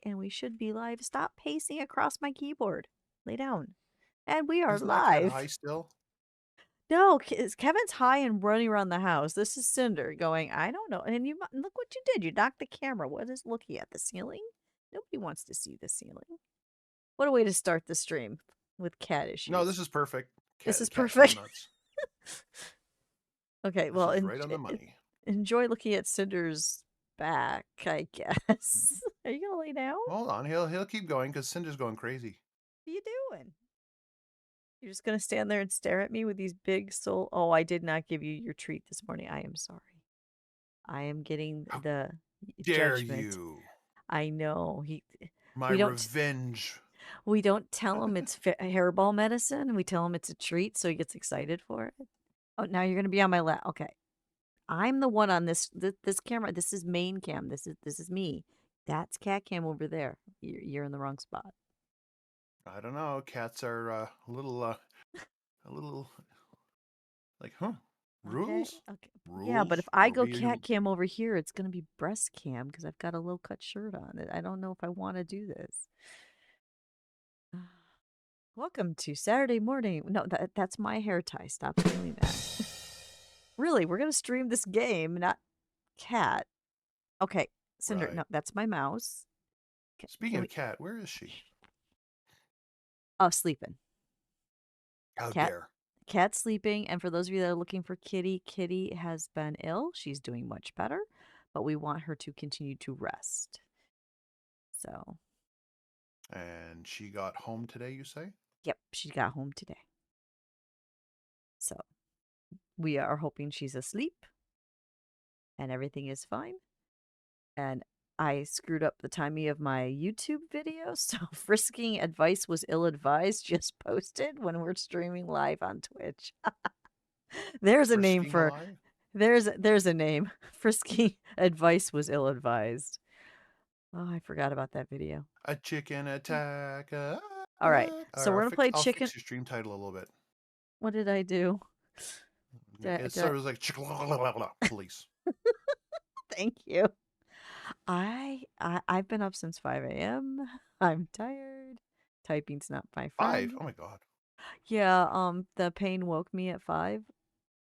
And we should be live. Stop pacing across my keyboard. Lay down. And we are Isn't that cat live. high still? No, Kevin's high and running around the house. This is Cinder going, I don't know. And look what you did. You knocked the camera. What is looking at? The ceiling? Nobody wants to see the ceiling. What a way to start the stream with cat issues. No, this is perfect. This is Cat's perfect. going nuts. Okay, This well, is right on the money. enjoy looking at Cinder's back, I guess. Are you gonna lay down? Hold on, he'll keep going because Cinder's going crazy. What are you doing? You're just gonna stand there and stare at me with these big soul. Oh, I did not give you your treat this morning. I am sorry. I am getting How the dare judgment. you? I know My we don't revenge. we don't tell him it's hairball medicine. We tell him it's a treat, so he gets excited for it. Oh, now you're gonna be on my lap. Okay, I'm the one on this camera. This is main cam. This is me. That's cat cam over there. You're in the wrong spot. I don't know. Cats are a little like, huh? Rules? Okay. Rules? Yeah, but if I go Ruby, cat cam over here, it's gonna be breast cam because I've got a low cut shirt on. I don't know if I want to do this. Welcome to Saturday morning. No, that's my hair tie. Stop doing that. Really, we're gonna stream this game, not cat. Okay, Cinder. Right. No, that's my mouse. Speaking of cat, where is she? Oh, sleeping. How Cat. dare? Cat sleeping. And for those of you that are looking for Kitty, Kitty has been ill. She's doing much better, but we want her to continue to rest. So. And she got home today, you say? Yep, she got home today. So we are hoping she's asleep and everything is fine. And I screwed up the timing of my YouTube video, so frisking advice was ill-advised just posted when we're streaming live on Twitch. There's a name for alive? there's a name. Frisking advice was ill-advised. Oh, I forgot about that video. A chicken attack. All right, so we're gonna play I'll chicken. fix your stream title a little bit. What did I do? It started like police. Thank you. I've been up since 5 a.m. I'm tired. Typing's not my friend. 5? Oh my god. Yeah, the pain woke me at 5,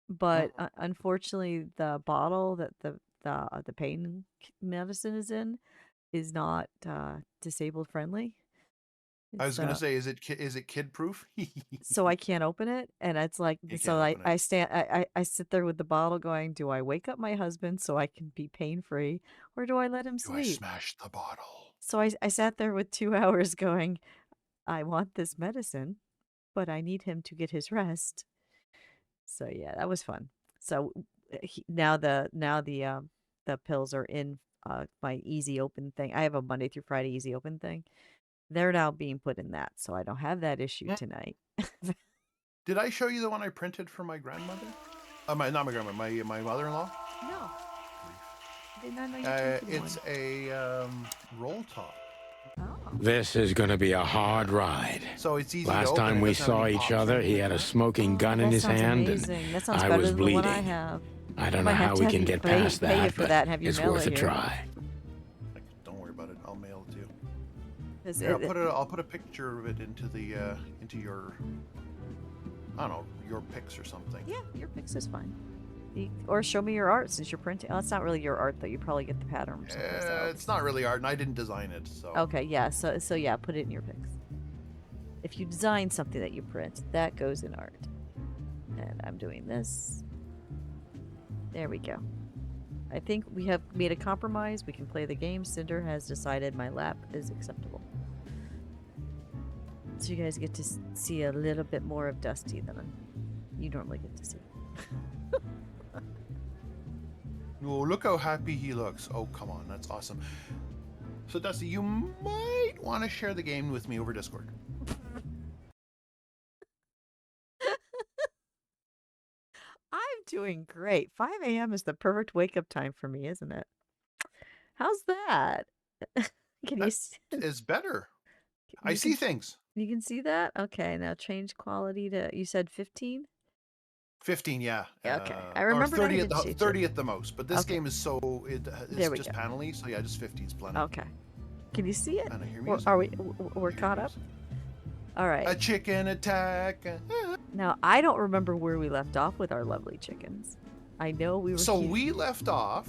but unfortunately the bottle that the pain medicine is in is not disabled friendly. I was gonna say, is it kid proof? So I can't open it, and it's like so I sit there with the bottle going, do I wake up my husband so I can be pain free, or do I let him sleep? Do I smash the bottle? So I sat there with 2 hours going, I want this medicine, but I need him to get his rest. So yeah, that was fun. So now the pills are in my easy open thing. I have a Monday through Friday easy open thing. They're now being put in that, so I don't have that issue tonight. Did I show you the one I printed for my grandmother? Not my grandmother, my mother-in-law. No. I did not know you printed it's one. a roll top. Oh. This is going to be a hard ride. So it's easy. Last time we saw each other, he had a smoking gun in his hand, and I was bleeding. I don't know how we can get past that, but it's worth a try. Don't worry about it. I'll mail it to you. Here, I'll put a picture of it into your, I don't know, your pics or something. Yeah, your pics is fine. Or show me your art since you're printing. Oh, it's not really your art though. You probably get the pattern. It's not really art, and I didn't design it. So okay, yeah. So yeah, put it in your pics. If you design something that you print, that goes in art. And I'm doing this. There we go. I think we have made a compromise. We can play the game. Cinder has decided my lap is acceptable. So you guys get to see a little bit more of Dusty than you normally get to see. Oh, look how happy he looks. Oh, come on. That's awesome. So, Dusty, you might want to share the game with me over Discord. I'm doing great. 5 a.m. is the perfect wake-up time for me, isn't it? How's that? Can you see? It's better. I see things. You can see that? Okay, now change quality to, you said 15? 15, yeah. Okay. I remember 30 at the most, but this game is it's just go. panely, so yeah, just 15 is plenty. Okay. Can you see it? And I hear Or music. are we're caught up? All right. A chicken attack. Now, I don't remember where we left off with our lovely chickens. I know we were... So we left off,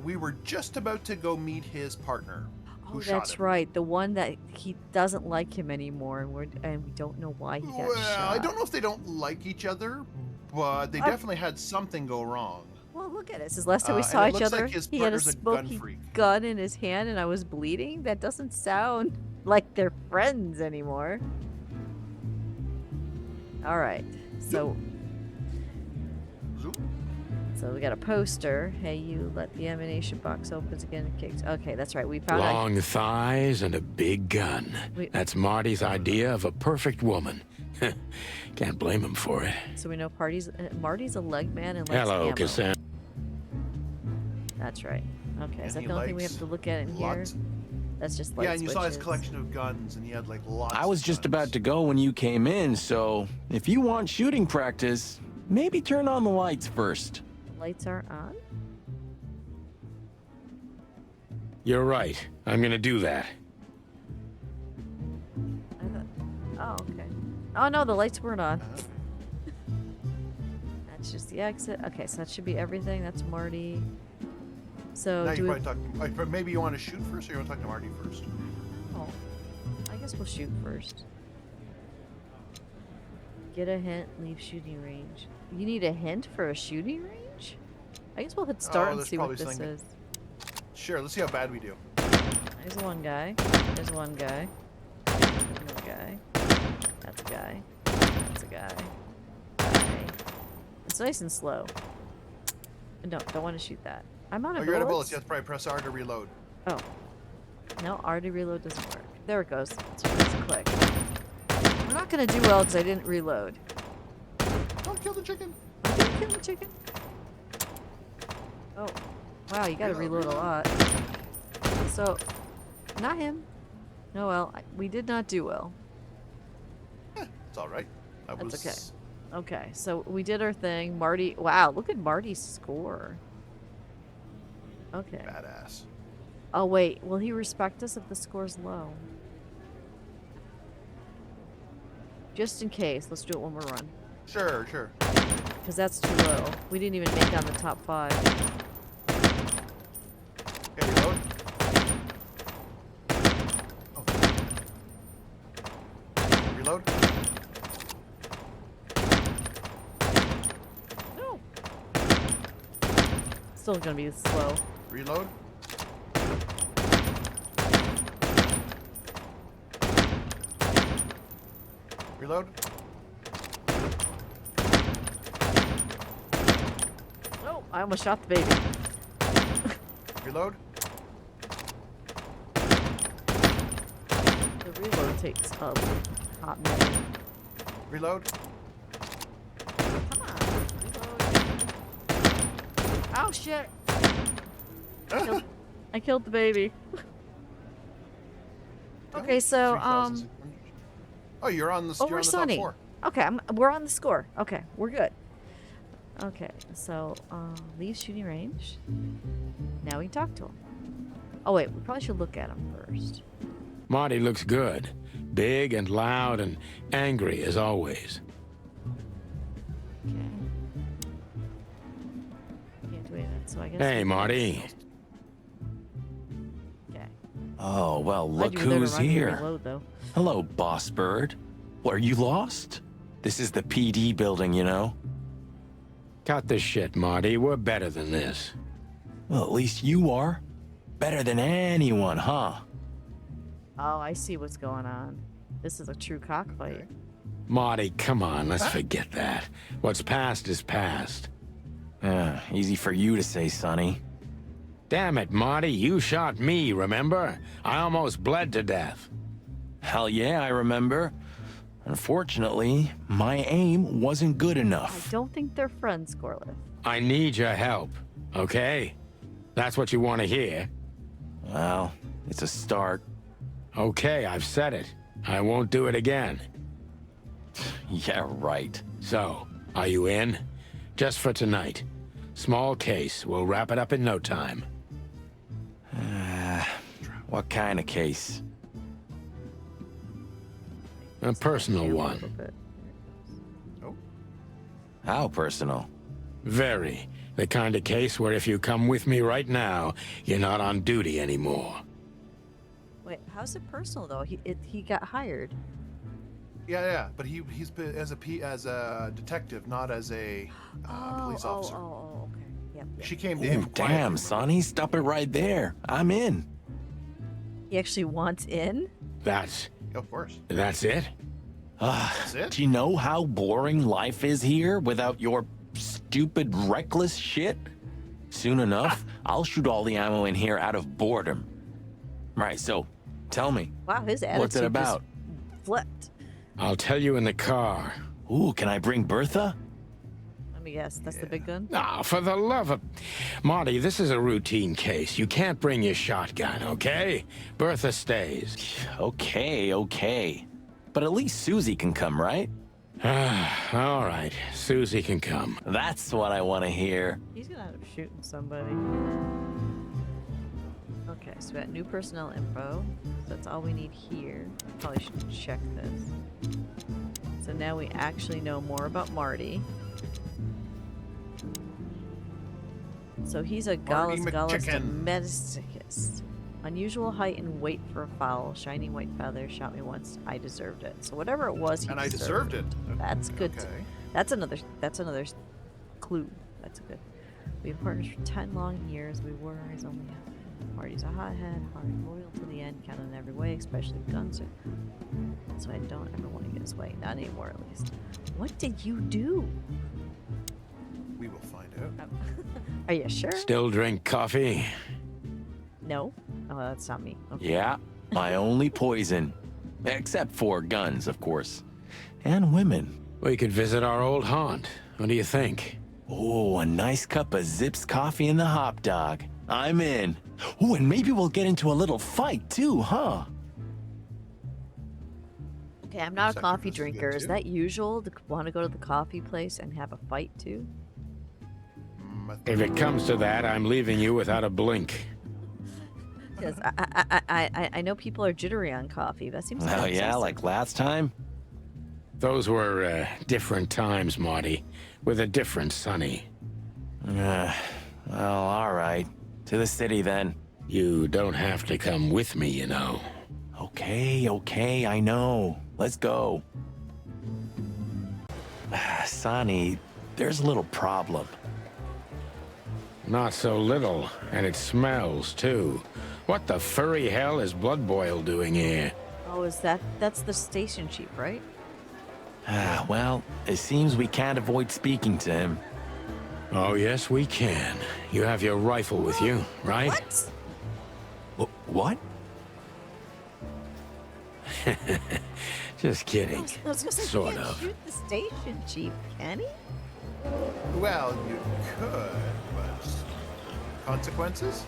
we were just about to go meet his partner. Oh, that's right. The one that he doesn't like him anymore, and we don't know why he got shot. I don't know if they don't like each other, but they definitely had something go wrong. Well, look at it. Since last time we saw each other, like his he had a partner's smoky gun freak. gun in his hand, and I was bleeding. That doesn't sound like they're friends anymore. All right, so we got a poster. Hey, you let the ammunition box open again and kicks. Okay, that's right. We found long thighs and a big gun. That's Marty's idea of a perfect woman. Can't blame him for it. So we know Marty's a leg man and likes Hello, ammo. Cassandra. That's right. Okay, is that he the only thing we have likes to look at in here? That's just light Yeah, and you saw his switches. collection of guns, and he had like lots. I was just about to go when you came in, so if you want shooting practice, maybe turn on the lights first. The lights aren't on? You're right. I'm gonna do that. Oh, okay. Oh, no, the lights weren't on. That's just the exit. Okay, so that should be everything. That's Marty. So Now do you're we... probably talking. Maybe you want to shoot first, or you want to talk to Marty first? Oh, I guess we'll shoot first. Get a hint, leave shooting range. You need a hint for a shooting range? I guess we'll hit start and there's see what probably this something is. Sure, let's see how bad we do. There's one guy. There's one guy. There's another guy. That's a guy. That's a guy. Guy. It's nice and slow. No, don't want to shoot that. I'm out of You're out of bullets. bullets. You have to probably press R to reload. Oh. No, R to reload doesn't work. There it goes. Let's click. We're not going to do well because I didn't reload. Don't kill the chicken. I didn't kill the chicken. Oh. Wow, you got to reload a lot. So, not him. No, well, we did not do well. It's all right. That's okay. Okay, so we did our thing. Marty, wow, look at Marty's score. Okay. Badass. Oh, wait, will he respect us if the score's low? Just in case, let's do it one more run. Sure, sure. Because that's too low. We didn't even make it on the top 5. Okay, reload. Oh. Reload. No. Still gonna be slow. Reload. Reload. Oh, I almost shot the baby. Reload. The reload takes a hot minute. Reload. Come on, reload. Oh shit! I killed the baby. Okay, so Oh, you're on the. Oh, you're we're on the sunny. top 4. Okay, we're on the score. Okay, we're good. Okay, so leave shooting range. Now we can talk to him. Oh wait, we probably should look at him first. Marty looks good. Big and loud and angry as always. Okay. Can't do anything, so I guess. Hey, Marty. Okay. Oh, well, Glad look you were there to who's run me here. reload, though. Hello, Boss Bird. Are you lost? This is the PD building, you know? Cut the shit, Marty. We're better than this. Well, at least you are. Better than anyone, huh? Oh, I see what's going on. This is a true cockfight. Marty, come on. Let's forget that. What's past is past. Easy for you to say, Sonny. Damn it, Marty. You shot me, remember? I almost bled to death. Hell yeah, I remember. Unfortunately, my aim wasn't good I enough. don't think they're friends, Scoreless. I need your help, okay? That's what you want to hear. Well, it's a start. Okay, I've said it. I won't do it again. Yeah, right. So, are you in? Just for tonight. Small case. We'll wrap it up in no time. What kind of case? A personal A one. little bit. Oh, How personal? Very. The kind of case where if you come with me right now, you're not on duty anymore. Wait, how's it personal though? He got hired. yeah. But he's been as a detective, not as a police officer. Okay. Yep. She came to Ooh, him. quietly, damn, remember? Sonny, stop it right there. I'm in. He actually wants in. That's Of course. it? That's it. Do you know how boring life is here without your stupid, reckless shit? Soon enough, I'll shoot all the ammo in here out of boredom. Right, so, tell me, Wow, his attitude what's it about? just flipped. I'll tell you in the car. Ooh, can I bring Bertha? Let me guess, that's the big gun. Ah, for the love of... Marty, this is a routine case. You can't bring your shotgun, okay? Bertha stays. Okay. But at least Susie can come, right? All right, Susie can come. That's what I want to hear. He's gonna end up shooting somebody. Okay, so we got new personnel info. So that's all we need here. Probably should check this. So now we actually know more about Marty. So he's a Marty Gallus McChicken. domesticus. Unusual height and weight for a fowl. Shiny white feather. Shot me once. I deserved it. So whatever it was, he And I deserved it. That's good. Okay. That's another clue. That's good. We've been partners for 10 long years. We were his only half. Marty's a hothead, hard, loyal to the end, counted in every way, especially with guns. So I don't ever want to get his way. Not anymore, at least. What did you do? We will find out. Are you sure? Still drink coffee? No. Oh, that's not me. Okay. Yeah, my only poison. Except for guns, of course. And women. We could visit our old haunt. What do you think? Oh, a nice cup of Zips coffee in the hop dog. I'm in. Oh, and maybe we'll get into a little fight too, huh? Okay, I'm not a Second, coffee this is good drinker. Is too. that usual to want to go to the coffee place and have a fight too? I If it comes to that, I'm leaving you without a blink. Because I know people are jittery on coffee. That seems Oh, yeah, excessive. like last time? Those were different times, Marty, with a different Sonny. Well, all right. To the city then. You don't have to come with me, you know. Okay, I know. Let's go. Sonny, there's a little problem. Not so little, and it smells, too. What the furry hell is Blood Boil doing here? Oh, that's the station chief, right? Well, it seems we can't avoid speaking to him. Oh, yes, we can. You have your rifle with you, right? What? What? Just kidding. I was gonna say, Sort you can't of. shoot the station chief, can he? Well, you could, but consequences?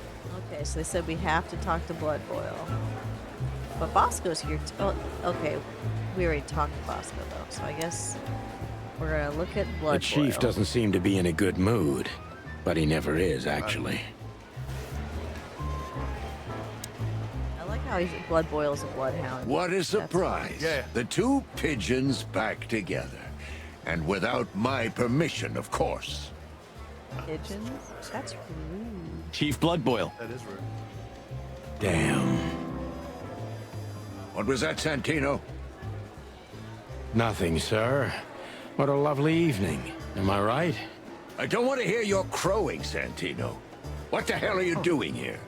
Okay, so they said we have to talk to Blood Boil. But Bosco's here. Oh, okay. We already talked to Bosco, though, so I guess we're gonna look at Blood The chief Boil. doesn't seem to be in a good mood, but he never is, actually. I like how Blood Boil's a bloodhound. What a That's surprise. Yeah. The two pigeons back together. And without my permission, of course. Pigeons? That's rude. Chief Bloodboil. That is rude. Damn. What was that, Santino? Nothing, sir. What a lovely evening. Am I right? I don't want to hear your crowing, Santino. What the hell are you doing here?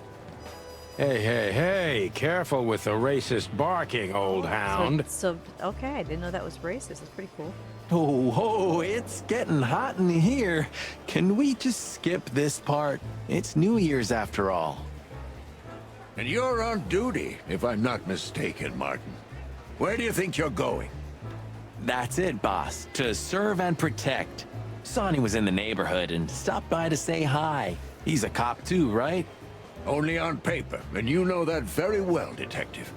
Hey, careful with the racist barking, old hound. So, okay, I didn't know that was racist. That's pretty cool. Oh, it's getting hot in here. Can we just skip this part? It's New Year's after all. And you're on duty, if I'm not mistaken, Martin. Where do you think you're going? That's it, boss. To serve and protect. Sonny was in the neighborhood and stopped by to say hi. He's a cop too, right? Only on paper, and you know that very well, Detective.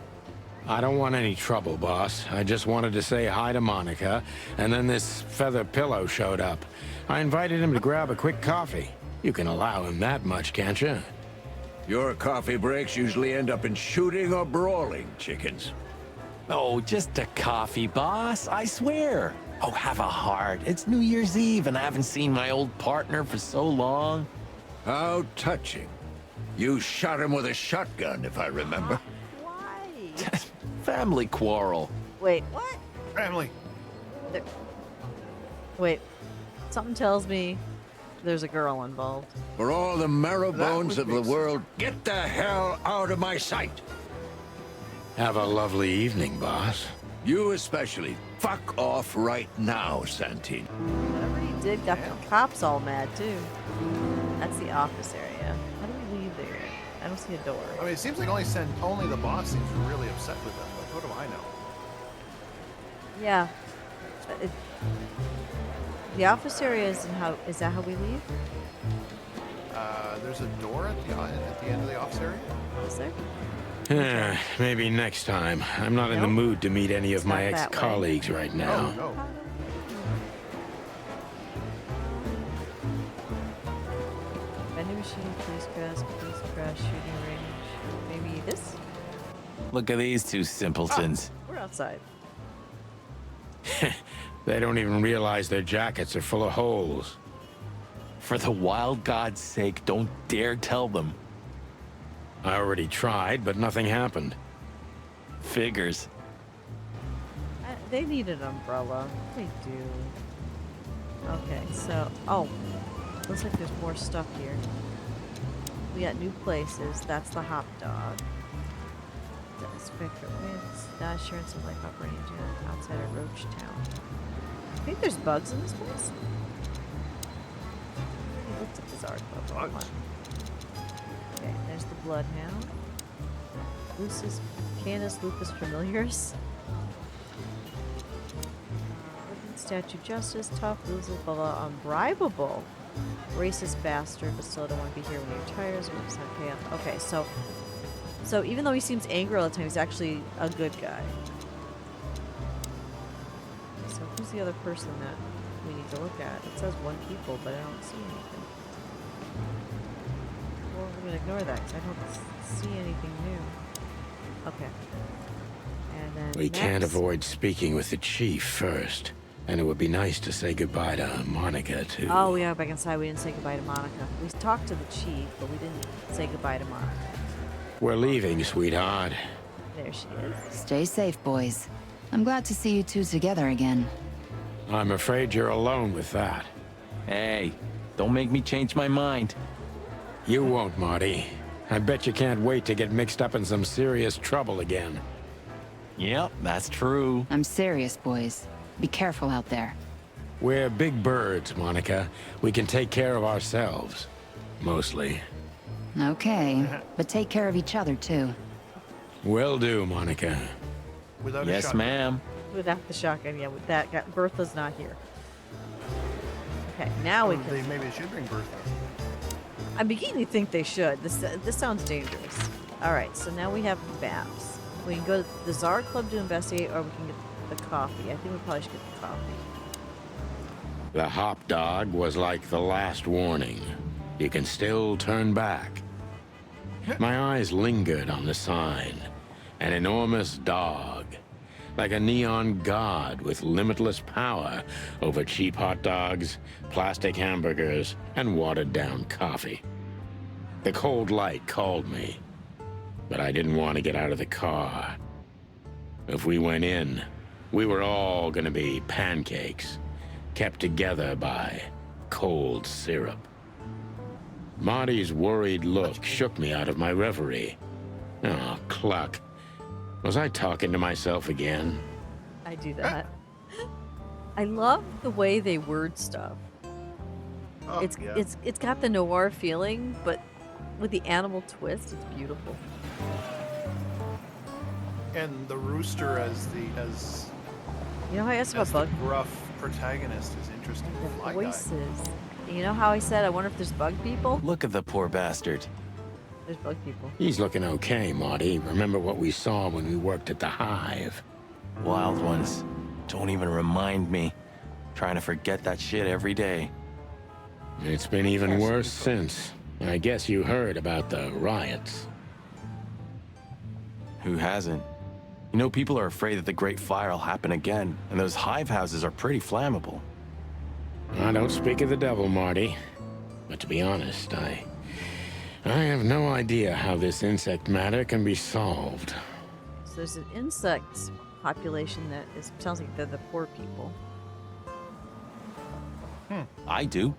I don't want any trouble, boss. I just wanted to say hi to Monica, and then this feather pillow showed up. I invited him to grab a quick coffee. You can allow him that much, can't you? Your coffee breaks usually end up in shooting or brawling, chickens. Oh, just a coffee, boss. I swear. Oh, have a heart. It's New Year's Eve, and I haven't seen my old partner for so long. How touching. You shot him with a shotgun, if I remember. Why? Family quarrel. Wait, what? Family. There... Wait, something tells me there's a girl involved. For all the marrow That bones would of the make world, get the hell out of my sight. Have a lovely evening, boss. You especially. Fuck off right now, Santine. Whatever he did got the cops all mad, too. That's the office area. How do we leave there? I don't see a door. I mean, it seems like only the boss seems really upset with them. But what do I know? Yeah. The office area is is that how we leave? There's a door at the end of the office area. Is there? Maybe next time. I'm not in the Nope. mood to meet any of It's my not that way. ex-colleagues right now. Oh, no. Vending machine, police crash, shooting range. Maybe this? Look at these two simpletons. We're outside. They don't even realize their jackets are full of holes. For the wild God's sake, don't dare tell them. I already tried, but nothing happened. Figures. They need an umbrella. They do. Okay, so... Oh. Looks like there's more stuff here. We got new places. That's the hop dog. That's Victor Wins. The assurance of life operating outside of Roach Town. I think there's bugs in this place. Hey, looked at Bizarre Club. Hold on. Okay, there's the Bloodhound. Lucis, Canis Lupus Familiars. Statue Justice, tough, loses, blah, blah, unbribable. Racist bastard, but still don't want to be here when he retires. Oops, not pay up. Okay, so even though he seems angry all the time, he's actually a good guy. So who's the other person that we need to look at? It says one people, but I don't see anything. Well, we're gonna ignore that because I don't see anything new. Okay. And then We can't next- avoid speaking with the chief first. And it would be nice to say goodbye to Monica, too. Oh, we are back inside. We didn't say goodbye to Monica. We talked to the chief, but we didn't say goodbye to Monica. We're leaving, sweetheart. There she is. Stay safe, boys. I'm glad to see you two together again. I'm afraid you're alone with that. Hey, don't make me change my mind. You won't, Marty. I bet you can't wait to get mixed up in some serious trouble again. Yep, that's true. I'm serious, boys. Be careful out there. We're big birds, Monica. We can take care of ourselves. Mostly. Okay, but take care of each other, too. Will do, Monica. Without a Yes, shot. ma'am. Without the shotgun, yeah, with that, Bertha's not here. Okay, now we can... Maybe they should bring Bertha. I'm beginning to think they should. This sounds dangerous. Alright, so now we have maps. We can go to the Czar Club to investigate, or we can get the coffee. I think we probably should get the coffee. The hop dog was like the last warning. You can still turn back. My eyes lingered on the sign. An enormous dog. Like a neon god with limitless power over cheap hot dogs, plastic hamburgers, and watered-down coffee. The cold light called me, but I didn't want to get out of the car. If we went in, we were all gonna be pancakes, kept together by cold syrup. Marty's worried look shook me out of my reverie. Oh, cluck. Was I talking to myself again? I do that. I love the way they word stuff. Oh, yeah. It's got the noir feeling, but with the animal twist, it's beautiful. And the rooster as You know how I asked about the bug gruff protagonist is interesting. the Fly guy. voices? You know how I said I wonder if there's bug people? Look at the poor bastard. There's bug people. He's looking okay, Marty. Remember what we saw when we worked at the Hive? Wild ones. Don't even remind me. Trying to forget that shit every day. It's been even Yes. worse since. I guess you heard about the riots. Who hasn't? You know, people are afraid that the Great Fire will happen again, and those hive houses are pretty flammable. I don't speak of the devil, Marty. But to be honest, I have no idea how this insect matter can be solved. So there's an insect population that sounds like they're the poor people. I do.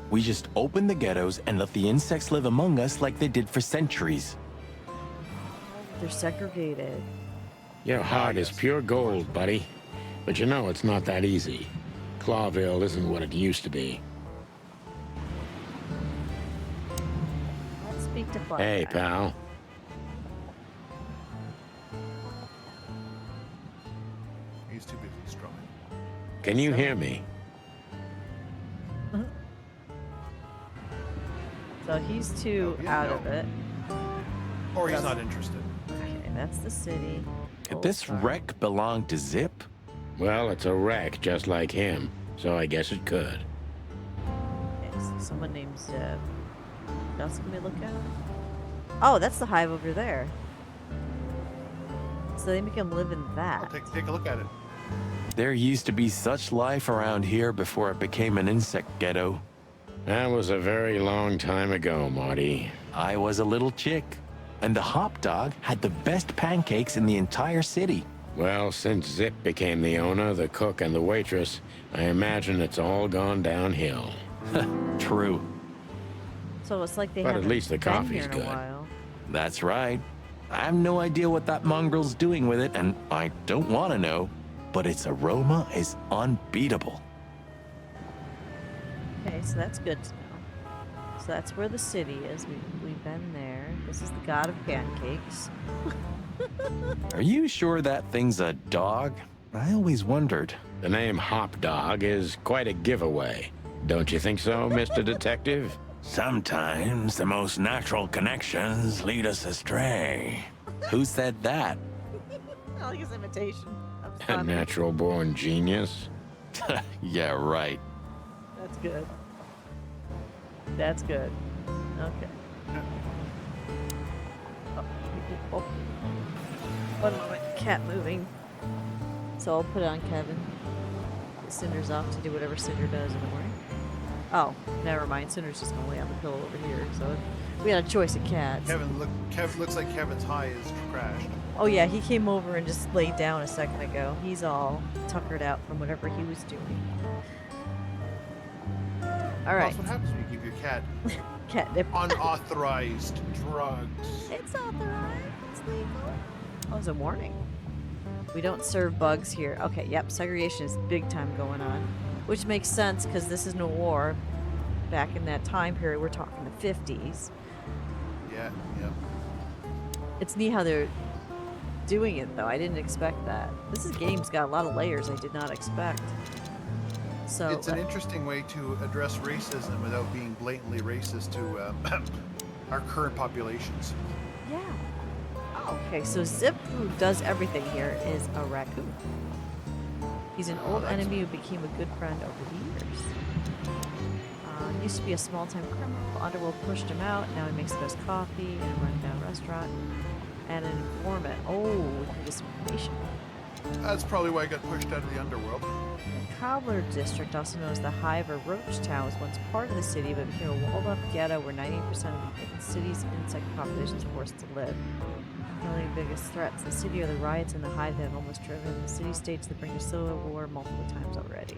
We just open the ghettos and let the insects live among us like they did for centuries. They're segregated. Your heart is pure gold, buddy. But you know it's not that easy. Clawville isn't what it used to be. Let's speak to Fly. Hey, pal. He's too busy strumming. Can you hear me? So he's too out of it. Or he's not interested. Okay, that's the city. Could this wreck belong to Zip? Well, it's a wreck just like him, so I guess it could. Okay, so someone named Zeb. What else can we look at? Oh, that's the hive over there. So they make him live in that. Well, take a look at it. There used to be such life around here before it became an insect ghetto. That was a very long time ago, Marty. I was a little chick, and the hop dog had the best pancakes in the entire city. Well, since Zip became the owner, the cook, and the waitress, I imagine it's all gone downhill. True. So it's like they But at haven't least the been coffee's here in good. a while. That's right. I have no idea what that mongrel's doing with it, and I don't want to know, but its aroma is unbeatable. Okay, so that's good to know. So that's where the city is. We've been there. This is the god of pancakes. Are you sure that thing's a dog? I always wondered. The name Hop Dog is quite a giveaway. Don't you think so, Mr. Detective? Sometimes the most natural connections lead us astray. Who said that? I like his imitation. That's A funny. natural-born genius. Yeah, right. That's good. That's good. Okay. Oh. One moment. Cat moving. So I'll put it on Kevin. Get Cinder's off to do whatever Cinder does in the morning. Oh, never mind. Cinder's just gonna lay on the pillow over here. So we had a choice of cats. Kev looks like Kevin's high is crashed. Oh yeah, he came over and just laid down a second ago. He's all tuckered out from whatever he was doing. All right. That's what happens when you give your cat Catnip. unauthorized drugs. It's authorized. It's legal. Oh, it's a warning. We don't serve bugs here. Okay, yep. Segregation is big time going on. Which makes sense because this is no war. Back in that time period, we're talking the 50s. Yeah. It's neat how they're doing it, though. I didn't expect that. This game's got a lot of layers I did not expect. So It's an interesting way to address racism without being blatantly racist to our current populations. yeah. Oh, okay, so Zip, who does everything here, is a raccoon. He's an old enemy who became a good friend over the years. Used to be a small-time criminal. Underworld pushed him out. Now he makes the best coffee in a rundown restaurant. And an informant. Oh, we can get some information. That's probably why I got pushed out of the underworld. The Cobbler District, also known as the Hive or Roach Town, was once part of the city, but became a walled-up ghetto where 90% of the city's insect population is forced to live. The only biggest threats in the city are the riots and the Hive that have almost driven the city-states to bring a civil war multiple times already.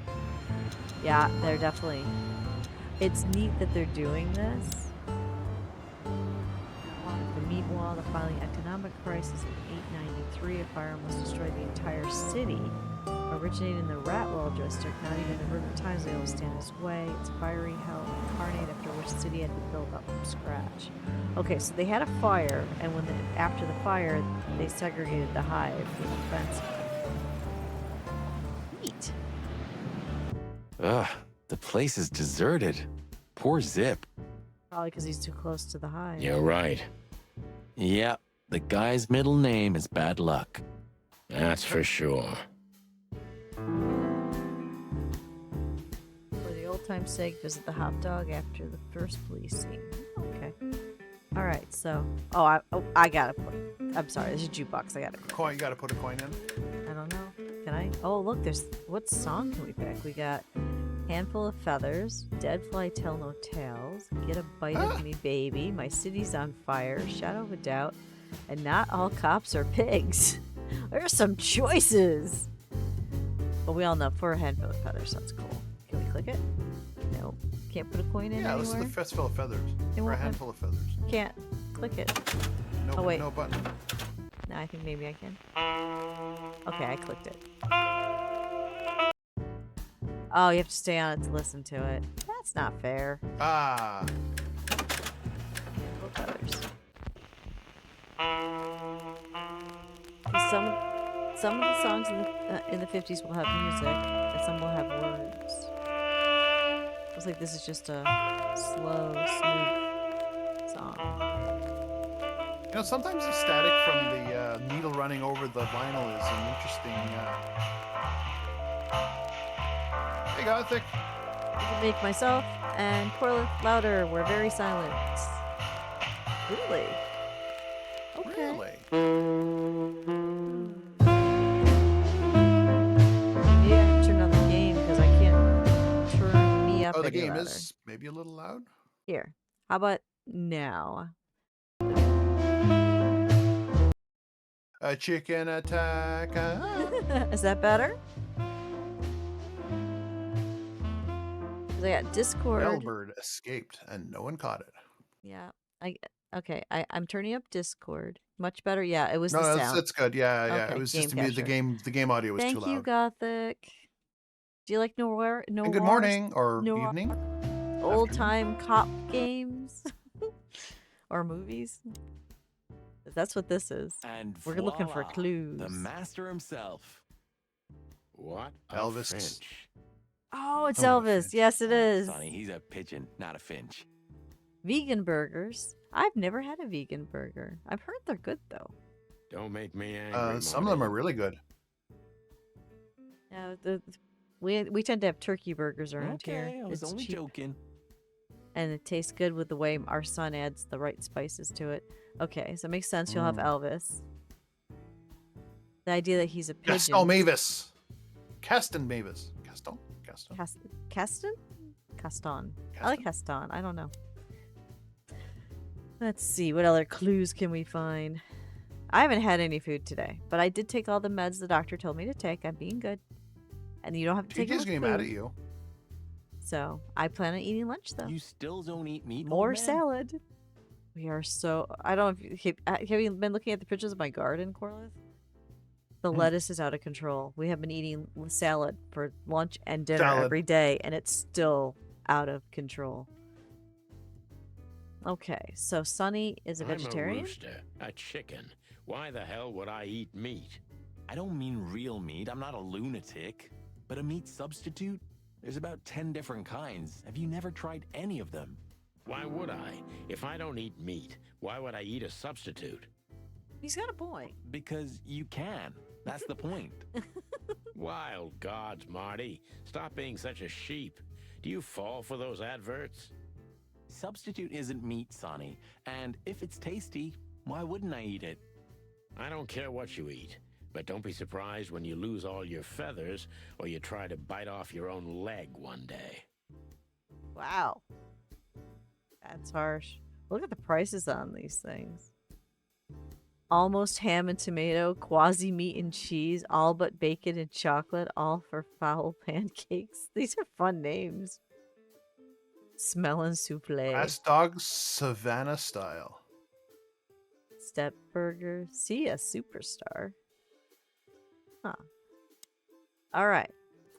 Yeah, they're definitely... It's neat that they're doing this. Meanwhile, the filing economic crisis in 893, a fire almost destroyed the entire city. Originated in the Ratwell district, not even the River Times able to stand its way. It's fiery hell incarnate, after which the city had to build up from scratch. Okay, so they had a fire, and after the fire, they segregated the hive with a fence. Neat. Ugh, the place is deserted. Poor Zip. Probably because he's too close to the hive. You're right. Yeah, the guy's middle name is Bad Luck. That's for sure. For the old time's sake, visit the hot dog after the first police scene. Okay. Okay. All right. So, I gotta put. I'm sorry. This is jukebox. I gotta. Coin. You got to put a coin in. I don't know. Can I? Oh, look. There's. What song can we pick? We got Handful of Feathers, Dead Fly Tell No Tales, Get a Bite of Me Baby, My City's on Fire, Shadow of a Doubt, and Not All Cops Are Pigs. There's some choices. But we all know For a Handful of Feathers sounds cool. Can we click it? No. Can't put a coin in Yeah, this is anywhere? the Fistful of Feathers. It For a won't handful of feathers. Can't click it. No, Oh, wait. no button. No, I think maybe I can. Okay, I clicked it. Oh, you have to stay on it to listen to it. That's not fair. Ah. Handful of Feathers. 'Cause some of the songs in the 50s will have music, and some will have words. Looks like this is just a slow, smooth song. You know, sometimes the static from the needle running over the vinyl is an interesting. Hey, Gothic. I can make myself and Corlith louder. We're very silent. Really? Okay. Really? Maybe I have to turn on the game because I can't turn me up Oh, the any game louder. is maybe a little loud. Here. How about now? A chicken attack. Is that better? 'Cause I got Discord. Bellbird escaped and no one caught it. Yeah. Okay. I'm turning up Discord. Much better. Yeah, it was No, the that's, sound. that's good. Yeah, yeah. Okay, It was game just to me the capture. game audio was too Thank you, loud. Gothic. Do you like noir? And good morning or noir, evening. old time cop games or movies? That's what this is. And We're looking for voila, clues. The master himself. What? A Elvis. Finch. Oh, it's Oh, what a Elvis. finch. Yes, it is. Sonny, he's a pigeon, not a finch. Vegan burgers. I've never had a vegan burger. I've heard they're good though. Don't make me angry. Some of them are Marty. really good. Yeah, we tend to have turkey burgers around here. Okay, I was It's only cheap. joking. And it tastes good with the way our son adds the right spices to it. Okay, so it makes sense. You'll have Elvis. The idea that he's a pigeon. Gaston Mavis. Caston Mavis. Gaston? Gaston? Caston? Caston. I like Caston. I don't know. Let's see. What other clues can we find? I haven't had any food today, but I did take all the meds the doctor told me to take. I'm being good. And you don't have to take TJ's them getting with mad food. at you. So I plan on eating lunch though. You still don't eat meat? old More man? salad. We are so. I don't know if have you been looking at the pictures of my garden, Corliss? The lettuce is out of control. We have been eating salad for lunch and dinner Salad. every day, and it's still out of control. Okay, so Sonny is a I'm a vegetarian. rooster, a chicken. Why the hell would I eat meat? I don't mean real meat. I'm not a lunatic. But a meat substitute? There's about 10 different kinds. Have you never tried any of them? Why would I? If I don't eat meat, why would I eat a substitute? He's got a point. Because you can. That's the point. Wild gods, Marty. Stop being such a sheep. Do you fall for those adverts? Substitute isn't meat, Sonny. And if it's tasty, why wouldn't I eat it? I don't care what you eat, but don't be surprised when you lose all your feathers or you try to bite off your own leg one day. Wow, that's harsh. Look at the prices on these things. Almost ham and tomato, quasi meat and cheese, all but bacon and chocolate, all for foul pancakes. These are fun names. Smelling souffle. Grass dog Savannah style. Step burger. See a superstar. Huh. All right.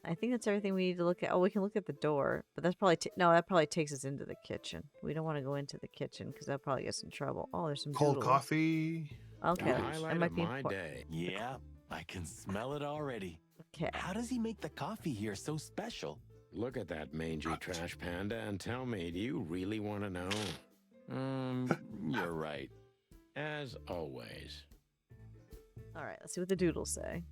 I think that's everything we need to look at. Oh, we can look at the door, but that's probably no. That probably takes us into the kitchen. We don't want to go into the kitchen because that'll probably get us in trouble. Oh, there's some Cold doodles. coffee. Okay, The that highlight might of be my important. day. Yeah, I can smell it already. Okay. How does he make the coffee here so special? Look at that mangy trash panda and tell me, do you really want to know? You're right. As always. All right. Let's see what the doodles say.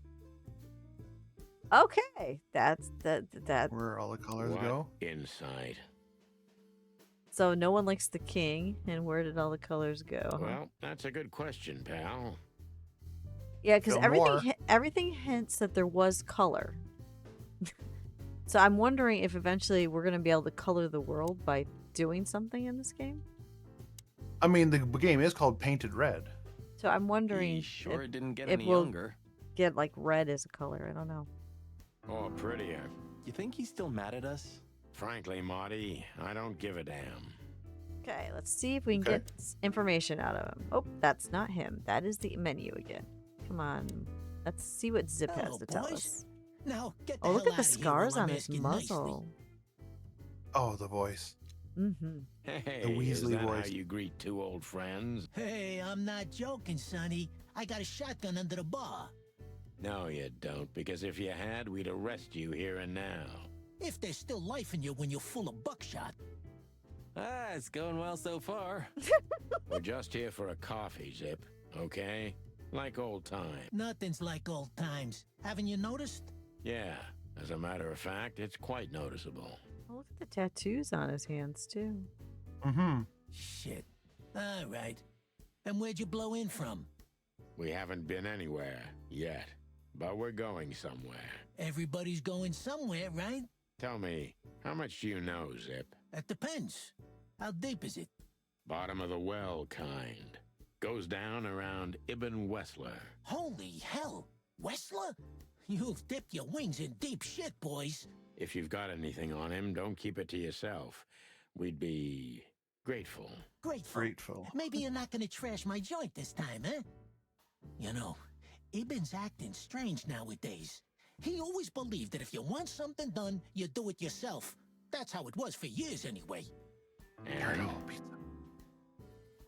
Okay, that's that. Where all the colors What go. insight. So no one likes the king, and where did all the colors go? Huh? Well, that's a good question, pal. Yeah, because Film noir. everything hints that there was color. So I'm wondering if eventually we're gonna be able to color the world by doing something in this game. I mean, the game is called Painted Red. So I'm wondering He sure if didn't get it any will younger. get like red as a color. I don't know. Or prettier. You think he's still mad at us? Frankly, Marty, I don't give a damn. Okay, let's see if we can Okay. get information out of him. Oh, that's not him. That is the menu again. Come on. Let's see what Zip has Hello, to tell boys. us. Now get the Oh, look hell at the outta here scars while on I'm his asking nicely. muzzle. Oh, the voice. Mm-hmm. Hey, The is Weasley that voice. how you greet two old friends? Hey, I'm not joking, Sonny. I got a shotgun under the bar. No, you don't, because if you had, we'd arrest you here and now. If there's still life in you when you're full of buckshot. Ah, it's going well so far. We're just here for a coffee, Zip, okay? Like old times. Nothing's like old times. Haven't you noticed? Yeah, as a matter of fact, it's quite noticeable. Oh, look at the tattoos on his hands, too. Mm-hmm. Shit. All right. And where'd you blow in from? We haven't been anywhere yet, but we're going somewhere. Everybody's going somewhere, right? Tell me, how much do you know, Zip? That depends. How deep is it? Bottom of the well kind. Goes down around Ibn Wessler. Holy hell. Wessler? You've dipped your wings in deep shit, boys. If you've got anything on him, don't keep it to yourself. We'd be grateful. Grateful. Grateful. Maybe you're not gonna trash my joint this time, huh? You know, Ibn's acting strange nowadays. He always believed that if you want something done, you do it yourself. That's how it was for years anyway. And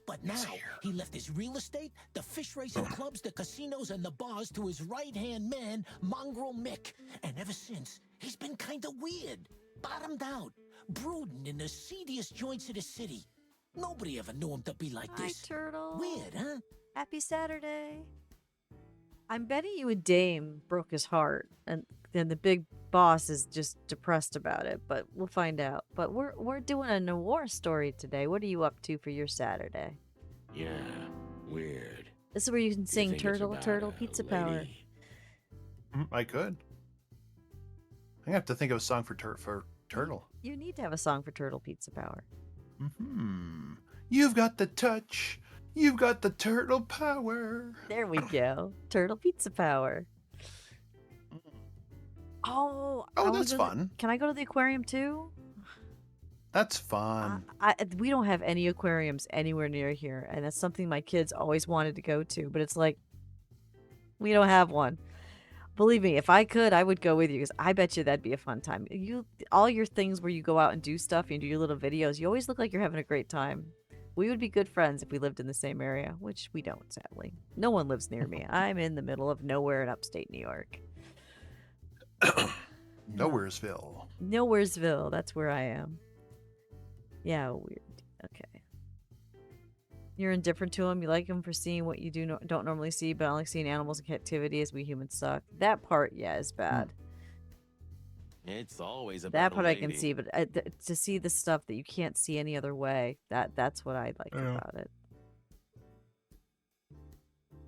But now, he left his real estate, the fish racing clubs, the casinos, and the bars to his right-hand man, Mongrel Mick. And ever since, he's been kinda weird. Bottomed out. Brooding in the seediest joints of the city. Nobody ever knew him to be like Hi, this. Turtle. Weird, huh? Happy Saturday. I'm betting you and Dame broke his heart, and then the big boss is just depressed about it. But we'll find out. But we're doing a noir story today. What are you up to for your Saturday? yeah, weird. This is where you can You sing think it's "Turtle, about Turtle, a Pizza Power." lady? I could. I have to think of a song for Turtle. You need to have a song for Turtle Pizza Power. Mm-hmm. You've got the touch. You've got the turtle power. There we go. Turtle Pizza Power. Oh, I Oh, wanna that's go to- fun. Can I go to the aquarium too? That's fun. We don't have any aquariums anywhere near here, and that's something my kids always wanted to go to, but it's like we don't have one. Believe me, if I could, I would go with you because I bet you that'd be a fun time. All your things where you go out and do stuff, you do your little videos, you always look like you're having a great time. We would be good friends if we lived in the same area, which we don't, sadly. No one lives near me. I'm in the middle of nowhere in upstate New York. Nowheresville. Nowheresville, that's where I am. Yeah, weird. Okay. You're indifferent to them. You like them for seeing what you don't normally see, but I like seeing animals in captivity as we humans suck. That part, yeah, is bad. It's always about That a part I can lady. see, but to see the stuff that you can't see any other way, that's what I like Yeah. about it.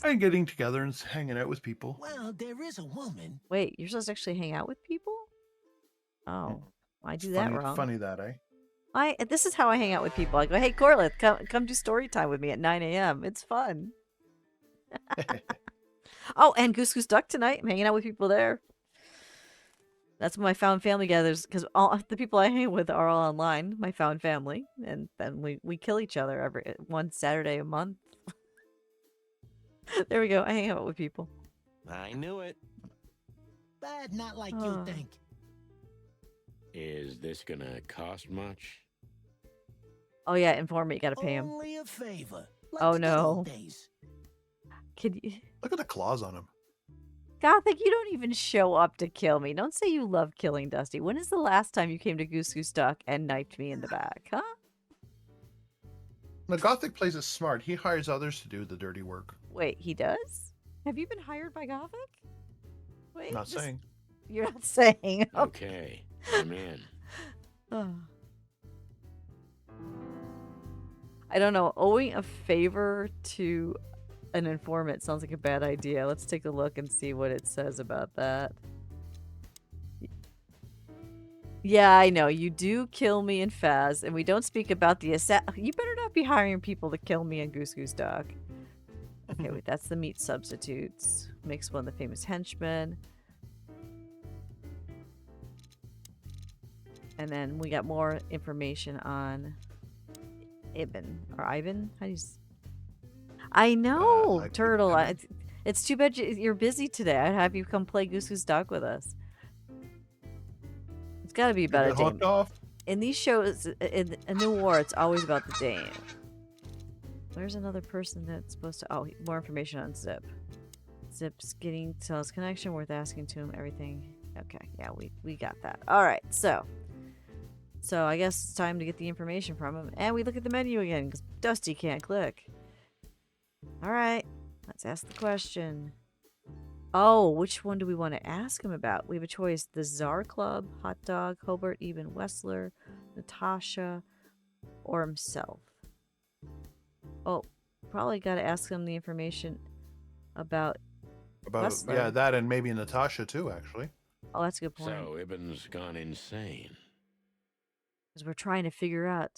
And getting together and hanging out with people. Well, there is a woman. Wait, you're supposed to actually hang out with people? Oh, I It's do that funny, wrong. Funny that, eh? This is how I hang out with people. I go, hey, Corlith, come do story time with me at 9 a.m. It's fun. Oh, and Goose Goose Duck tonight. I'm hanging out with people there. That's when my found family gathers, because all the people I hang with are all online, my found family, and then we kill each other every one Saturday a month. There we go. I hang out with people. I knew it. But not like Oh. you think. Is this gonna cost much? Oh yeah, inform me. You gotta pay him. Only a favor. Like Oh, the good old no. days. Can you, Look at the claws on him. Gothic? You don't even show up to kill me. Don't say you love killing Dusty. When is the last time you came to Goose Goose Duck and knifed me in the back? Huh? The Gothic plays it smart. He hires others to do the dirty work. Wait, he does? Have you been hired by Gothic? Wait, Not just- saying. You're not saying. Okay, I'm in. Oh. I don't know. Owing a favor to an informant sounds like a bad idea. Let's take a look and see what it says about that. Yeah, I know. You do kill me and Faz, and we don't speak about the You better not be hiring people to kill me and Goose Goose Dog. Okay, wait, that's the meat substitutes. Makes one of the famous henchmen. And then we got more information on Ivan. Or Ivan? How do you... I know, Turtle. It's too bad you're busy today. I'd have you come play Goose Goose Dog with us. It's got to be about a dame. In these shows, in noir, it's always about the dame. There's another person that's supposed to... Oh, more information on Zip. Zip's getting Cell's connection, worth asking to him, everything. Okay, yeah, we got that. All right, so I guess it's time to get the information from him. And we look at the menu again, because Dusty can't click. All right, let's ask the question. Oh, which one do we want to ask him about? We have a choice. The Czar Club, Hot Dog, Hobart, Even Wessler, Natasha, or himself. Oh, probably got to ask him the information about Wessler. Yeah, that and maybe Natasha too, actually. Oh, that's a good point. So Ibn's gone insane. Because we're trying to figure out.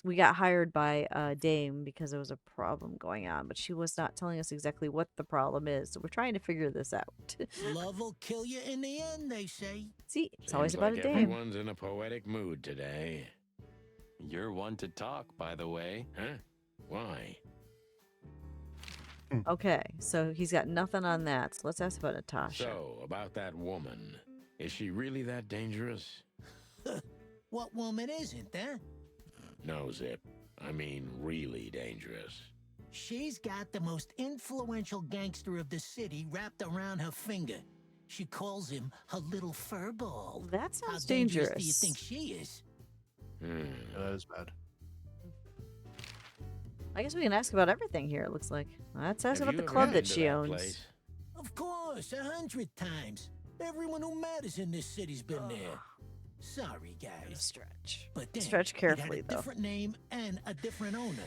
We got hired by Dame because there was a problem going on, but she was not telling us exactly what the problem is. So we're trying to figure this out. Love will kill you in the end, they say. See, it's always about like a Dame. Everyone's in a poetic mood today. You're one to talk, by the way. Huh? Why? Okay, so he's got nothing on that. So let's ask about Natasha. So, about that woman. Is she really that dangerous? What woman isn't, huh? No, Zip. I mean, really dangerous. She's got the most influential gangster of the city wrapped around her finger. She calls him her little furball. That sounds How dangerous dangerous. do you think she is? Yeah, that is bad. I guess we can ask about everything here, it looks like. Let's ask Have about you the ever club been that to she owns. place? Of course, 100 times. Everyone who matters in this city's been there. Sorry, guys. Stretch. But then, Stretch carefully, it had though. a different name and a different owner.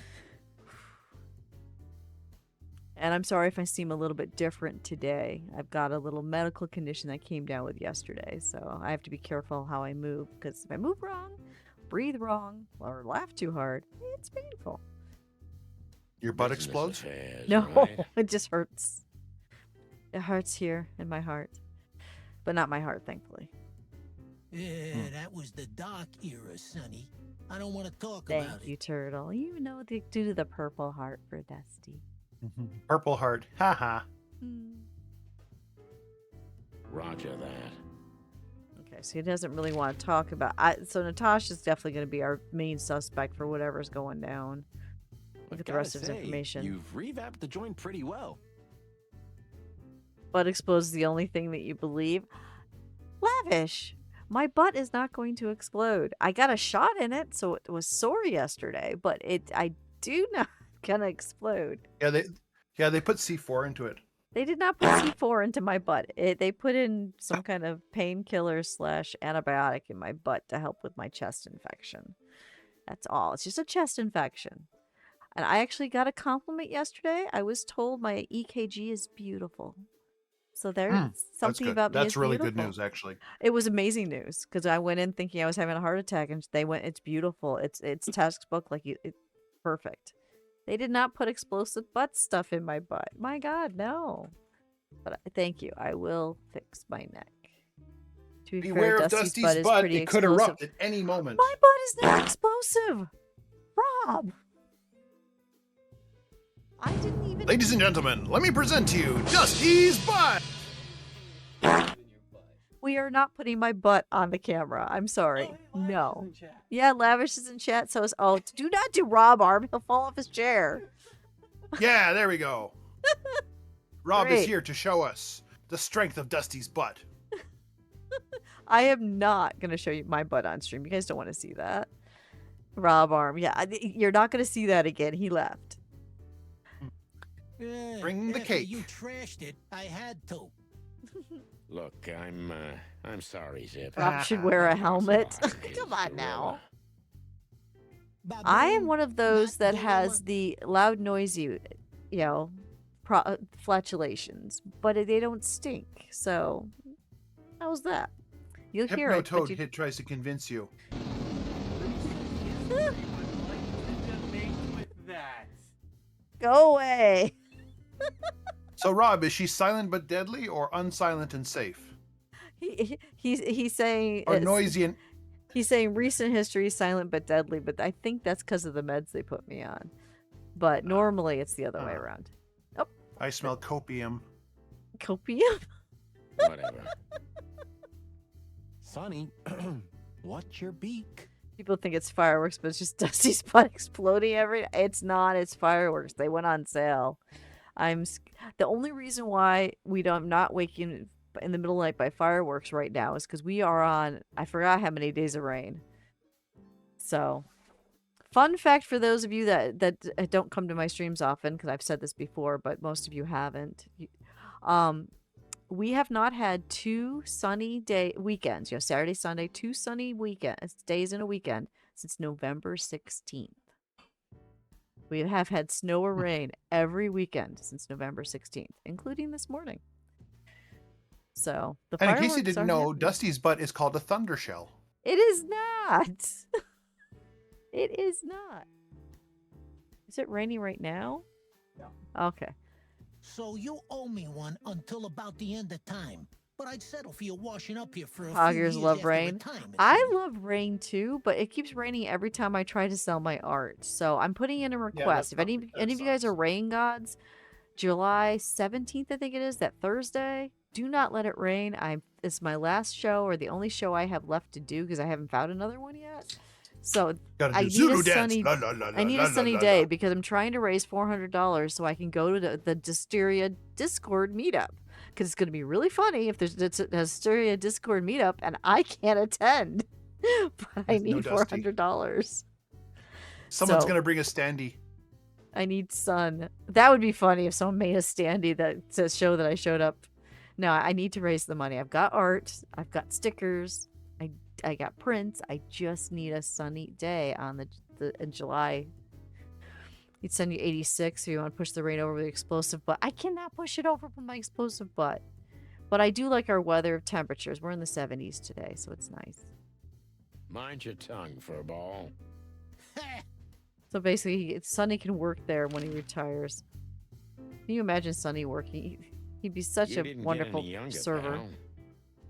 And I'm sorry if I seem a little bit different today. I've got a little medical condition that came down with yesterday, so I have to be careful how I move, because if I move wrong, breathe wrong, or laugh too hard, it's painful. Your butt Business explodes? affairs, No, right? it just hurts. It hurts here in my heart. But not my heart, thankfully. Yeah, that was the dark era, Sonny. I don't want to talk Thank about you, it. Turtle. You know to do the purple heart for Dusty. Purple heart. Haha. Roger that. Okay, so he doesn't really want to talk about... So Natasha's definitely going to be our main suspect for whatever's going down. Look at the rest of his information. You've revamped the joint pretty well. Butt explodes the only thing that you believe. Lavish! My butt is not going to explode. I got a shot in it, so it was sore yesterday, but I do not gonna explode. Yeah, they put C4 into it. They did not put C4 into my butt. They put in some kind of painkiller / antibiotic in my butt to help with my chest infection. That's all. It's just a chest infection. And I actually got a compliment yesterday. I was told my EKG is beautiful. So there's something about me That's is really beautiful. good news, actually. It was amazing news because I went in thinking I was having a heart attack, and they went, "It's beautiful. It's textbook, like it's perfect." They did not put explosive butt stuff in my butt. My God, no. But thank you. I will fix my neck. To be Beware fair, of Dusty's Dusty's butt butt. is pretty It could explosive. erupt at any moment. My butt is not explosive. Rob. I didn't even. Ladies and gentlemen, let me present to you Dusty's butt. We are not putting my butt on the camera. I'm sorry. No. Yeah, Lavish is in chat. So is do not do Rob Arm. He'll fall off his chair. Yeah, there we go. Rob is Great. here to show us the strength of Dusty's butt. I am not gonna show you my butt on stream. You guys don't want to see that. Rob Arm. Yeah, you're not gonna see that again. He left. Yeah, Bring the after cake. You trashed it. I had to. Look, I'm sorry, Zip. Rob should wear a helmet. Sorry, Come on now. I am Baboon, one of those not that gorilla. has the loud, noisy, you know, flatulations, but they don't stink. So, how's that? You'll hear it, but Hypnotoad you hit tries to convince you. go away. So, Rob, is she silent but deadly, or unsilent and safe, He's saying or noisy and? he's saying recent history is silent but deadly, but I think that's because of the meds they put me on. But normally it's the other way around. Oh, I smell copium. copium. Whatever. Sonny, what's your beak? People think it's fireworks, but it's just Dusty's butt exploding every. It's not. It's fireworks. They went on sale. The only reason why I'm not waking in the middle of the night by fireworks right now is because we are on. I forgot how many days of rain. So, fun fact for those of you that don't come to my streams often, because I've said this before, but most of you haven't. We have not had 2 sunny weekends. Saturday, Sunday, 2 sunny days in a weekend since November 16th. We have had snow or rain every weekend since November 16th, including this morning. So the And in fireworks case you didn't are know, happening. Dusty's butt is called a thunder shell. It is not. It is not. Is it raining right now? No. Okay. So you owe me one until about the end of time. But I'd settle for you washing up here for a few Hoggers years love after rain. retirement, I Sonny. love rain too, but it keeps raining every time I try to sell my art. So I'm putting in a request. If any of you guys are rain gods, July 17th, I think it is, that Thursday, do not let it rain. It's my last show, or the only show I have left to do, because I haven't found another one yet. So Gotta I do need Zulu a dance. sunny La, la, la, I need la, a la, sunny la, day la. because I'm trying to raise $400 so I can go to the Dustiria Discord meetup, because it's going to be really funny if there's a Dustiria Discord meetup and I can't attend, but I With no need Dusty. $400. Someone's So, gonna bring a standee. I need sun. That would be funny if someone made a standee that says show that I showed up. No, I need to raise the money. I've got art. I've got stickers. I got prints. I just need a sunny day on in July. You'd send you 86 if you want to push the rain over with the explosive butt. I cannot push it over with my explosive butt. But I do like our weather temperatures. We're in the 70s today, so it's nice. Mind your tongue, furball. So basically, Sonny can work there when he retires. Can you imagine Sonny working? He'd be such You a didn't wonderful get any younger, server.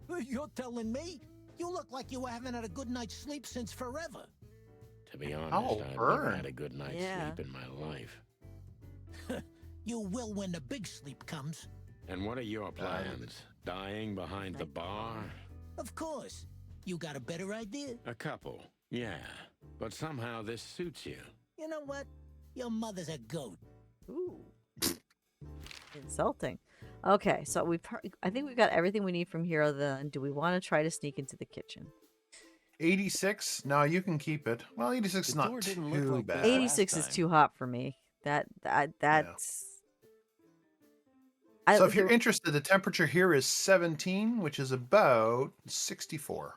pal. You're telling me? You look like you haven't had a good night's sleep since forever. To be honest, Oh, I've never burn. had a good night's Yeah. sleep in my life. You will when the big sleep comes. And what are your plans? Dying behind the bar? Of course. You got a better idea? A couple, yeah. But somehow this suits you. You know what? Your mother's a goat. Ooh. Insulting. Okay, so I think we've got everything we need from here. Other than, do we want to try to sneak into the kitchen? 86. No, you can keep it. Well, 86 is The not door didn't look too like bad. this. 86 is time. too hot for me. That's. So if you're interested, the temperature here is 17, which is about 64.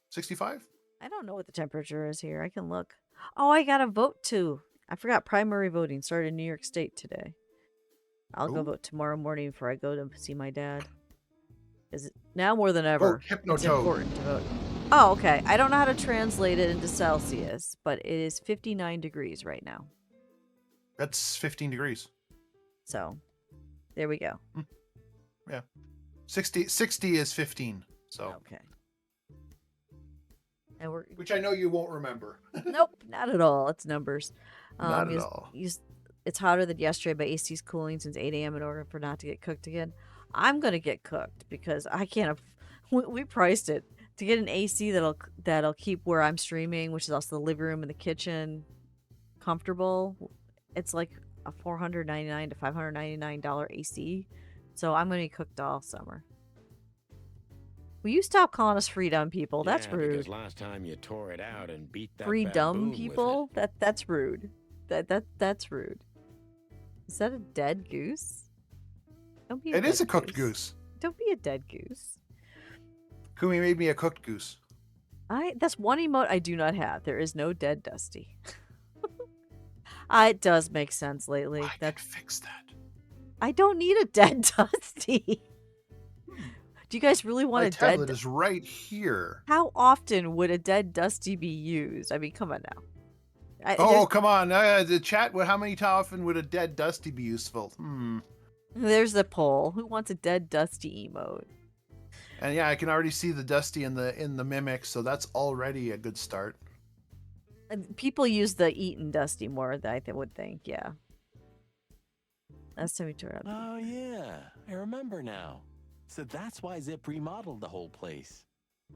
65? I don't know what the temperature is here. I can look. Oh, I got to vote too. I forgot primary voting started in New York State today. I'll go Ooh. vote tomorrow morning before I go to see my dad. Is it now more than ever? Vote It's Hypnotoad. important to vote. Oh, okay. I don't know how to translate it into Celsius, but it is 59 degrees right now. That's 15 degrees. So, there we go. Yeah. 60 is 15. So, Okay. And we're which I know you won't remember. nope, not at all. It's numbers. Not at all. It's hotter than yesterday, but AC's cooling since 8 a.m. in order for not to get cooked again. I'm gonna get cooked because I can't. We priced it to get an AC that'll keep where I'm streaming, which is also the living room and the kitchen, comfortable. It's like a $499 to $599 AC. So I'm gonna be cooked all summer. Will you stop calling us free dumb people? That's Yeah, rude. because last time you tore it out and beat that Free dumb baboon with people? That's rude. That's rude. Is that a dead goose? Don't be. It is dead a cooked goose. Don't be a dead goose. Kumi made me a cooked goose. That's one emote I do not have. There is no dead Dusty. It does make sense lately. I can fix that. I don't need a dead Dusty. Do you guys really want My a dead? tablet is right here. How often would a dead Dusty be used? I mean, come on now. Oh, come on. The chat, how often would a dead Dusty be useful? There's the poll. Who wants a dead Dusty emote? And yeah, I can already see the Dusty in the mimic, so that's already a good start. People use the eaten Dusty more than I would think, yeah. That's time we tore out. Oh, yeah. I remember now. So that's why Zip remodeled the whole place.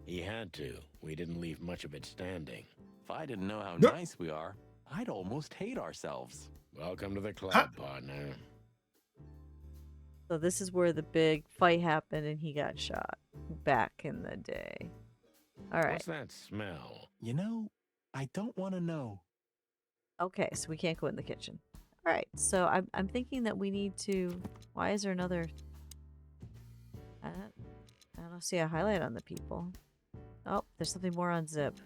He had to. We didn't leave much of it standing. If I didn't know how nice we are, I'd almost hate ourselves. Welcome to the club, partner. So this is where the big fight happened and he got shot back in the day. All right. What's that smell? You know, I don't want to know. Okay, so we can't go in the kitchen. All right, so I'm thinking that we need to. Why is there another? I don't see a highlight on the people. Oh, there's something more on Zip.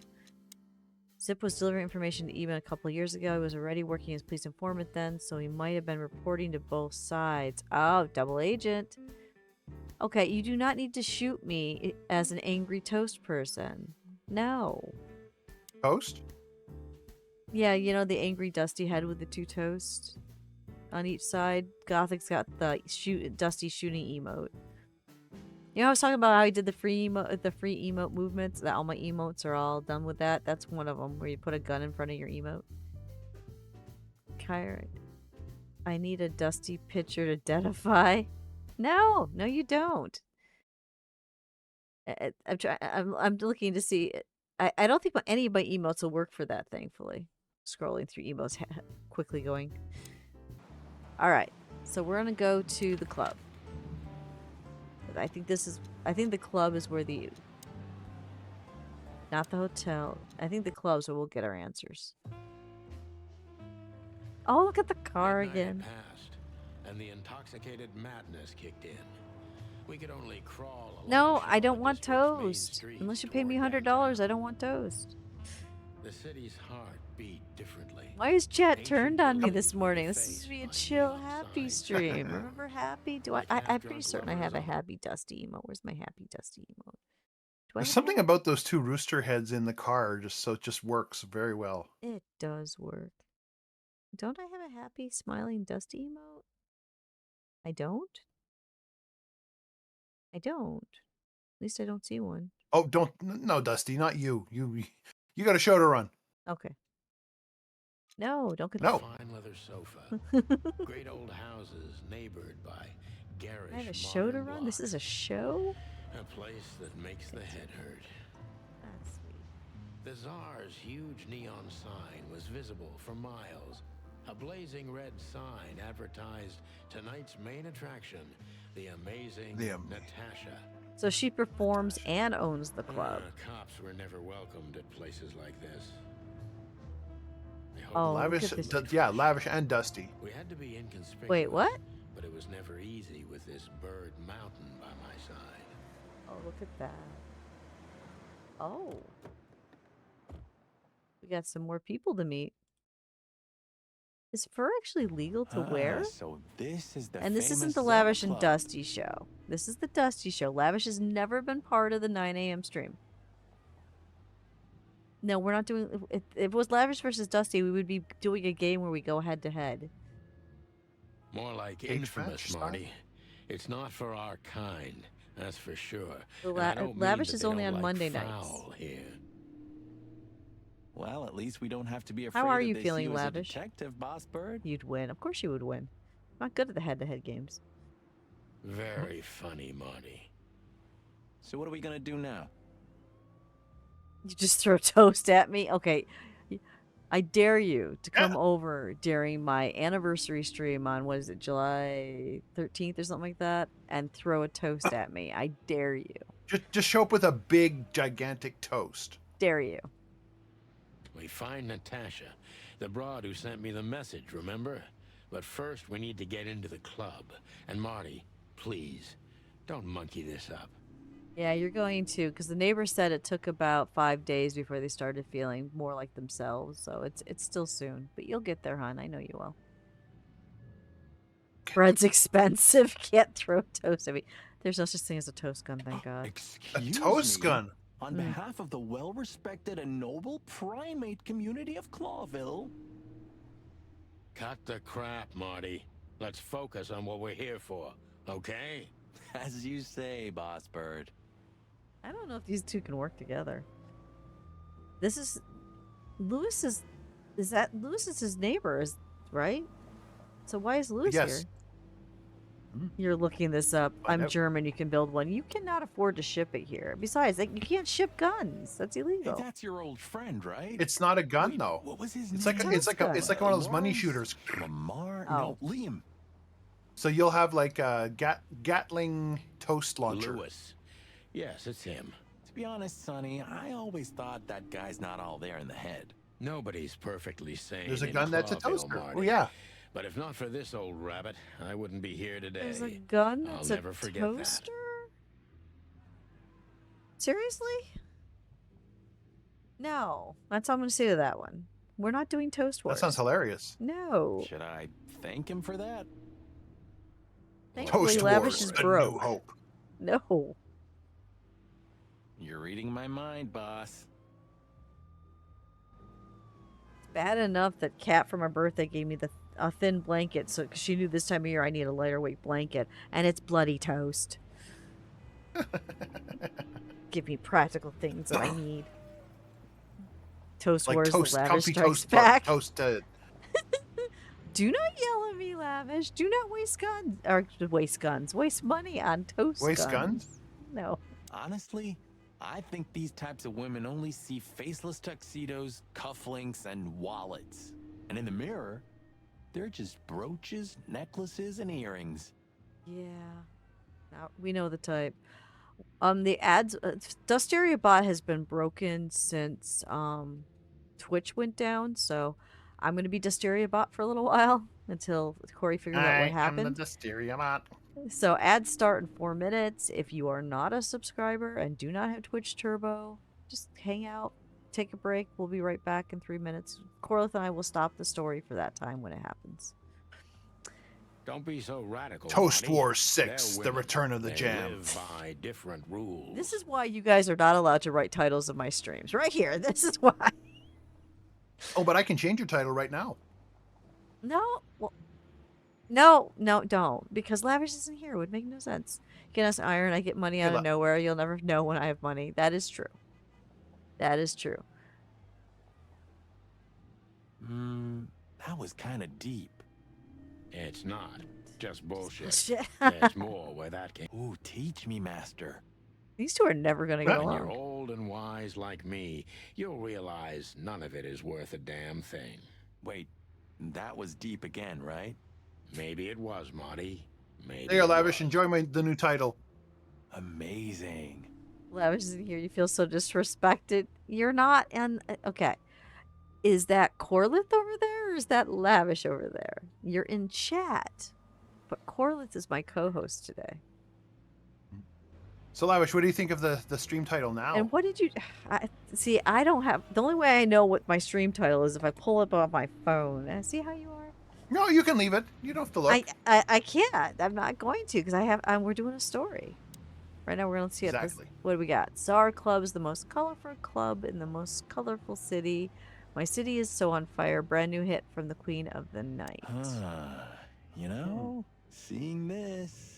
Zip was delivering information to Eben a couple of years ago. He was already working as police informant then, so he might have been reporting to both sides. Oh, double agent. Okay, you do not need to shoot me as an angry toast person. No. Toast? Yeah, you know the angry Dusty head with the two toasts on each side? Gothic's got the Dusty shooting emote. You know I was talking about how he did the free emote movements? That all my emotes are all done with that? That's one of them, where you put a gun in front of your emote. Kyra, I need a Dusty picture to identify. No, you don't. I'm looking to see. I don't think any of my emotes will work for that, thankfully. Scrolling through emotes quickly going. All right, so we're gonna go to the club. I think the club is where not the hotel. I think the club's where we'll get our answers. Oh, look at the car Midnight had again. passed, and the intoxicated madness kicked in. We could only crawl along No, I Charlotte don't want District's main toast. streets Unless you pay me toward $100, downtown. I don't want toast. The city's heart beat differently. Why is chat Ancient turned on me buildings this were morning? This is defaced to be a by chill, neon happy signs. stream. Remember happy? Do Like I'm pretty half-drunk certain I have a lovers on happy Dusty emote. Where's my happy Dusty emote? Do I There's have something that? about those two rooster heads in the car, it just works very well. It does work. Don't I have a happy, smiling Dusty emote? I don't? I don't. At least I don't see one. Oh, no, Dusty, not you. You got a show to run. Okay. No, don't get No. Fine leather sofa. Great old houses neighbored by garish I have a show to modern run? This is a blocks. show? A place that makes the head hurt. That's sweet. The Tsar's huge neon sign was visible for miles. A blazing red sign advertised tonight's main attraction, the amazing Natasha. So she performs and owns the club. Cops were never welcomed at places like this. They hoped Oh, Lavish, look at this. lavish and dusty. we had to be inconspicuous. Wait, what? But it was never easy with this bird mountain by my side. Oh, look at that. Oh. We got some more people to meet. Is fur actually legal to wear? So this is the And this isn't famous the Zip Lavish and Club. Dusty show. This is the Dusty show. Lavish has never been part of the 9 a.m. stream. No, we're not doing... If it was Lavish versus Dusty, we would be doing a game where we go head to head. More like Cage infamous, match style? Marty. It's not for our kind, that's for sure. The And I don't mean Lavish that is they only don't on like Monday nights. foul here. Well, at least we don't have to be afraid How are that you they see feeling, you as a Lavish? detective, Boss Bird. You'd win. Of course you would win. I'm not good at the head-to-head games. Very funny, Marty. So what are we gonna do now? You just throw toast at me? Okay. I dare you to come over during my anniversary stream on, what is it, July 13th or something like that, and throw a toast at me. I dare you. Just show up with a big, gigantic toast. Dare you. We find Natasha, the broad who sent me the message, remember? But first, we need to get into the club. And Marty, please, don't monkey this up. Yeah, you're going to, because the neighbor said it took about 5 days before they started feeling more like themselves. So it's still soon, but you'll get there, hon. I know you will. Bread's expensive. Can't throw toast. I mean, there's no such thing as a toast gun, thank God. A Excuse toast me. gun. On behalf of the well-respected and noble primate community of Clawville. Cut the crap, Marty. Let's focus on what we're here for, okay? As you say, Boss Bird. I don't know if these two can work together. This is Lewis is that Lewis is his neighbor, right? So why is Lewis Yes. here? You're looking this up. Find I'm out. German. You can build one. You cannot afford to ship it here. Besides, like, you can't ship guns. That's Hey, illegal. that's your old friend, right? It's not a gun Wait, though. What was his It's name? like it's like one of those money Lawrence? shooters. Lamar? Oh. No, Liam. So you'll have like a Gatling toast launcher. Lewis. Yes, it's him. To be honest, Sonny, I always thought that guy's not all there in the head. Nobody's perfectly sane. There's a in gun that's a Clawville, toaster. Marty. Oh yeah. But if not for this old rabbit, I wouldn't be here today. There's a gun I'll that's never a forget toaster? Seriously? No. That's all I'm going to say to that one. We're not doing Toast Wars. That sounds hilarious. No. Should I thank him for that? Thankfully, Toast Lavish Wars, is a new broke. hope. No. You're reading my mind, boss. Bad enough that Kat for my birthday gave me a thin blanket, so cause she knew this time of year I need a lighter weight blanket, and it's bloody toast. Give me practical things that I need. Toast Like Wars, toast, the Lavish comfy strikes toast, back. toast. Do not yell at me, Lavish. Do not waste guns or waste guns. Waste money on toast Waste guns? No. Honestly, I think these types of women only see faceless tuxedos, cufflinks, and wallets. And in the mirror, they're just brooches, necklaces, and earrings. Yeah. Now, we know the type. The ads, Dustiria bot has been broken since Twitch went down, so I'm gonna be Dustiria bot for a little while until Corey figures out what happened. I'm the Dustiria bot. So ads start in 4 minutes. If you are not a subscriber and do not have Twitch Turbo, just hang out, take a break. We'll be right back in 3 minutes. Corlith and I will stop the story for that time when it happens. Don't be so radical. Toast Marty. Wars 6, They're the women. return of the They jam. live by different rules. This is why you guys are not allowed to write titles of my streams. Right here. This is why. Oh, but I can change your title right now. No. Well, no, don't. Because Lavish isn't here. It would make no sense. Get us iron. I get money out of nowhere. You'll never know when I have money. That is true. That is true. That was kind of deep. It's not. Just bullshit. Shit. There's more where that came. Ooh, teach me, master. These two are never going to get When you're along. old and wise like me, you'll realize none of it is worth a damn thing. Wait, that was deep again, right? Maybe it was, Marty. Maybe There, it Lavish. was. Enjoy the new title. Amazing. Lavish isn't here. You feel so disrespected. You're not. And okay. Is that Corlith over there or is that Lavish over there? You're in chat. But Corlith is my co-host today. So, Lavish, what do you think of the stream title now? And what did you see? I don't have the only way I know what my stream title is if I pull it on my phone. See how you are? No, you can leave it. You don't have to look. I can't. I'm not going to because we're doing a story. Right now we're gonna see it. Exactly. What do we got? Czar Club is the most colorful club in the most colorful city. My city is so on fire. Brand new hit from the Queen of the Night. You know, seeing this.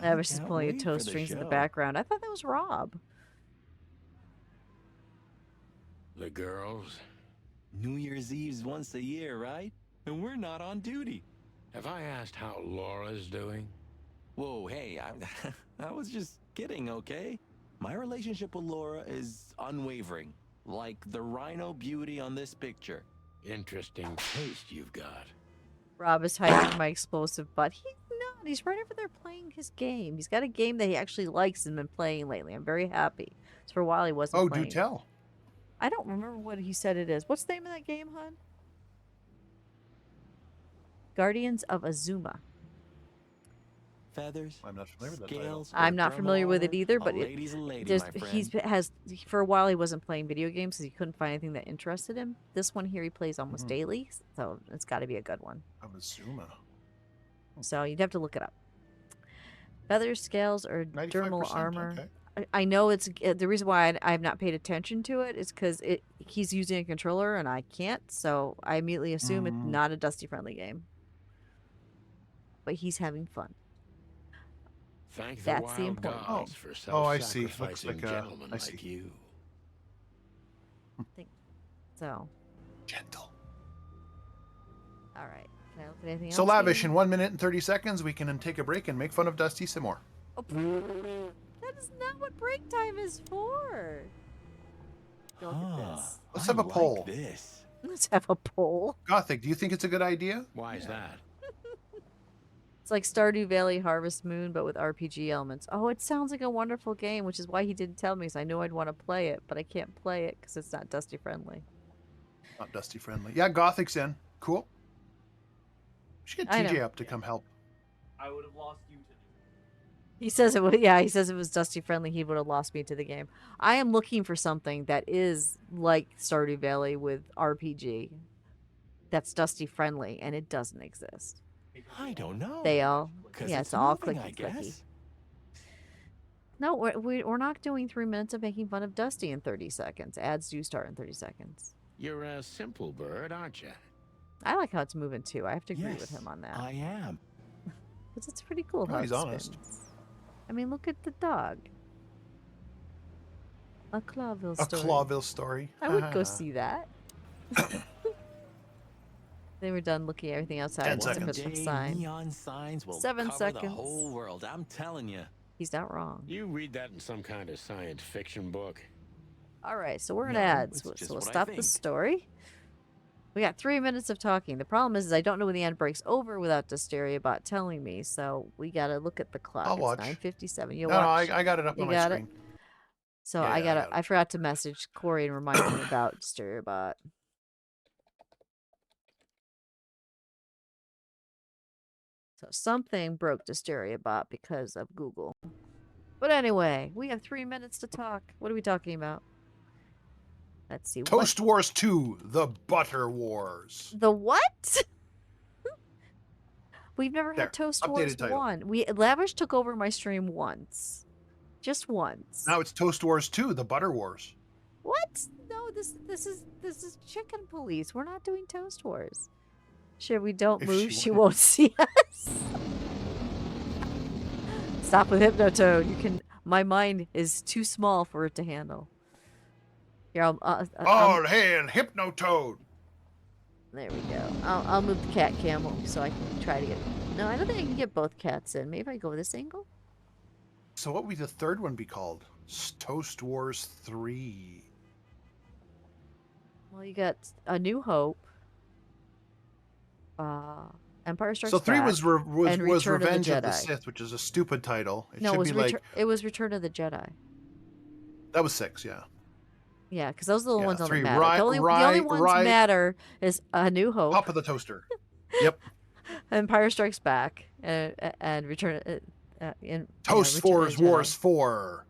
Lavish is pulling a toe strings in the background. I thought that was Rob. The girls? New Year's Eve's once a year, right? And we're not on duty. Have I asked how Laura's doing? Whoa, hey, I was just kidding, okay? My relationship with Laura is unwavering, like the rhino beauty on this picture. Interesting taste you've got. Rob is hiding my explosive butt. He's not. He's right over there playing his game. He's got a game that he actually likes and been playing lately. I'm very happy. So for a while he wasn't playing. Do tell. I don't remember what he said it is. What's the name of that game, hon? Guardians of Azuma. feathers, I'm not familiar with that title. scales, I'm or not thermal familiar with it armor. either, A but lady's a lady, there's my friend. for a while he wasn't playing video games because he couldn't find anything that interested him. This one here he plays almost daily, so it's got to be a good one. Amazuma. So you'd have to look it up. Feathers, scales, or 95%. dermal armor. Okay. I know it's the reason why I've not paid attention to it is because he's using a controller and I can't, so I immediately assume it's not a Dusty friendly game. But he's having fun. Thank the That's the wild important gods thing. for Oh, I see. Looks self-sacrificing like gentlemen I like see. you. So, Gentle. all right. Can I look at anything else? So lavish. here? In 1 minute and 30 seconds, we can take a break and make fun of Dusty some more. Oh, that is not what break time is for. Look at this. Let's I have a poll. like this. Let's have a poll. Gothic, do you think it's a good idea? Why is that? It's like Stardew Valley Harvest Moon, but with RPG elements. Oh, it sounds like a wonderful game, which is why he didn't tell me, because I knew I'd want to play it, but I can't play it because it's not Dusty friendly. Not Dusty friendly. Yeah, Gothic's in. Cool. We should get I TJ know. up to come help. I would have lost you to He says it was, yeah, he says it was Dusty friendly, he would have lost me to the game. I am looking for something that is like Stardew Valley with RPG. That's Dusty friendly, and it doesn't exist. I don't know. They all, 'Cause yeah, it's it's all nothing, I clicky clicky. guess. No, we're not doing 3 minutes of making fun of Dusty in 30 seconds. Ads do start in 30 seconds. You're a simple bird, aren't you? I like how it's moving too. I have to agree with Yes, him on that. I am. Because it's pretty cool Oh, how he's it honest. spins. I mean, look at the dog. A Clawville A story. Clawville story. I would go see that. They were done looking at everything outside 10 except for seconds. the Day, sign. neon signs will 7 cover seconds. the whole world. I'm telling you. He's not wrong. You read that in some kind of science fiction book. All right, so we're in No, ads. it's just So we'll what I stop the think. story. We got 3 minutes of talking. The problem is I don't know when the ad breaks over without Dustiria bot telling me. So we got to look at the clock. I'll It's watch. 9:57. You No, watch. I got it up You on my got it? screen. So Yeah, I yeah, I got got it. I forgot to message Corey and remind him about Dustiria bot. So something broke Dustiria bot because of Google. But anyway, we have 3 minutes to talk. What are we talking about? Let's see. Toast Wars 2, The Butter Wars. The what? We've never There, had Toast updated Wars title. 1. Lavish took over my stream once. Just once. Now it's Toast Wars 2, The Butter Wars. What? No, this is Chicken Police. We're not doing Toast Wars. Sure, we don't If move, she she wanted- won't see us. Stop with Hypnotoad. You can. My mind is too small for it to handle. Here, All hail Hypnotoad. there we go. I'll move the cat camel so I can try to get. No, I don't think I can get both cats in. Maybe I go this angle. So what would the third one be called? Toast Wars 3. Well, you got A New Hope. Empire Strikes So 3 Back, was and Return Revenge of of the the Jedi. Sith, which is a stupid title. It No, should it was be like it was Return of the Jedi. that was 6, yeah. Yeah, because those are the Yeah, ones that 3, matter. right, the only right, ones right. matter is A New Hope, Top of the toaster. Yep. Empire Strikes Back, and Return. Toast Return of Wars the Jedi. Wars 4.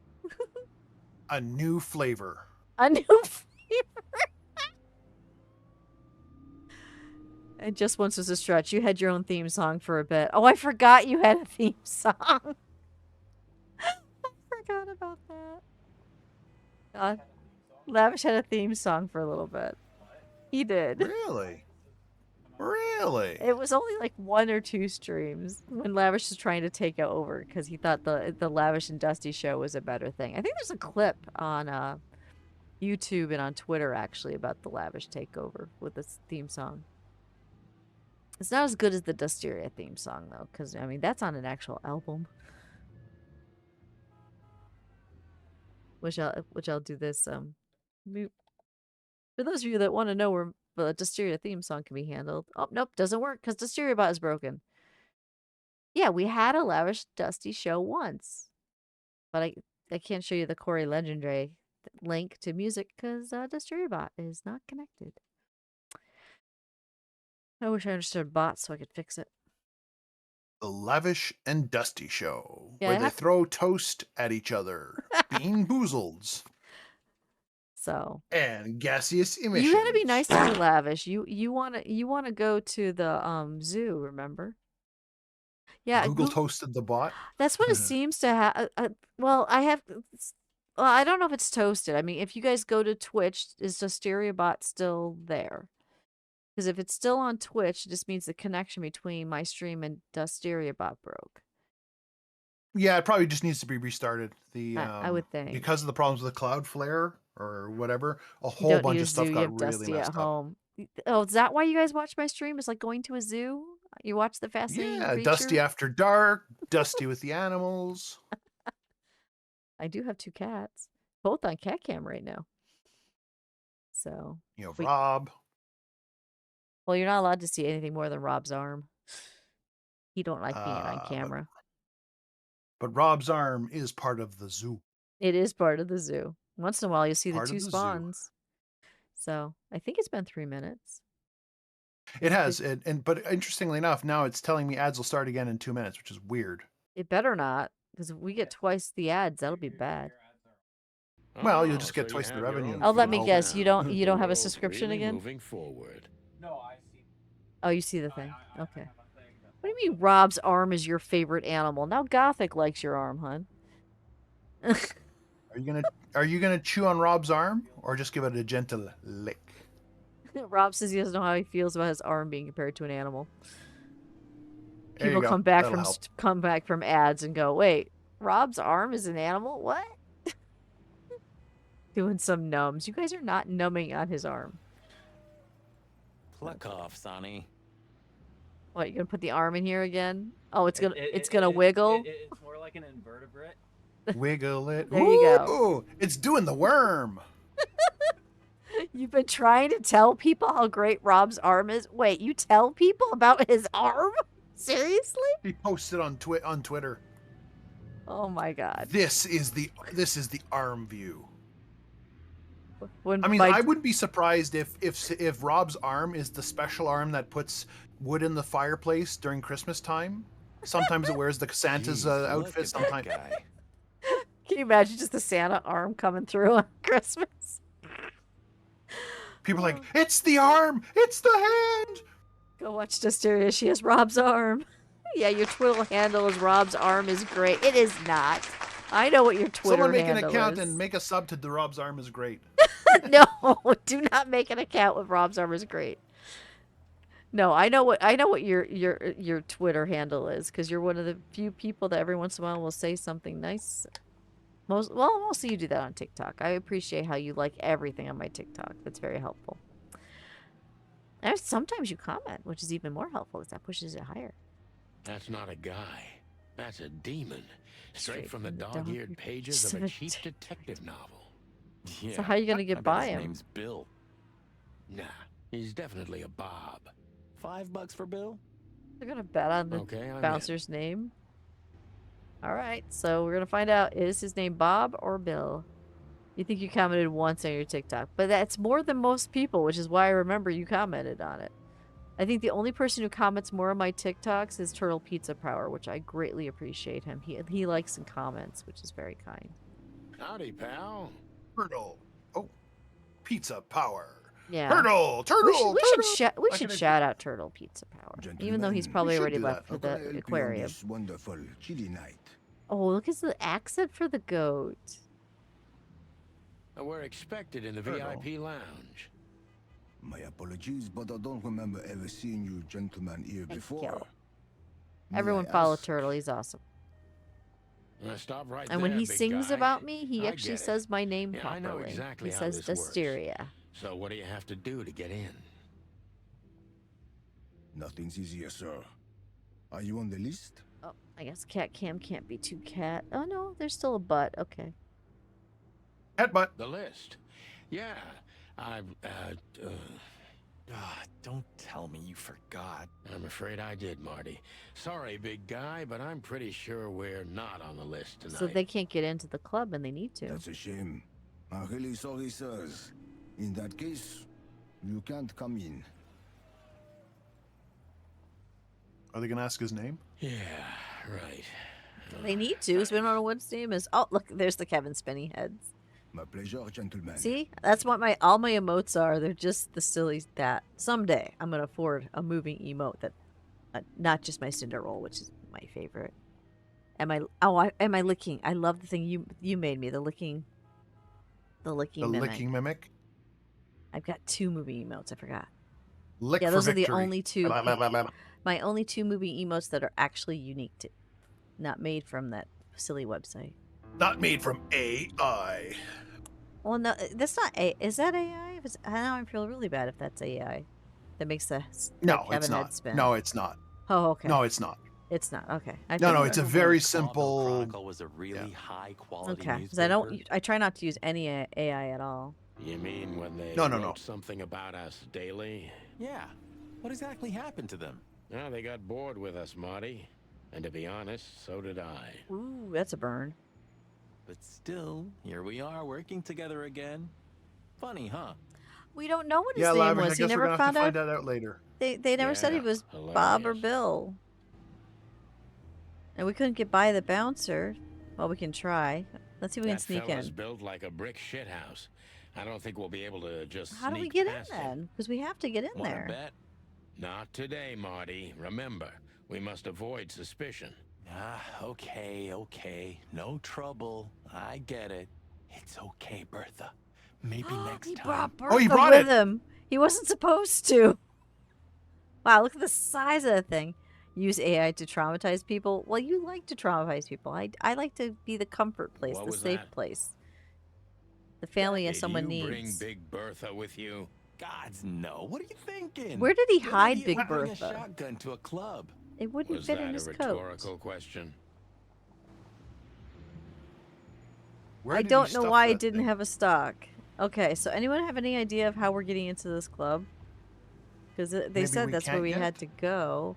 A new flavor. A new flavor. And just once was a stretch. You had your own theme song for a bit. Oh, I forgot you had a theme song. I forgot about that. Lavish had a theme song for a little bit. He did. Really? Really? It was only like 1 or 2 streams when Lavish was trying to take it over because he thought the Lavish and Dusty show was a better thing. I think there's a clip on YouTube and on Twitter actually about the Lavish takeover with this theme song. It's not as good as the Dustiria theme song though, because I mean that's on an actual album. Which I'll do this for those of you that want to know where the Dustiria theme song can be handled. Oh nope, doesn't work because Dustiria bot is broken. Yeah, we had a Lavish Dusty show once, but I can't show you the Corey Legendary link to music because Dustiria bot is not connected. I wish I understood bots so I could fix it. The Lavish and Dusty Show, Yeah, where I they have throw toast at each other, bean boozles, so and gaseous you gotta be emissions. nice to me, Lavish. You wanna go to the zoo, remember? Yeah, Google toasted the bot. that's what it seems to have. Well, well, I don't know if it's toasted. I mean, if you guys go to Twitch, is Dustiria bot still there? Because if it's still on Twitch, it just means the connection between my stream and Dustiria bot broke. Yeah, it probably just needs to be restarted. The I would think. because of the problems with the Cloudflare or whatever, a You whole don't need bunch a of zoo. stuff You got have really Dusty at messed up. home. Oh, is that why you guys watch my stream? It's like going to a zoo. You watch the fascinating Yeah, creature. Dusty After Dark, Dusty with the Animals. I do have 2 cats, both on cat cam right now. So, You know, wait, Rob. well, you're not allowed to see anything more than Rob's arm. He don't like being on But camera. Rob's arm is part of the zoo. It is part of the zoo. Once in a while, you'll see the Part 2 of the zoo. spawns. So, I think it's been 3 minutes. It has, but interestingly enough, now it's telling me ads will start again in 2 minutes, which is weird. It better not, because if we get twice the ads, that'll be bad. Well, you'll Oh, just get so you twice the have your revenue. own Oh, let feet me on guess. the You don't ground. you don't have a World's subscription really again? Moving forward. No, I see. Oh, you see the thing. I Okay. have a thing that What do you mean Rob's arm is your favorite animal? Now Gothic likes your arm, hun. Are you gonna chew on Rob's arm or just give it a gentle lick? Rob says he doesn't know how he feels about his arm being compared to an animal. There you People go. come back That'll from help. come back from ads and go, "Wait, Rob's arm is an animal? What?" Doing some numbs. You guys are not numbing on his arm. Pluck off, Sonny. What, you gonna put the arm in here again? Oh, it's gonna it, wiggle. it's more like an invertebrate. Wiggle it. There you go. Ooh, it's doing the worm. You've been trying to tell people how great Rob's arm is. Wait, you tell people about his arm? Seriously? He posted on Twitter. Oh my god. This is the arm view. When I mean, my- I wouldn't be surprised if Rob's arm is the special arm that puts wood in the fireplace during Christmas time. Sometimes it wears the Santa's Jeez, look outfit. at that Sometimes guy. Can you imagine just the Santa arm coming through on Christmas? people are like, it's the arm, it's the hand. Go watch Dusteria. She has Rob's arm. Yeah, your Twitter handle is Rob's arm is great. It is not. I know what your Twitter Someone make an handle account is. and make a sub to the Rob's arm is great. No, do not make an account with Rob's arm is great. No, I know what your Twitter handle is, because you're one of the few people that every once in a while will say something nice. Mostly you do that on TikTok. I appreciate how you like everything on my TikTok. That's very helpful. And sometimes you comment, which is even more helpful because that pushes it higher. That's not a guy. That's a demon. Straight from the dog-eared pages of a cheap detective novel. Yeah, So how are you gonna I get bet by his him? name's Bill. Nah, he's definitely a Bob. $5 for Bill? They're gonna bet on the Okay, I'm in. bouncer's name. All right, so we're gonna find out: is his name Bob or Bill? You think you commented once on your TikTok, but that's more than most people, which is why I remember you commented on it. I think the only person who comments more on my TikToks is Turtle Pizza Power, which I greatly appreciate him. He likes and comments, which is very kind. Howdy, pal. Turtle. Oh, pizza power. Yeah. Turtle. Turtle. We Why should can't I- shout out Turtle Pizza Power, even though he's Gentlemen, probably we should already do left that. for How can I the help you on aquarium. this wonderful chilly night? Oh, look at the accent for the goat. We're expected in the Turtle. VIP lounge. My apologies, but I don't remember ever seeing you gentlemen here Thank before. you. May Everyone I follow ask? Turtle. He's awesome. Stop right And there, when he big sings guy. about me, he I actually get it. says my name Yeah, I know properly. exactly He how says this works. Dustiria. So what do you have to do to get in? Nothing's easier, sir. Are you on the list? Oh, I guess cat cam can't be too cat. Oh no, there's still a butt. Okay. Headbutt. The list. Yeah, Don't tell me you forgot. I'm afraid I did, Marty. Sorry, big guy, but I'm pretty sure we're not on the list tonight. So they can't get into the club, and they need to. That's a shame. I'm really sorry, sirs. In that case, you can't come in. Are they gonna ask his name? Yeah, right. They need to, so we don't know what his name is. Oh, look, there's the Kevin spinny heads. My pleasure, gentlemen. See, that's what all my emotes are. They're just the silly that someday I'm gonna afford a moving emote that, not just my Cinder roll, which is my favorite. Am I licking? I love the thing you made me, the licking The mimic. licking mimic. I've got 2 moving emotes. I forgot. Lick Yeah, for those are the victory. only 2. Blah, blah, blah, blah, blah. My only 2 moving emotes that are actually unique to, not made from that silly website. Not made from AI. Well, no, that's not A. Is that AI? If it's, now I feel really bad if that's AI. That makes the No, Kevin it's head not. spin. No, it's not. Oh, okay. No, it's not. It's not. Okay. No, it's a very Clawville simple. Chronicle was a really high quality Okay, because newspaper. I try not to use any AI at all. You mean when they No. wrote something about us daily? Yeah. What exactly happened to them? No, they got bored with us, Marty. And to be honest, so did I. Ooh, that's a burn. But still, here we are working together again. Funny, huh? We don't know what his Yeah, name Lavish, I was. He guess we're never gonna have found to out. find that out later. They never said he Yeah, was Bob or hilarious. Bill. And we couldn't get by the bouncer. Well, we can try. Let's see if we can That sneak fella's in. built like a brick shithouse. I don't think we'll be able to just How do we sneak get in past him. then? Because we have to get in Wanna there. bet? Not today, Marty. Remember, we must avoid suspicion. Okay. No trouble. I get it. It's okay, Bertha. Maybe next He time. brought Bertha Oh, he brought with it! him. He wasn't supposed to. Wow, look at the size of the thing. Use AI to traumatize people. Well, you like to traumatize people. I like to be the comfort place, What the was safe that? place. The family Did someone you bring needs. Big Bertha with you? Gods, no. What are you thinking? Where did he Good hide idea Big to bring a Bertha? shotgun to a club. It wouldn't Was fit that in a his coat. rhetorical question? Where I did he don't know stuff why it that didn't thing? have a stock. Okay, so anyone have any idea of how we're getting into this club? Because they Maybe said we that's where can't we yet? had to go.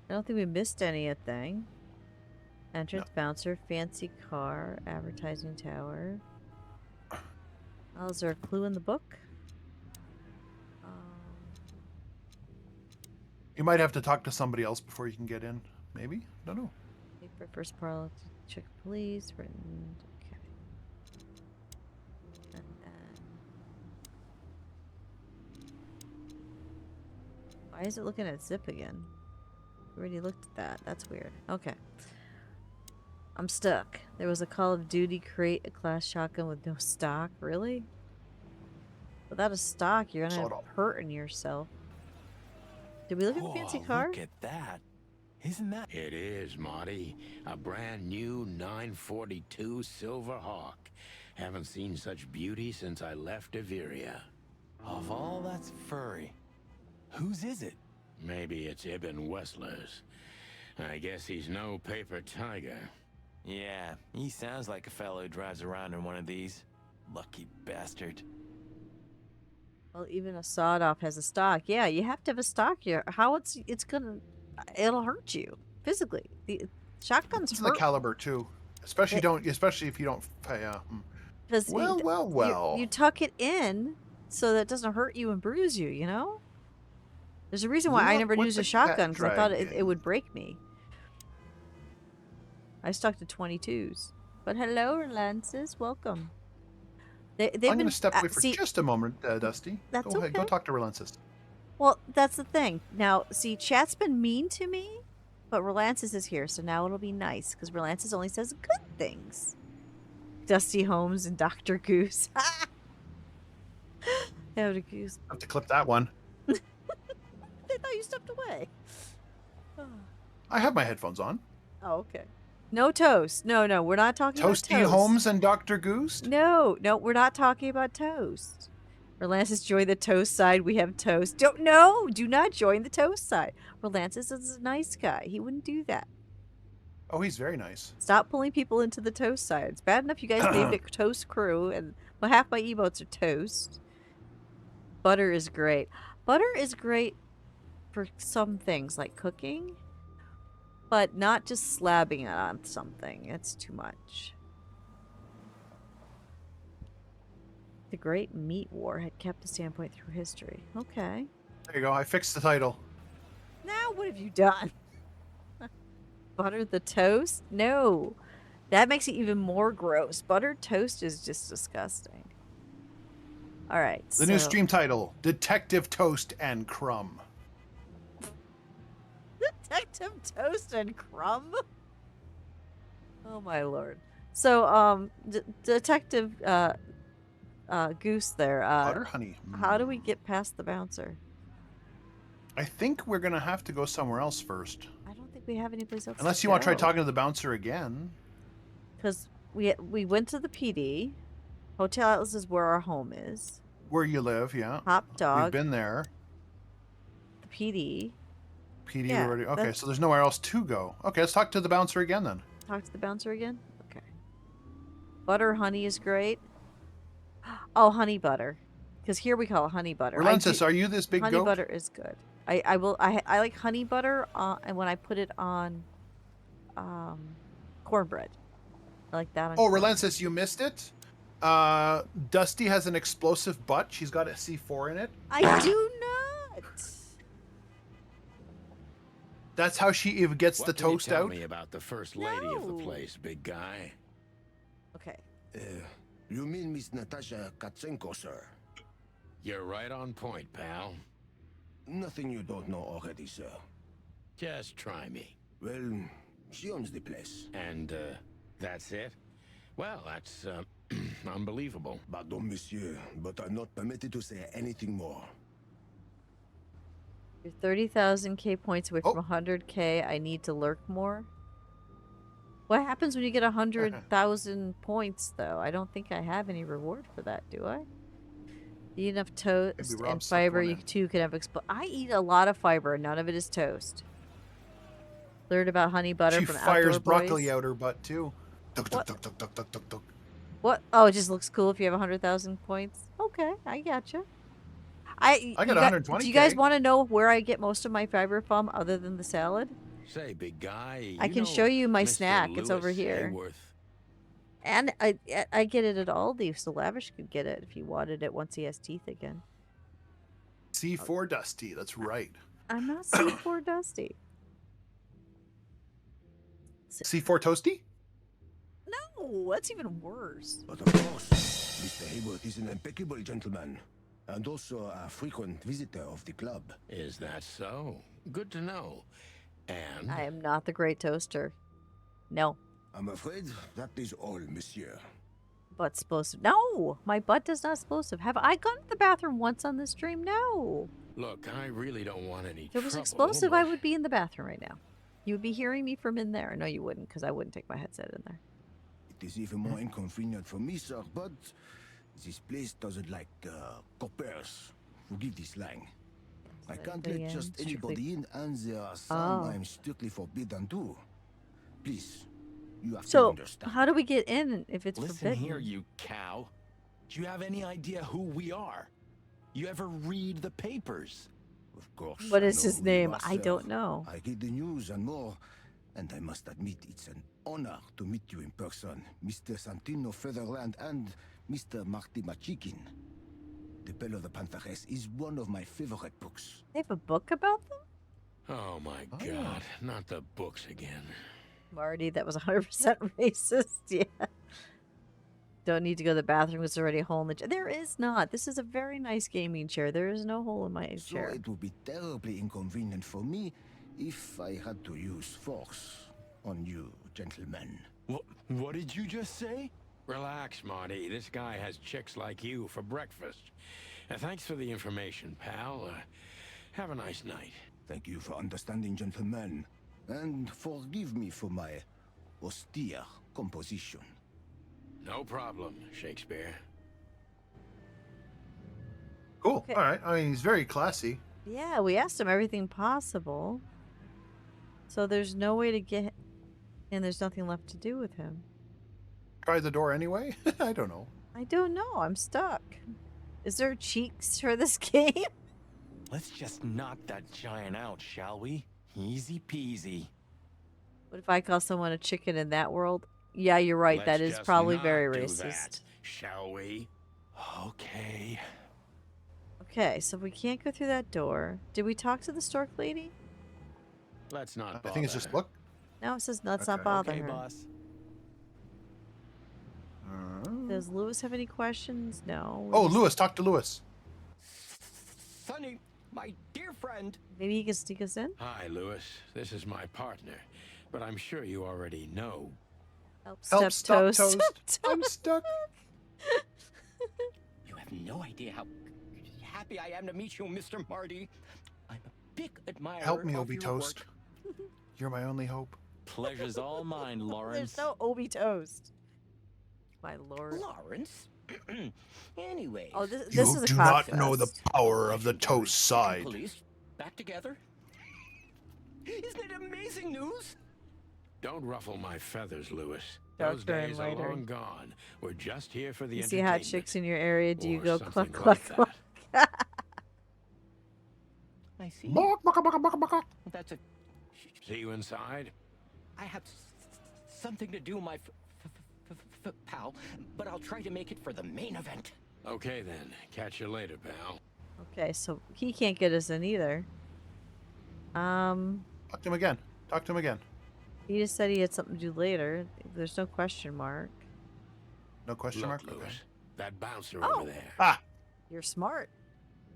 I don't think we missed anything. Entrance, bouncer, fancy car, advertising tower. Oh, is there a clue in the book? You might have to talk to somebody else before you can get in. Maybe? Don't know. Paper, first parallel, check police, written, okay. And then... Why is it looking at zip again? We already looked at that. That's weird. Okay. I'm stuck. There was a Call of Duty crate, a class shotgun with no stock. Really? Without a stock, you're gonna Sort have of. hurting yourself. Did we look at the fancy Whoa, car? Look at that. Isn't that? It is, Marty. A brand new 942 Silver Hawk. Haven't seen such beauty since I left Averia. Of all that's furry. Whose is it? Maybe it's Ibn Wessler's. I guess he's no paper tiger. Yeah, he sounds like a fellow who drives around in one of these. Lucky bastard. Well, even a sawed-off has a stock. Yeah, you have to have a stock here. How it's gonna... It'll hurt you physically. The shotguns It's in the hurt. caliber too. Especially if you don't Because well. you tuck it in so that it doesn't hurt you and bruise you, you know? There's a reason why I Look never what used a the cat shotgun, because I thought it dragged would break me. I stuck to 22s. But hello, Relances. Welcome. They've I'm been... going to step away for see, just a moment, Dusty. That's Go ahead. Go okay. talk to Relensis. Well, that's the thing. Now, see, chat's been mean to me, but Relances is here, so now it'll be nice, because Relances only says good things. Dusty Holmes and Dr. Goose. Dr. Goose. I have to clip that one. I thought you stepped away. I have my headphones on. Oh, okay. No toast. No, we're not talking Toasty about toast. Holmes and Dr. Goose? No, we're not talking about toast. Relances join the toast side. We have toast. Do not join the toast side. Relances is a nice guy. He wouldn't do that. Oh, he's very nice. Stop pulling people into the toast side. It's bad enough you guys named it Toast Crew, and well, half my emotes are toast. Butter is great. Butter is great for some things, like cooking, but not just slabbing it on something. It's too much. The Great Meat War had kept a standpoint through history. Okay. There you go. I fixed the title. Now what have you done? Butter the toast? No. That makes it even more gross. Buttered toast is just disgusting. All right, The new stream title: Detective Toast and Crumb. Detective Toast and Crumb? Oh my lord. So, Detective Goose there, Butter honey. how do we get past the bouncer? I think we're gonna have to go somewhere else first. I don't think we have any place else Unless to you want to try go. talking to the bouncer again. Because we went to the PD. Hotel Atlas is where our home is. Where you live, yeah. Hop Dog. We've been there. The PD. PD Yeah, already. Okay, so there's nowhere else to go. Okay, let's talk to the bouncer again then. Talk to the bouncer again? Okay. Butter honey is great. Oh, honey butter. Because here we call it honey butter. Relentless, are you this big honey goat? butter is good. I like honey butter and when I put it on cornbread. I like that on Oh, cornbread. Relentless, you missed it. Dusty has an explosive butt. She's got a C4 in it. I do not. That's how she even gets What the can you toast tell out. me about the first lady of the No. place, big guy? Okay. You mean Miss Natasha Katsenko, sir? You're right on point, pal. Nothing you don't know already, sir. Just try me. Well, she owns the place. And, that's it? Well, that's, unbelievable. Pardon, monsieur, but I'm not permitted to say anything more. You're 30,000 K points away from Oh. 100K. I need to lurk more. What happens when you get 100,000 points, though? I don't think I have any reward for that, do I? Eat enough toast Rob and sucked fiber, one you in. too can have I eat a lot of fiber, none of it is toast. Learned about honey butter She from fires Outdoor broccoli Boys. out her butt too. Tuk, What? tuk, tuk, tuk, tuk, tuk, tuk. What? Oh, it just looks cool if you have 100,000 points. Okay, I gotcha. I got 120K. Do you guys want to know where I get most of my fiber from other than the salad? Say, big guy, I you can know show you my Mr. snack. It's over Lewis here. Hayworth? And I get it at Aldi, so Lavish could get it if he wanted it once he has teeth again. C4 Dusty, that's right. I'm not C4 Dusty. C4 Toasty? No, that's even worse. But of course, Mr. Hayworth is an impeccable gentleman, and also a frequent visitor of the club. Is that so? Good to know. And I am not the great toaster. No. I'm afraid that is all, monsieur. Butt explosive. No! My butt does not explosive. Have I gone to the bathroom once on this stream? No. look, I really don't want any If it was trouble, explosive, I but- would be in the bathroom right now. You would be hearing me from in there. No, you wouldn't, because I wouldn't take my headset in there. It is even more inconvenient for me, sir, but this place doesn't like coppers. Forgive the slang. I can't let just anybody in, and there are some I'm strictly forbidden to. Please, you have to So, understand. how do we get in if it's Listen forbidden? here, you cow. Do you have any idea who we are? You ever read the papers? Of course. What I is know his who you name? are, I sir. don't know. I read the news and more, and I must admit it's an honor to meet you in person, Mr. Santino Featherland and Mr. Marty Machikin. The Bell of the Pantheress is one of my favorite books. They have a book about them? Oh my God, not the books again. Marty, that was 100% racist. Yeah. Don't need to go to the bathroom. It's already a hole in the chair. There is not. This is a very nice gaming chair. There is no hole in my So chair. it would be terribly inconvenient for me if I had to use force on you, gentlemen. What did you just say? Relax, Marty. This guy has chicks like you for breakfast. Thanks for the information, pal. Have a nice night. Thank you for understanding, gentlemen, and forgive me for my austere composition. No problem, Shakespeare. Cool. Okay. All right. I mean, he's very classy. Yeah, we asked him everything possible. So there's no way to get... And there's nothing left to do with him. Try the door anyway? I don't know. I don't know. I'm stuck. Is there cheeks for this game? Let's just knock that giant out, shall we? Easy peasy. What if I call someone a chicken in that world? Yeah, you're right. Let's that is just probably not very do racist. that, shall we? Okay. Okay, so we can't go through that door. Did we talk to the stork lady? Let's not I bother think it's just her. look. No, it says let's not Okay. bother Okay, her. boss. Does Lewis have any questions? No. Oh, Lewis, talk to Lewis. Sonny, my dear friend. Maybe he can sneak us in? Hi, Lewis. This is my partner, but I'm sure you already know. Help Help step stop toast. toast. I'm stuck. You have no idea how happy I am to meet you, Mr. Marty. I'm a big admirer Help me, of Obi your Toast. work. You're my only hope. Pleasure's all mine, Lawrence. There's no Obi toast. My lord. Lawrence? Anyways. Oh, this You is a do not know the contest. power of the toast side. Police back together? Isn't it amazing news? Don't ruffle my feathers, Lewis. Darker Those days and are lighter. long gone. We're just here for the You see entertainment. hot chicks in your area? Do you Or go something cluck like cluck that. cluck? I see. Baka, baka, baka, baka, baka. That's a. See you inside? I have something to do, my pal, but I'll try to make it for the main event. Okay then. Catch you later, pal. Okay, so he can't get us in either. Talk to him again. Talk to him again. He just said he had something to do later. There's no question mark. No question mark? Look, Okay. Lewis, that bouncer Oh. over there. Ah, You're smart.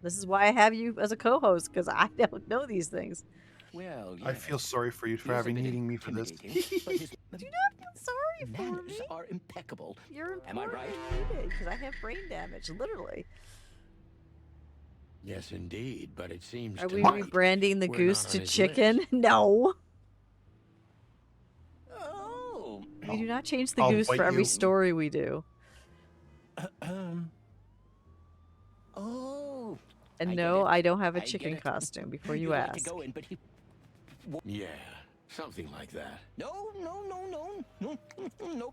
This is why I have you as a co-host, because I don't know these things. Well, I feel sorry for you for having needing me for this. Do not feel sorry for manners me. are impeccable. You're Am I important right? because I have brain damage, literally. Yes, indeed, but it seems Are we tonight rebranding the we're goose not to on his chicken? list. No. Oh. We do not change the I'll goose bite for every you. story we do. Oh. And I get no, it. I don't have a I get chicken it. costume before You'd you like ask. to go in, but he. Yeah, something like that. No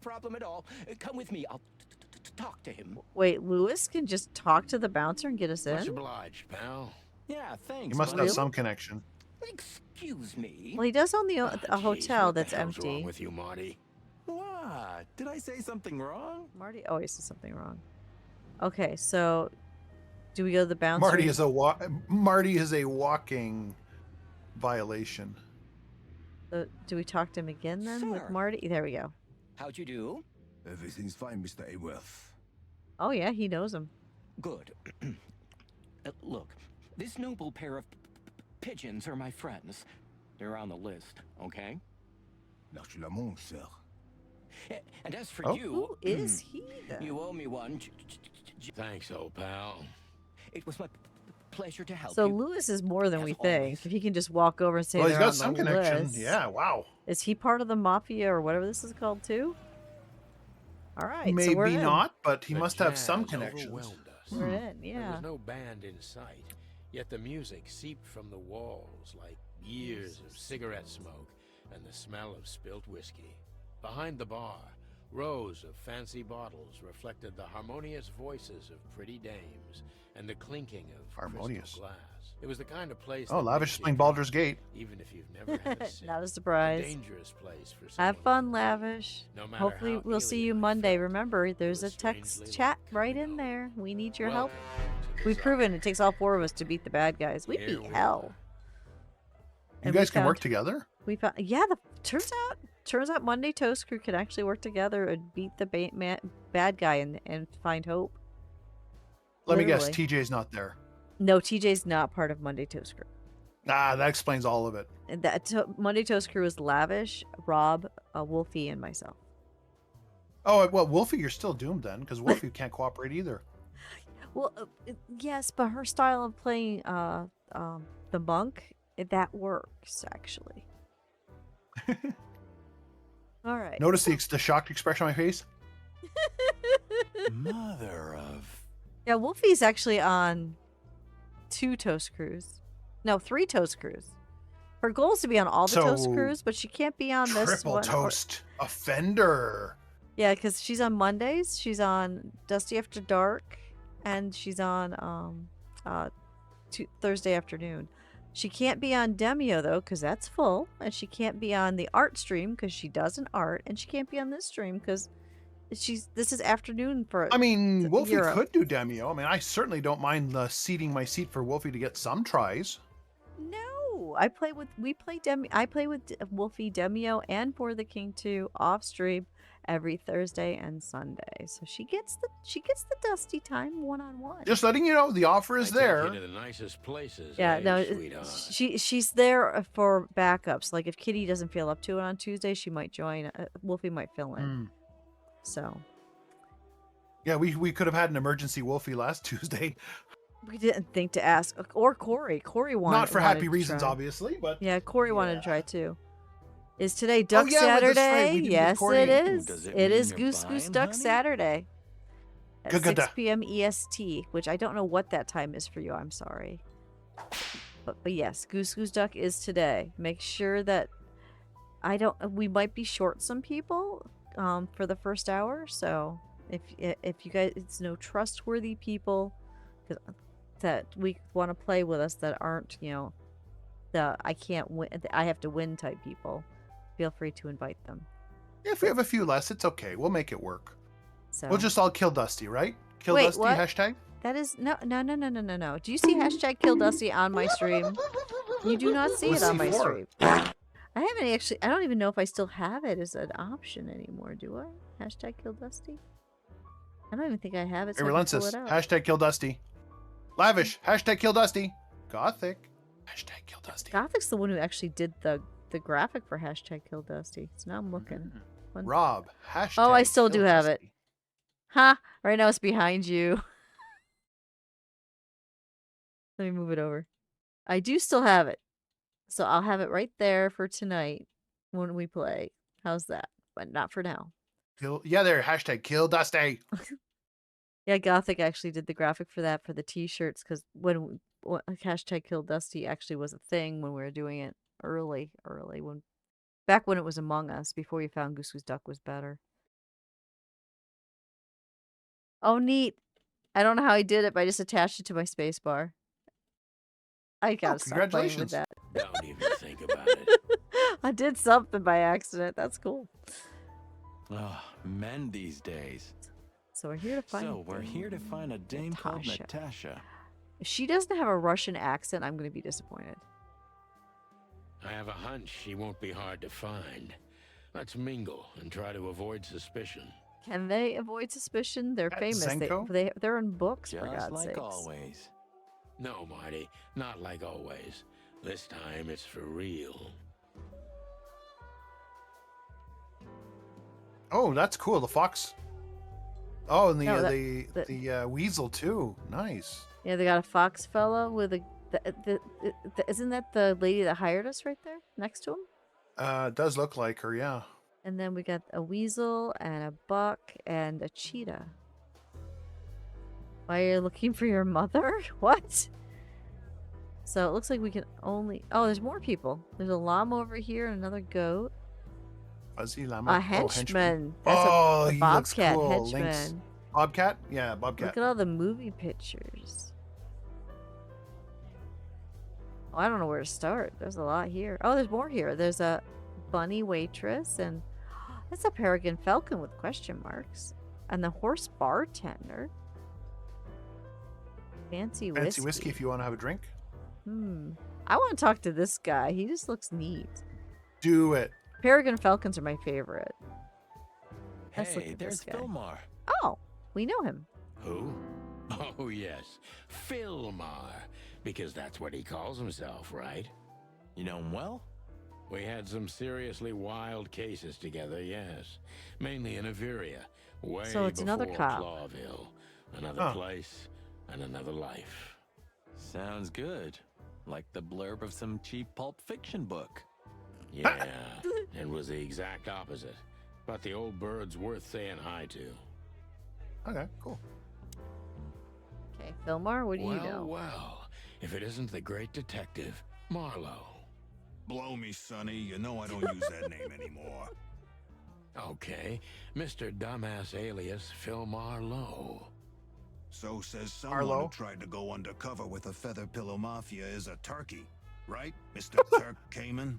problem at all. Come with me. I'll talk to him. Wait, Lewis can just talk to the bouncer and get us Much in? obliged, pal. Yeah, thanks. You must buddy. have some connection. Excuse me. Well, he does own Ah, a jeez, hotel what the that's hell's wrong empty. with you, Marty? What? Did I say something wrong? Marty always says something wrong. Okay, so do we go to the bouncer? Marty is a walking violation. Do we talk to him again then with Sir. Marty? There we go. How'd you do? Everything's fine, Mr. Aworth. Oh yeah, he knows him. Good. Look, this noble pair of pigeons are my friends. They're on the list, okay? L'archement, sir. And as for Oh. you, Who is he then? you owe me one. Thanks, old pal. It was my pleasure to help So you. Lewis is more than As we think. always. If he can just walk over and say Well, he's they're got on some the connection. list. Yeah, wow. Is he part of the mafia or whatever this is called too? All right, so we're Maybe in. not, but he The must have some jazz connections. overwhelmed us. We're in, There yeah. was no band in sight, yet the music seeped from the walls like years of cigarette smoke and the smell of spilt whiskey. Behind the bar, rows of fancy bottles reflected the harmonious voices of pretty dames and the clinking of Harmonious. crystal glass. It was the kind of place Oh, that Lavish makes is you playing drink, Baldur's Gate. even if you've never had a sip. Not a surprise. Dangerous place for Have someone fun, like Lavish. No matter Hopefully how we'll see you alien I Monday. felt, Remember, it there's a was text strangely chat like right coming in home. there. We need your help. Welcome to the We've South. proven it takes all four of us to beat the bad guys. We Here beat we hell. are. You And we guys can work found- together? We found, yeah. Turns out Monday Toast Crew can actually work together and beat the bad guy and find hope. Let me guess, Literally. TJ's not there. No, TJ's not part of Monday Toast Crew. Ah, that explains all of it. And Monday Toast Crew is Lavish, Rob, Wolfie, and myself. Oh, well, Wolfie, you're still doomed then, because Wolfie can't cooperate either. Well, yes, but her style of playing the monk, that works actually. All right. Notice the shocked expression on my face? Mother of. Yeah, Wolfie's actually on 2 Toast Crews. No, 3 Toast Crews. Her goal is to be on all the Toast So, Crews, but she can't be on this Triple one. toast offender. Yeah, because she's on Mondays, she's on Dusty After Dark, and she's on Thursday afternoon. She can't be on Demio though, because that's full, and she can't be on the art stream because she does an art, and she can't be on this stream because this is afternoon for. I mean, Wolfie Europe. could do Demio. I mean, I certainly don't mind ceding my seat for Wolfie to get some tries. No, I play with I play with Wolfie Demio and For the King 2 off stream every Thursday and Sunday. So she gets the Dusty time one-on-one. Just letting you know, the offer I is take there. you to the nicest places, Yeah, no, sweetheart? she's there for backups. Like if Kitty doesn't feel up to it on Tuesday, she might join. Wolfie might fill in. So Yeah, we could have had an emergency Wolfie last Tuesday. we didn't think to ask, or Corey. Corey wanted Not for wanted happy to reasons, try. obviously, but Yeah, Corey wanted to try too. Is today Oh, Duck yeah, that's right, Saturday? we did with Yes, Corey. it is. Does it It mean is you're Goose Goose buying, Duck honey? Saturday at Good, 6 p.m. EST, which I don't know what that time is for you. I'm sorry. But yes, Goose Goose Duck is today. Make sure that we might be short some people for the first hour, so if you guys, it's no trustworthy people that we want to play with us that aren't, the I can't win, I have to win type people, feel free to invite them. if we have a few less, it's okay. We'll make it work. So We'll just all kill Dusty, right? Kill Wait, Dusty what? hashtag. that is no. Do you see hashtag Kill Dusty on my stream? You do not see With it on my C4. stream. I haven't actually. I don't even know if I still have it as an option anymore. Do I? Hashtag Kill Dusty. I don't even think I have it. So I can pull Relentless. it out. Hashtag kill Dusty. Lavish. Hashtag kill Dusty. Gothic. Hashtag kill Dusty. Gothic's the one who actually did the graphic for hashtag Kill Dusty. So now I'm looking. Rob. Hashtag Oh, I still kill do have it. Dusty. Ha! Right now it's behind you. Let me move it over. I do still have it. So I'll have it right there for tonight when we play. How's that? But not for now. Yeah, there. Hashtag kill Dusty. Yeah, Gothic actually did the graphic for that for the t-shirts because when hashtag Kill Dusty actually was a thing when we were doing it early back when it was Among Us before we found Goose Goose Duck was better. Oh, neat. I don't know how I did it, but I just attached it to my space bar. I gotta stop playing with congratulations. that. Don't even think about it. I did something by accident. That's cool. Oh, men these days. So we're here to find. So we're here to find a dame called Natasha. Natasha. If she doesn't have a Russian accent, I'm going to be disappointed. I have a hunch she won't be hard to find. Let's mingle and try to avoid suspicion. Can they avoid suspicion? They're At famous. Zenko? They're in books, for Just God's like sakes. always. No, Marty, not like always. This time it's for real. Oh, that's cool. The fox. Oh, and No, the weasel too. Nice. Yeah, they got a fox fellow with isn't that the lady that hired us right there next to him? It does look like her, yeah. And then we got a weasel and a buck and a cheetah. Why are you looking for your mother? What? So it looks like we can only... Oh, there's more people. There's a llama over here and another goat. Fuzzy llama. A Oh, henchman. That's Oh, a he looks bobcat cool. henchman. Lynx. Bobcat? Yeah, Bobcat. Look at all the movie pictures. Oh, I don't know where to start. There's a lot here. Oh, there's more here. There's a bunny waitress and that's a peregrine falcon with question marks. And the horse bartender. Fancy whiskey. Fancy whiskey if you want to have a drink. I want to talk to this guy. He just looks neat. Do it. Peregrine falcons are my favorite. Let's look Hey, at there's this guy. Filmar. Oh, we know him. Who? Oh, yes. Filmar. Because that's what he calls himself, right? You know him well? We had some seriously wild cases together, yes. Mainly in Averia. Way So it's another before cop. Clawville. Another place and another life. Sounds good. Like the blurb of some cheap pulp fiction book. Yeah, it was the exact opposite. But the old bird's worth saying hi to. Okay, cool. Okay, Filmar, what do you Well, know? well, if it isn't the great detective, Marlowe. Blow me, Sonny. You know I don't use that name anymore. Okay, Mr. Dumbass alias Filmar Lowe. So says someone Arlo? who tried to go undercover with a feather pillow mafia is a turkey. Right, Mr. Turk Cayman?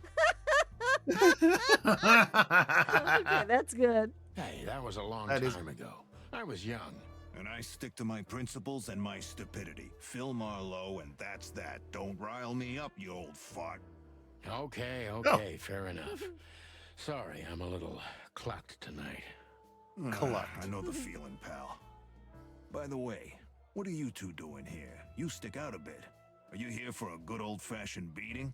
Okay, that's good. Hey, that was a long That is- time ago. I was young. And I stick to my principles and my stupidity. Phil Marlowe, and that's that. Don't rile me up, you old fart. Okay, fair enough. Sorry, I'm a little clucked tonight. Collect. I know the feeling, pal. By the way, what are you two doing here? You stick out a bit. Are you here for a good old-fashioned beating?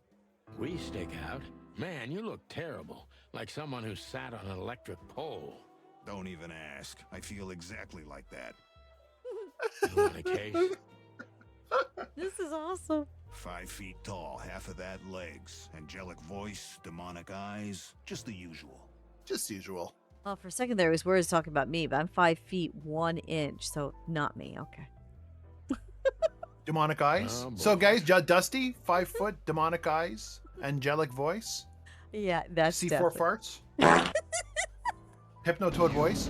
We stick out? Man, you look terrible. Like someone who sat on an electric pole. Don't even ask. I feel exactly like that. You want a case? This is awesome. 5 feet tall, half of that legs. Angelic voice, demonic eyes. Just the usual. Just usual. Well, for a second there, his words talking about me, but I'm 5 feet 1 inch, so not me. Okay. Demonic eyes. Oh, boy. So, guys, Dusty, 5 foot, demonic eyes, angelic voice, Yeah, that's C4 definitely. farts, hypnotoad voice.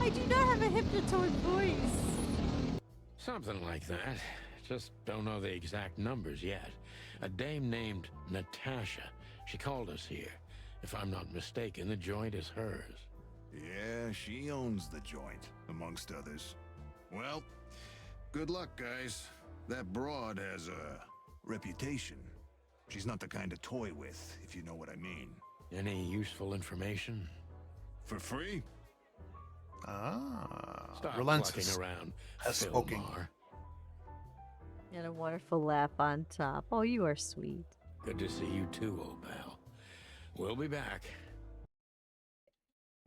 I do not have a hypnotoad voice. Something like that. Just don't know the exact numbers yet. A dame named Natasha. She called us here. If I'm not mistaken, the joint is hers. Yeah, she owns the joint, amongst others. Well, good luck, guys. That broad has a reputation. She's not the kind to toy with, if you know what I mean. Any useful information? For free? Stop Relents clucking around, has spoken. Philmar. And a wonderful laugh on top. Oh, you are sweet. Good to see you too, old pal. We'll be back.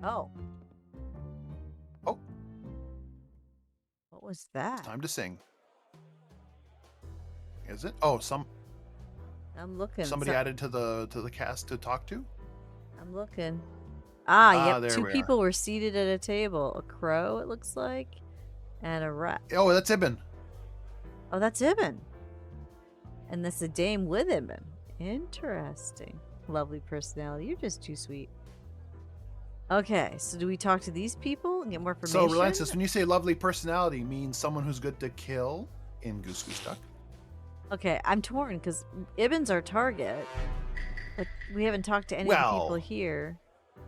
Oh. Oh. What was that? Time to sing. Is it? Oh, I'm looking. somebody added to the cast to talk to. I'm looking. Ah, yep. there 2 we are. people were seated at a table. A crow, it looks like, and a rat. Oh, that's Ibn. Oh, that's Ibn. And that's a dame with Ibn. Interesting. Lovely personality. You're just too sweet. Okay, so do we talk to these people and get more So, information? Relentis, when you say lovely personality, means someone who's good to kill in Goose Goose Duck. Okay, I'm torn because Ibn's our target, but we haven't talked to any of the people here.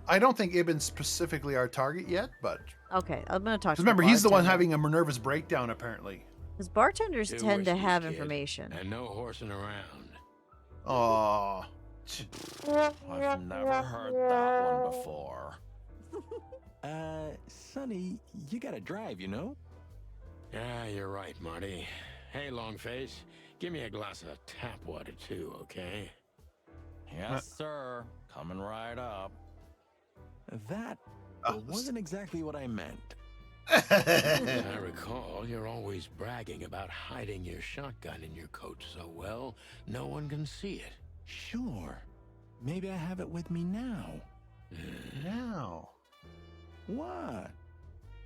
I don't think Ibn's specifically our target yet, but Okay, I'm gonna talk to. remember, he's the one having a nervous breakdown, apparently. Because bartenders 2 tend to whiskeys, have kid, information. And no horsing around. Oh, I've never heard that one before. Sonny, you gotta drive, you know? Yeah, you're right, Marty. Hey, Longface, give me a glass of tap water too, okay? Yes, sir. Coming right up. That Oh, wasn't exactly what I meant. As I recall, you're always bragging about hiding your shotgun in your coat so well, no one can see it. Sure. Maybe I have it with me now. now. What?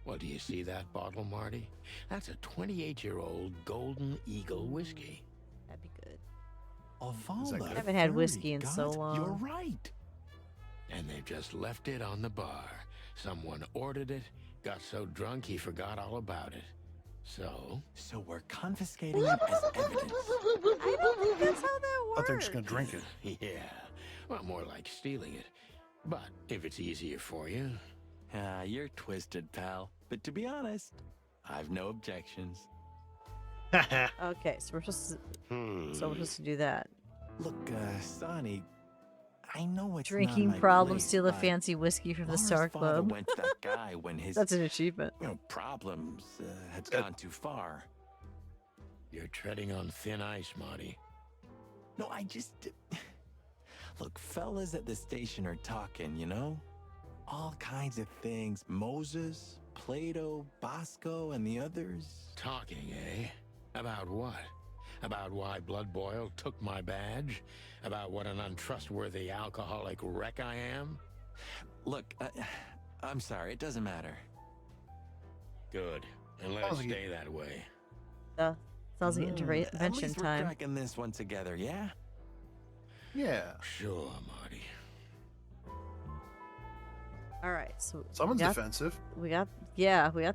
Well, do you see that bottle, Marty? That's a 28-year-old Golden Eagle whiskey. That'd be good. Of all that the good? I haven't had fairy whiskey in so gods, long. You're right. And they've just left it on the bar. Someone ordered it, got so drunk he forgot all about it. So we're confiscating it as evidence. I don't think that's how that I works. thought they're just gonna drink it. yeah, well, more like stealing it. But if it's easier for you. Ah, you're twisted, pal. But to be honest, I've no objections. Okay, so we're supposed to do that. Look, Sonny, I know it's Drinking not my problem, place, steal a but fancy whiskey from the Laura's Star father Club. went to that guy when his That's an achievement. problems had gone too far. You're treading on thin ice, Marty. No, I just look, fellas at the station are talking, you know, all kinds of things. Moses, Plato, Bosco, and the others. Talking, eh? About what? About why Blood Boil took my badge? About what an untrustworthy alcoholic wreck I am? Look, I'm sorry, it doesn't matter. Good. And let it stay that way. Sounds like At intervention least we're time. cracking this one together, yeah? Yeah. Sure, Marty. All right, so Someone's we got, defensive. we got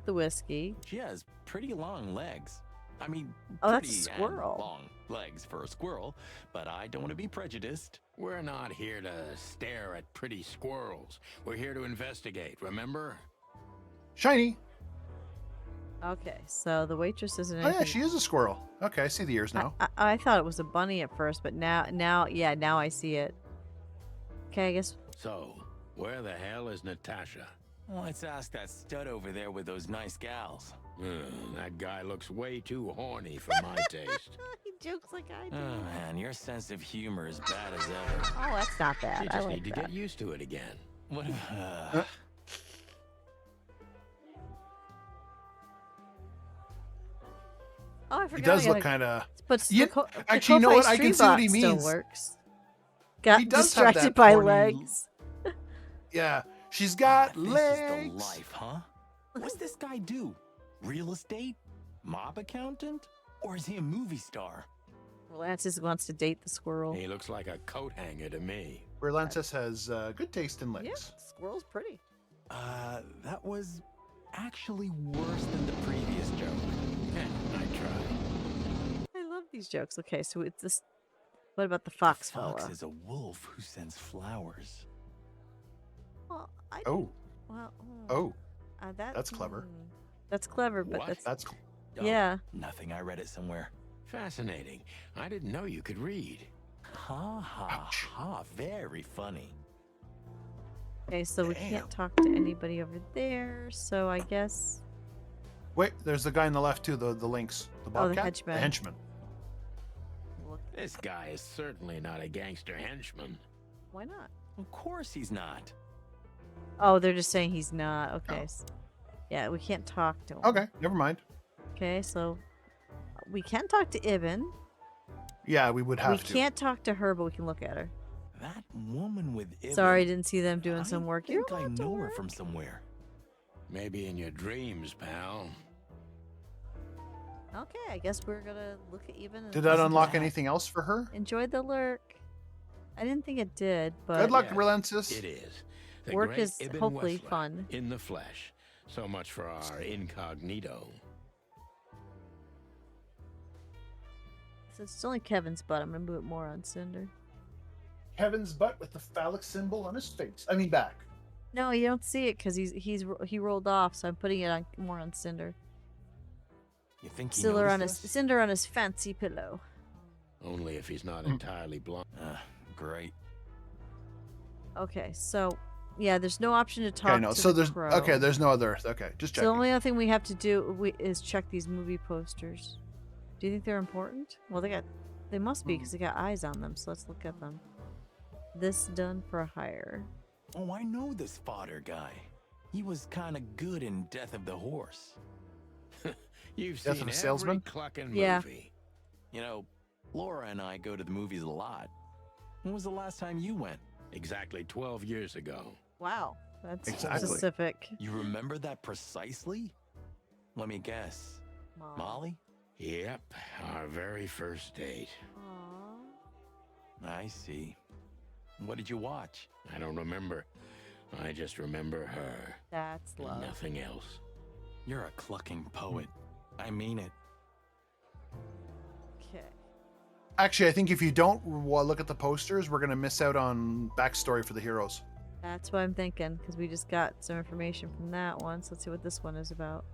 the whiskey. She has pretty long legs. I mean, Oh, that's a pretty and squirrel. long legs for a squirrel, but I don't want to be prejudiced. We're not here to stare at pretty squirrels. We're here to investigate, remember? Shiny. Okay, so the waitress isn't Oh yeah, anything. she is a squirrel. Okay, I see the ears now. I thought it was a bunny at first, but now I see it. Okay, I guess. So, where the hell is Natasha? Let's ask that stud over there with those nice gals. That guy looks way too horny for my taste. He jokes like I do. Oh man, your sense of humor is bad as ever. Oh, that's not bad. You I just like need to that. get used to it again. What? Oh, I forgot. He does I look gotta- kind of. But Yeah, the actually, you know what? I Ko-Fi can see what he Street Box means. Still works. Got He does have distracted that by horny- legs. Yeah, she's got This legs. is the life, huh? What's this guy do? Real estate? Mob accountant? Or is he a movie star? Lancis wants to date the squirrel. He looks like a coat hanger to me. Relentis has good taste in Yeah, legs. squirrel's pretty. That was actually worse than the previous joke. I tried. I love these jokes. Okay, so it's this. What about the fox Fox fella? is a wolf who sends flowers. Well, Oh, Well, oh, that's clever. That's clever, but What? that's yeah. Nothing, I read it somewhere. Fascinating. I didn't know you could read. Ha ha ha, very funny. Okay, so we Damn. can't talk to anybody over there. So I guess. Wait, there's the guy on the left too. The lynx, the Oh, the bobcat, henchman. the henchman. Look, This guy is certainly not a gangster henchman. why not? Of course he's not. Oh, they're just saying he's not. Okay. Oh. Yeah, we can't talk to him. Okay, never mind. Okay, so we can talk to Ibn. Yeah, we would have We to. can't talk to her, but we can look at her. That woman with Ibn, Sorry, I didn't see them doing some work. I You think I don't have to know her work. from somewhere. Maybe in your dreams, pal. Okay, I guess we're gonna look at Ibn. and Did that listen to unlock that. anything else for her? Enjoyed the lurk. I didn't think it did, but Good luck, Yeah, Relentis. It is. The Work great is Ibn hopefully Wessler, fun. In the flesh. So much for our incognito. so it's only Kevin's butt. I'm gonna move it more on Cinder. Kevin's butt with the phallic symbol on his face. I mean back. No, you don't see it because he rolled off. So I'm putting it on more on Cinder. You think he Cinder on noticed his us? Cinder on his fancy pillow. Only if he's not Hmm. entirely blind. Great. Okay, so yeah, there's no option to talk Okay, no. to So the there's crow. okay. There's no other. Okay, just So checking. the only other thing we have to do is check these movie posters. Do you think they're important? Well, they must be because they got eyes on them. So let's look at them. This done for hire. Oh, I know this fodder guy. He was kind of good in Death of the Horse. You've Death seen of a every salesman? clucking Yeah. movie. You know, Laura and I go to the movies a lot. When was the last time you went? Exactly 12 years ago. Wow, that's Exactly. specific. You remember that precisely? Let me guess. Molly? Yep, our very first date. Aw. I see. What did you watch? I don't remember. I just remember her. That's and love. nothing else. You're a clucking poet. I mean it. Okay. Actually, I think if you don't look at the posters, we're gonna miss out on backstory for the heroes. That's what I'm thinking because we just got some information from that one. So let's see what this one is about.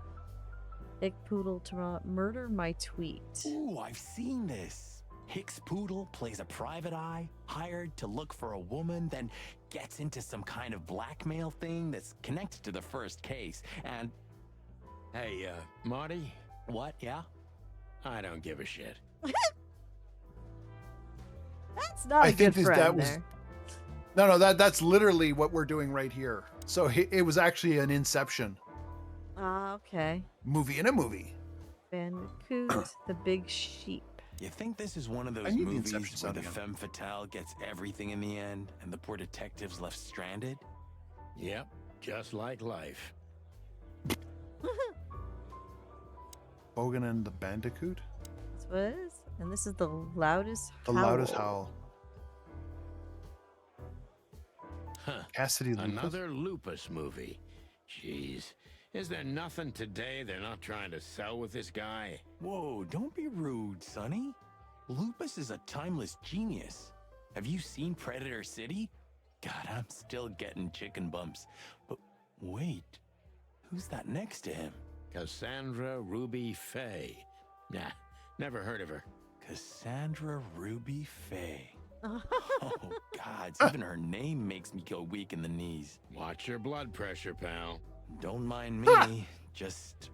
Hick Poodle to murder my tweet. Ooh, I've seen this. Hicks Poodle plays a private eye, hired to look for a woman, then gets into some kind of blackmail thing that's connected to the first case. And Hey, Marty, what? Yeah? I don't give a shit. That's not I a think good friend that was- there. No, that's literally what we're doing right here. So it was actually an Inception Ah, okay. movie in a movie. Bandicoot, the big sheep. You think this is one of those I need the movies Inception where sound the again. femme fatale gets everything in the end and the poor detective's left stranded? Yep, just like life. Bogan and the Bandicoot. That's what it is. And this is the loudest The howl. loudest howl. Huh. Cassidy Lupus. Another Lupus movie. Jeez. Is there nothing today they're not trying to sell with this guy? Whoa, don't be rude, Sonny. Lupus is a timeless genius. Have you seen Predator City? God, I'm still getting chicken bumps. But wait, who's that next to him? Cassandra Ruby Fay. Nah, never heard of her. Cassandra Ruby Fay. Oh, Oh, God, even her name makes me go weak in the knees. Watch your blood pressure, pal. Don't mind me, just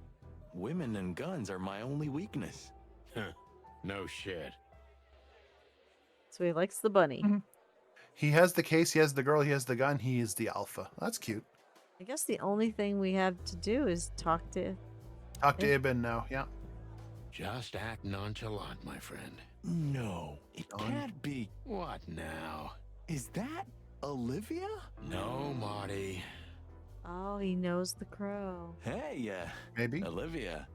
women and guns are my only weakness. Huh, no shit. so he likes the bunny. He has the case, he has the girl, he has the gun, he is the alpha. That's cute. I guess the only thing we have to do is talk to. Talk to Ibn now, yeah. Just act nonchalant, my friend. No, it can't be. What now? Is that Olivia? No, Marty. Oh, he knows the crow. Hey, Maybe. Olivia.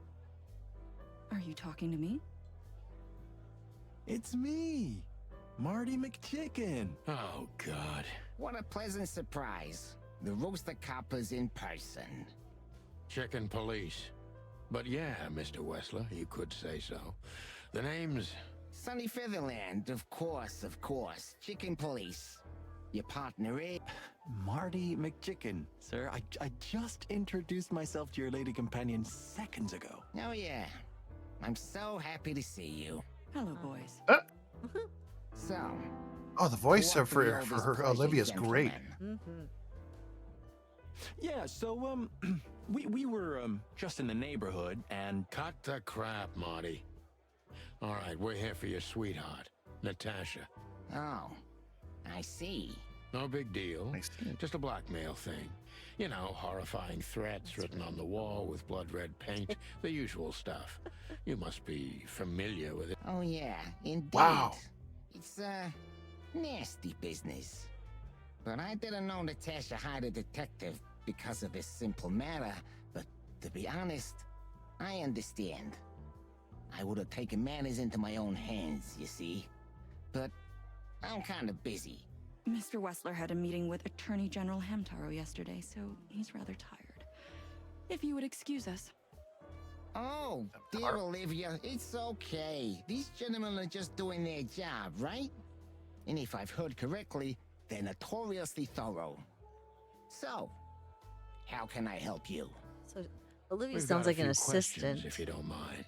Are you talking to me? It's me, Marty McChicken. Oh, God. What a pleasant surprise. The Rooster Copper's in person. Chicken police. But yeah, Mr. Wessler, you could say so. The name's... Sunny Featherland, of course, of course. Chicken Police. Your partner is... Marty McChicken. Sir, I just introduced myself to your lady companion seconds ago. Oh, yeah. I'm so happy to see you. Hello, boys. So... Oh, the voice what for do all this her pleasure, Olivia's great. gentlemen? Mm-hmm. Yeah, so, we were, just in the neighborhood, and... Cut the crap, Marty. All right, we're here for your sweetheart, Natasha. Oh, I see. No big deal. I see. Just a blackmail thing. You know, horrifying threats written on the wall with blood-red paint. The usual stuff. You must be familiar with it. Oh, yeah, indeed. Wow. It's, nasty business. But I didn't know Natasha hired a detective because of this simple matter. But to be honest, I understand. I would have taken matters into my own hands, you see. But I'm kind of busy. Mr. Wessler had a meeting with Attorney General Hamtaro yesterday, so he's rather tired. If you would excuse us. Oh, dear Olivia, it's okay. These gentlemen are just doing their job, right? And if I've heard correctly, they're notoriously thorough. So, how can I help you? So Olivia We've sounds got a like an few questions, assistant. if you don't mind.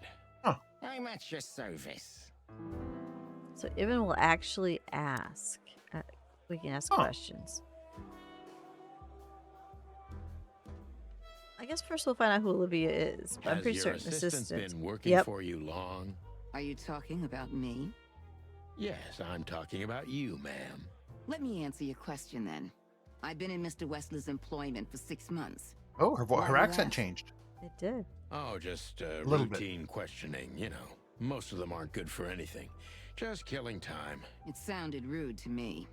I'm at your service. So Ibn will actually ask. We can ask questions. I guess first we'll find out who Olivia is. But I'm Has pretty your certain assistant been working Yep. for you long? Are you talking about me? Yes, I'm talking about you, ma'am. Let me answer your question then. I've been in Mr. Wessler's employment for 6 months. Oh, her Why her you accent ask? changed. It did. Oh, just Little bit. routine questioning, you know. Most of them aren't good for anything. Just killing time. It sounded rude to me.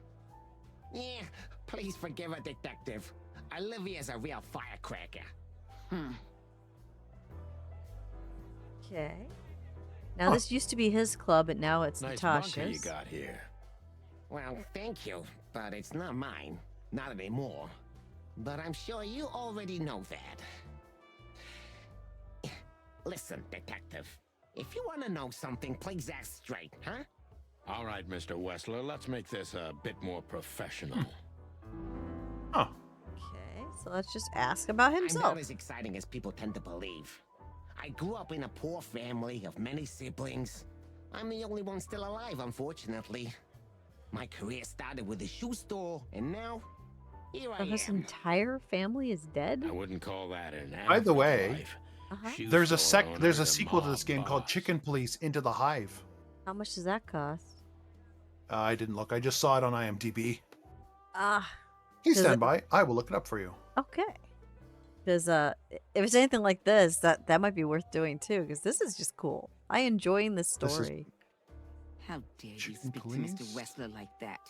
Yeah, please forgive a detective. Olivia's a real firecracker. Okay. Now this used to be his club, but now it's Nice bunker Natasha's. you got here. Well, thank you, but it's not mine. Not anymore. But I'm sure you already know that. Listen, detective. If you want to know something, please ask straight, huh? All right, Mr. Wessler, let's make this a bit more professional. Huh. Okay, so let's just ask about I'm himself. not as exciting as people tend to believe. I grew up in a poor family of many siblings. I'm the only one still alive, unfortunately. My career started with a shoe store, and now, here I So his am. entire family is dead? I wouldn't call that an By the average way, life. Uh-huh. Shoe There's a store owner there's a is sequel to mob this game called boss. Chicken Police Into the Hive. How much does that cost? I didn't look. I just saw it on IMDb. Ah, Please Does stand it- by. I will look it up for you. okay. Because if it's anything like this, that might be worth doing too. Because this is just cool. I enjoying this This is- story. How dare you Chicken speak to police? Mr. Wessler like that?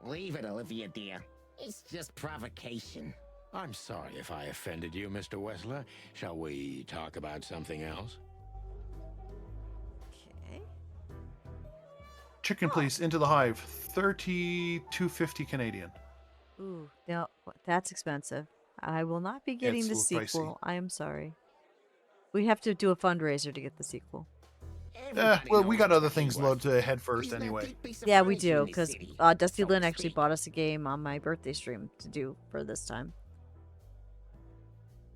Leave it, Olivia, dear. It's just provocation. I'm sorry if I offended you, Mr. Wessler. Shall we talk about something else? Okay. Chicken Police Into the Hive, 32.50 Canadian. Ooh, no, that's expensive. I will not be getting it's the a little pricey. sequel. I am sorry. We have to do a fundraiser to get the sequel. Everybody Well, we knows got other Mr. things Hayworth. load to head He's first that anyway. big piece of Yeah, we furniture in do. the Because city, Dusty so to Lynn actually speak. bought us a game on my birthday stream to do for this time.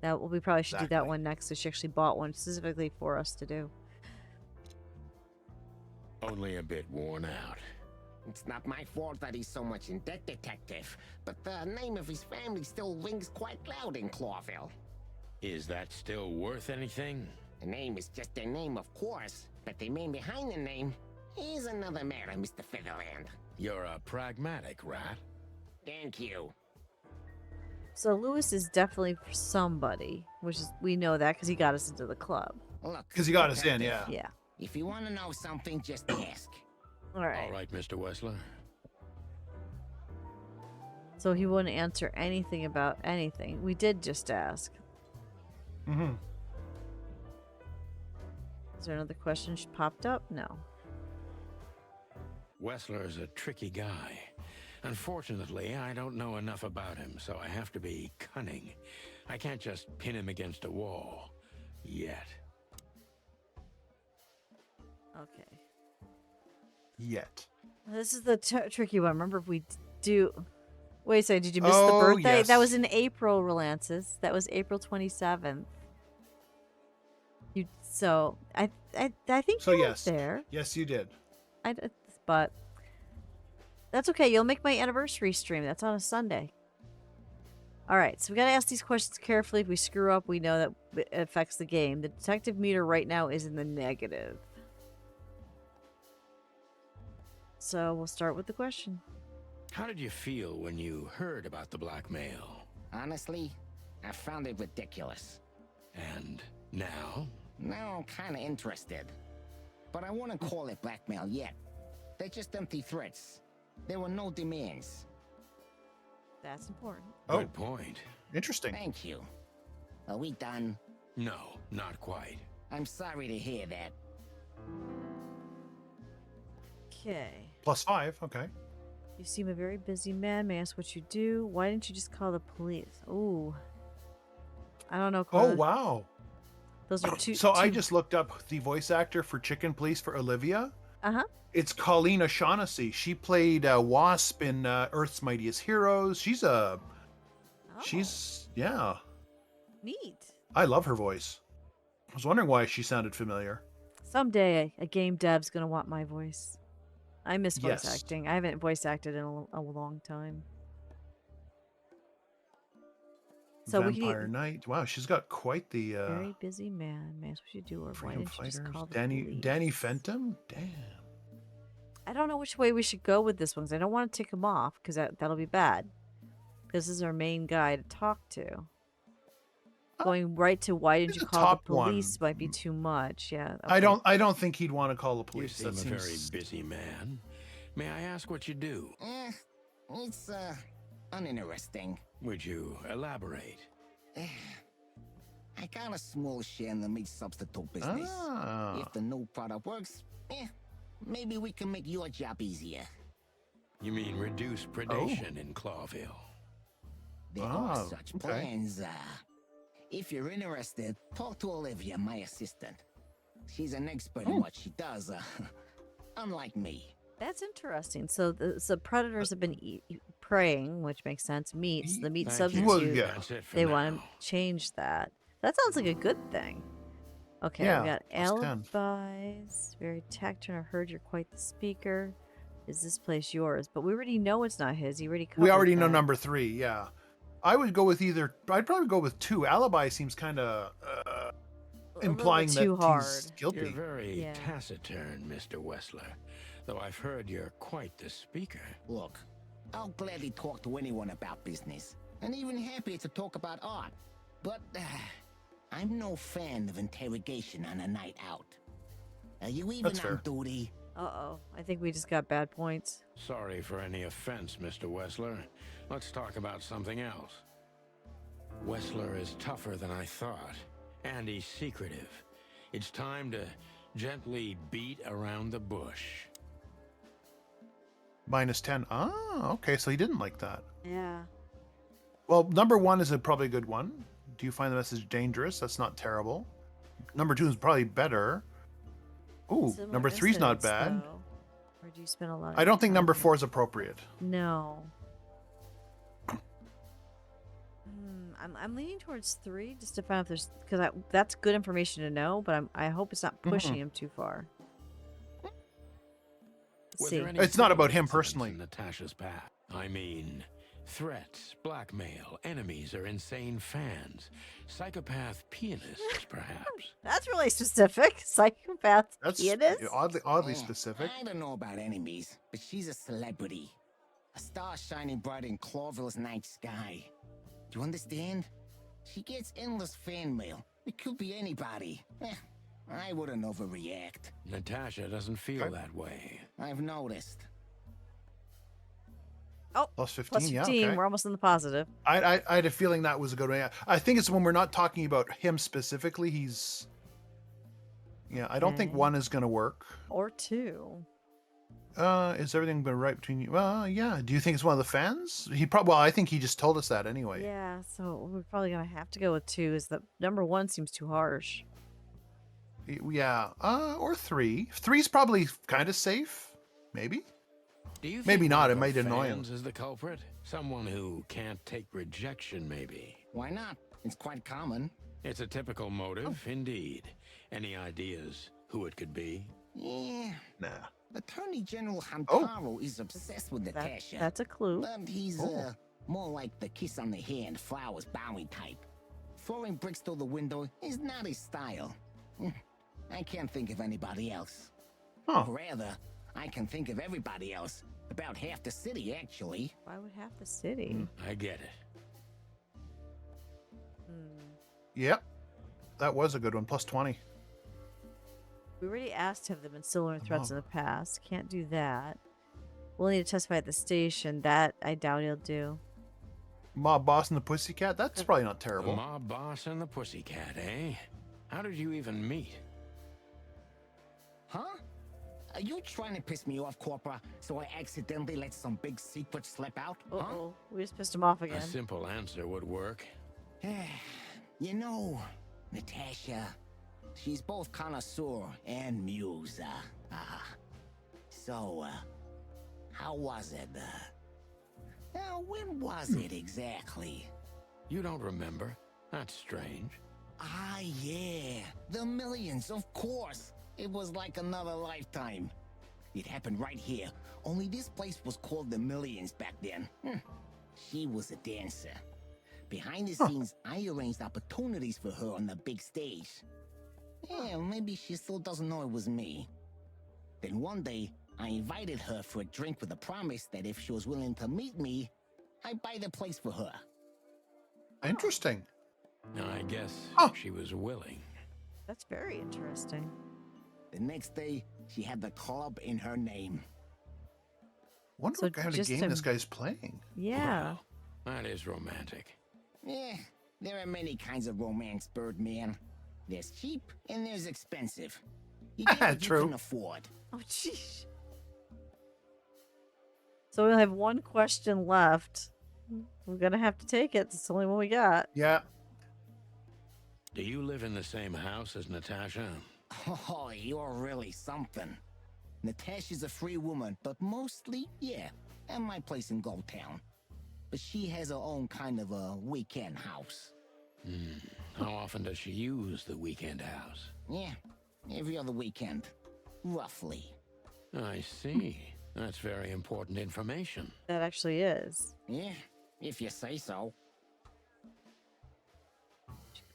We probably should do that Exactly. one next. So she actually bought one specifically for us to do. Only a bit worn out. It's not my fault that he's so much in debt, Detective, but the name of his family still rings quite loud in Clawville. Is that still worth anything? The name is just their name, of course, but the man behind the name is another matter, Mr. Featherland. You're a pragmatic rat. Thank you. So Lewis is definitely for somebody, which is we know that because he got us into the club. Look, Because he got us in, Detective, yeah. Yeah. if you want to know something, just ask. All right. All right, Mr. Wessler. So he wouldn't answer anything about anything. We did just ask. Mm-hmm. Is there another question popped up? No. Wessler's a tricky guy. Unfortunately, I don't know enough about him, so I have to be cunning. I can't just pin him against a wall. Yet. Okay. Yet. This is the tricky one. Remember, if we do. Wait a second. Did you miss the Oh, birthday? yes. That was in April, Relances. That was April 27th. I think So you yes. weren't there. Yes, you did. But that's okay. You'll make my anniversary stream. That's on a Sunday. All right. So we got to ask these questions carefully. If we screw up, we know that it affects the game. The detective meter right now is in the negative. So we'll start with the question. How did you feel when you heard about the blackmail? Honestly, I found it ridiculous. And now? Now I'm kind of interested. But I wouldn't call it blackmail yet. They're just empty threats. There were no demands. That's important. Oh. Good point. Interesting. Thank you. Are we done? No, not quite. I'm sorry to hear that. Okay. +5, okay. You seem a very busy man. May I ask what you do? Why didn't you just call the police? Ooh. I don't know. Oh, Carla. wow. Those are two. So I just looked up the voice actor for Chicken Police for Olivia. Uh-huh. It's Colleen O'Shaughnessy. She played Wasp in Earth's Mightiest Heroes. She's yeah. Neat. I love her voice. I was wondering why she sounded familiar. Someday a game dev's gonna want my voice. I miss voice Yes. acting. I haven't voice acted in a long time. So Vampire Knight. Wow, she's got quite the very busy man. May I ask what you do, or why Freedom didn't you just Fighters. call the Danny police? Fenton? Damn. I don't know which way we should go with this one, 'cause I don't want to tick him off, because that'll be bad. This is our main guy to talk to. Going right to why didn't you the call the top one. police might be too much. Yeah. I okay. don't think he'd want to call the You police. seem That a very seems busy man. May I ask what you do? It's, uninteresting. Would you elaborate? I got a small share in the meat substitute business. Ah. If the new product works, maybe we can make your job easier. You mean reduce predation in Clawville? There are Oh, such okay. plans. If you're interested, talk to Olivia, my assistant. She's an expert in what she does, unlike me. That's interesting. So the predators have been preying, which makes sense. Meats, the meat Thank you. substitute. Well, yeah. That's it for They now. want to change that. That sounds like a good thing. Okay, Yeah, we got +10. alibis. Very taciturn. I heard you're quite the speaker. Is this place yours? But we already know it's not his. He already covered We already know that. number 3, yeah. I would go with I'd probably go with 2. Alibi seems kind of A little implying bit that too hard. he's You're guilty. very Yeah. taciturn, Mr. Wessler. Though I've heard you're quite the speaker. Look, I'll gladly talk to anyone about business, and even happier to talk about art. But I'm no fan of interrogation on a night out. Are you even That's on fair. duty? Uh-oh. I think we just got bad points. Sorry for any offense, Mr. Wessler. Let's talk about something else. Wessler is tougher than I thought, and he's secretive. It's time to gently beat around the bush. -10. Ah, okay, so he didn't like that. Yeah. Well, number 1 is probably a good one. Do you find the message dangerous? That's not terrible. Number 2 is probably better. Ooh, Similar number 3 is not incidents, bad. though. Or do you spend a lot of I don't think time number on it? 4 is appropriate. No. I'm leaning towards 3 just to find out if there's because that's good information to know, but I hope it's not pushing him too far. Were See. there any It's not about fatal him incidents personally. in Natasha's path? I mean, threats, blackmail, enemies, or insane fans, psychopath pianists, perhaps. That's really specific. Psychopath That's pianist. oddly specific. I don't know about enemies, but she's a celebrity. A star shining bright in Clawville's night sky. Do you understand? She gets endless fan mail. It could be anybody. I wouldn't overreact. Natasha doesn't feel that way. I've noticed. Oh, Plus 15, plus 15. yeah, okay. We're almost in the positive. I had a feeling that was a good one. I think it's when we're not talking about him specifically. He's... Yeah, I don't think 1 is going to work. Or 2. Is everything been right between you? Well, yeah. Do you think it's one of the fans? Well, I think he just told us that anyway. Yeah, so we're probably going to have to go with 2. Is that number 1 seems too harsh. Yeah. Or 3. 3's probably kind of safe. Maybe. Do you think Maybe not. one It of might the annoy him. fans is the culprit? Someone who can't take rejection, maybe. Why not? It's quite common. It's a typical motive, indeed. Any ideas who it could be? Yeah. Nah. Attorney General Hamtaro is obsessed with Natasha. That's a clue. But he's more like the kiss on the hand, flowers bowing type. Throwing bricks through the window is not his style. I can't think of anybody else. Huh. Rather, I can think of everybody else. About half the city, actually. Why would half the city? I get it. Yep. That was a good one. Plus 20. We already asked have there been similar threats in the past. Can't do that. We'll need to testify at the station. That I doubt he'll do. Mob Boss and the Pussycat? That's probably not The terrible. mob boss and the pussycat, eh? How did you even meet? Huh? Are you trying to piss me off, Corpora, so I accidentally let some big secret slip out? Uh-oh. We just pissed him off A again. simple answer would work. You know, Natasha, she's both connoisseur and muse. So, how was it? When was it exactly? You don't remember? That's strange. Ah, yeah. The Millions, of course. It was like another lifetime. It happened right here. Only this place was called the Millions back then. She was a dancer. Behind the scenes, I arranged opportunities for her on the big stage. Yeah, maybe she still doesn't know it was me. Then one day, I invited her for a drink with a promise that if she was willing to meet me, I'd buy the place for her. Interesting. I guess she was willing. That's very interesting. The next day, she had the club in her name. Wonder So what kind of just game to- this guy's playing. Yeah. Wow, that is romantic. Yeah, there are many kinds of romance, Birdman. There's cheap and there's expensive. You get what True. you can afford. Oh, jeez. So we'll have one question left. We're gonna have to take it. It's the only one we got. Yeah. Do you live in the same house as Natasha? Oh, you're really something. Natasha's a free woman, but mostly, yeah, at my place in Gold Town. But she has her own kind of a weekend house. How often does she use the weekend house? Yeah, every other weekend. Roughly. I see. That's very important information. That actually is. Yeah, if you say so.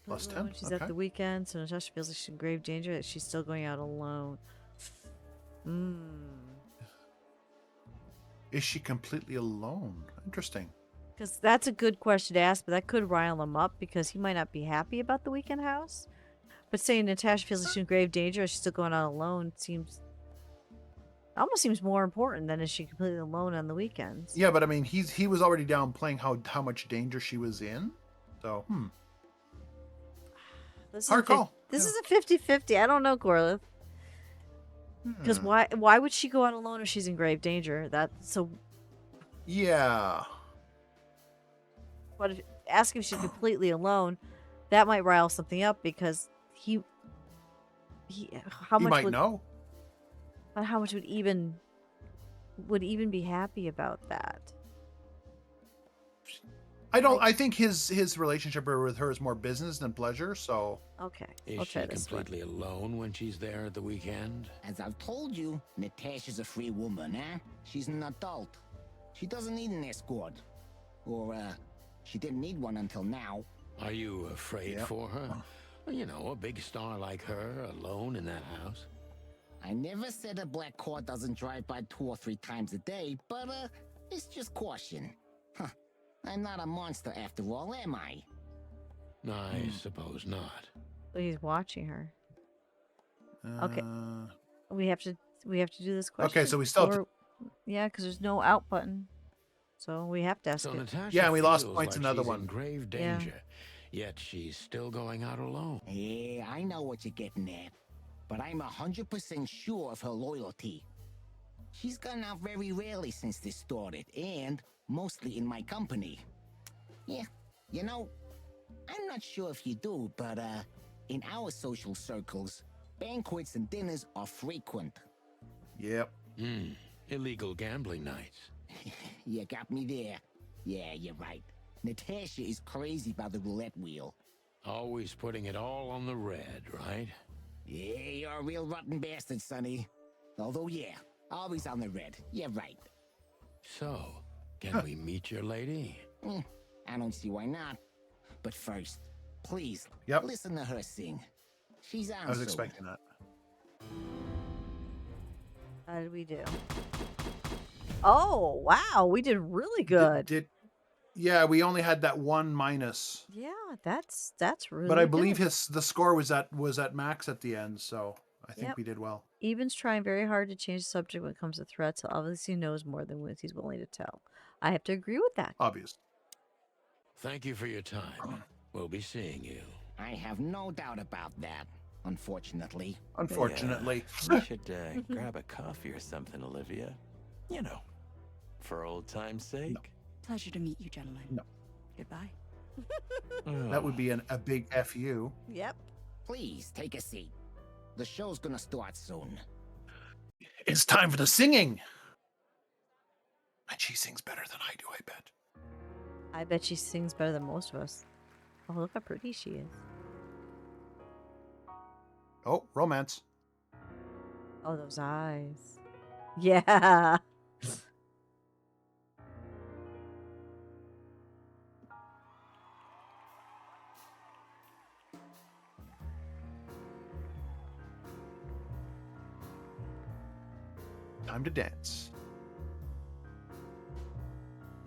Plus When 10, she's at the weekend, so Natasha feels like she's in grave danger that she's still going out alone. Is she completely alone? Interesting. Because that's a good question to ask, but that could rile him up because he might not be happy about the weekend house. But saying Natasha feels like she's in grave danger, she's still going out alone, almost seems more important than is she completely alone on the weekends. Yeah, but I mean, he was already downplaying how much danger she was in. So, This hard call. This is a 50-50. I don't know, Corliss. Because why would she go out alone if she's in grave danger? Yeah. But ask if she's completely alone. That might rile something up because he might know. But how much would even be happy about that? I don't. I think his relationship with her is more business than pleasure. So Okay, Is I'll she try this one. completely alone when she's there at the weekend? As I've told you, Natasha's a free woman, eh? She's an adult. She doesn't need an escort. Or, she didn't need one until now. Are you afraid for her? You know, a big star like her alone in that house. I never said a black car doesn't drive by 2 or 3 times a day, but, it's just caution. Huh. I'm not a monster after all, am I? I suppose not. But he's watching her. Okay. We have to do this question. Okay, so we still have to... Yeah, because there's no out button. So we have to ask So it. Natasha Yeah, we lost feels points like another she's one. in grave danger, yet she's still going out alone. Yeah, I know what you're getting at. But I'm 100% sure of her loyalty. She's gone out very rarely since this started, and mostly in my company. Yeah, you know, I'm not sure if you do, but, in our social circles, banquets and dinners are frequent. Yep. Illegal gambling nights. You got me there. Yeah, you're right. Natasha is crazy about the roulette wheel. Always putting it all on the red, right? Yeah, you're a real rotten bastard, Sonny. Although, yeah, always on the red. You're right. So, can we meet your lady? I don't see why not. But first, please, listen to her sing. She's on I was soon. expecting that. How did we do? Oh, wow. We did really good. Yeah, we only had that one minus. Yeah, that's really But I believe good. the score was at max at the end, so I think Yep. we did well. Eben's trying very hard to change the subject when it comes to threats. So obviously knows more than what he's willing to tell. I have to agree with that. Obvious. Thank you for your time. We'll be seeing you. I have no doubt about that, unfortunately. Unfortunately. We should grab a coffee or something, Olivia. You know, for old time's sake. No. Pleasure to meet you, gentlemen. No. Goodbye. That would be a big FU. Yep. Please, take a seat. The show's gonna start soon. It's time for the singing. And she sings better than I do, I bet. I bet she sings better than most of us. Oh, look how pretty she is. Oh, romance. Oh, those eyes. Yeah. Time to dance.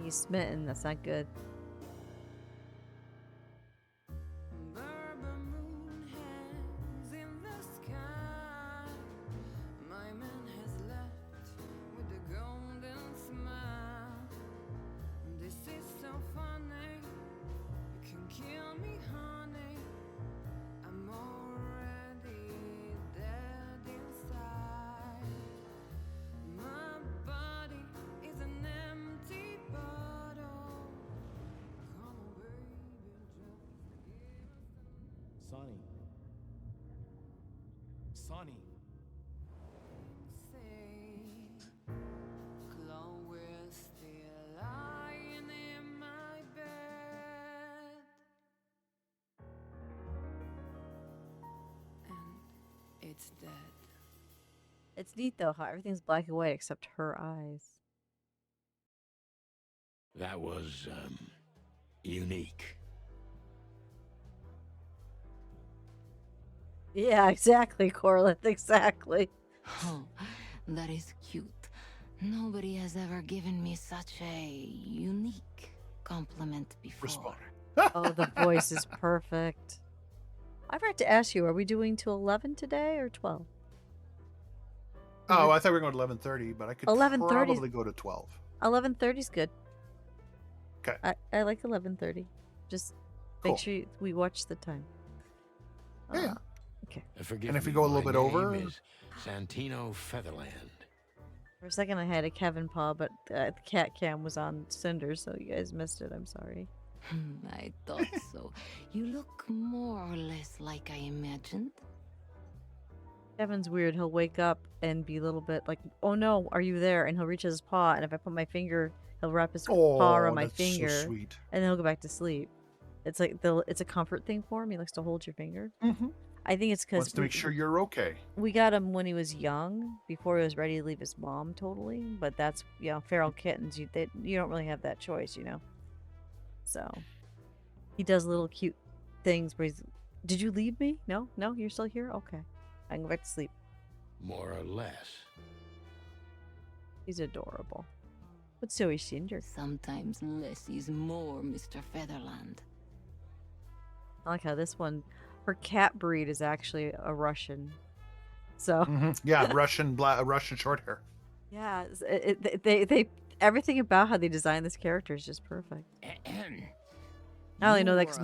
He's smitten. That's not good. Sonny. It's dead. It's neat though how everything's black and white except her eyes. That was, unique. Yeah, exactly, Corlett. Exactly. Oh, that is cute. Nobody has ever given me such a unique compliment before. Oh, the voice is perfect. I forgot to ask you, are we doing till 11 today or 12? Oh, I thought we were going to 11:30, but I could 11:30 probably go to 12. 11:30 is good. Okay. I like 11:30. Just Cool. make sure we watch the time. Yeah. Okay. Forgive And if we me, go a my little bit over... name is Santino Featherland. For a second I had a Kevin paw, but the cat cam was on Cinder, so you guys missed it. I'm sorry. I thought so. You look more or less like I imagined. Kevin's weird. He'll wake up and be a little bit like, oh no, are you there? And he'll reach his paw, and if I put my finger He'll wrap his paw Oh, around my that's so finger, sweet. and then he'll go back to sleep. It's like it's a comfort thing for him. He likes to hold your finger. Mm-hmm. I think it's because Wants to make sure you're okay. we got him when he was young, before he was ready to leave his mom totally. But that's, feral kittens. You don't really have that choice, So he does little cute things where he's, did you leave me? No, you're still here. Okay, I can go back to sleep. More or less. He's adorable, but so is Ginger. Sometimes less is more, Mr. Featherland. I like how this one, her cat breed is actually a Russian. So yeah, Russian short hair. Yeah, they everything about how they designed this character is just perfect. I only know that because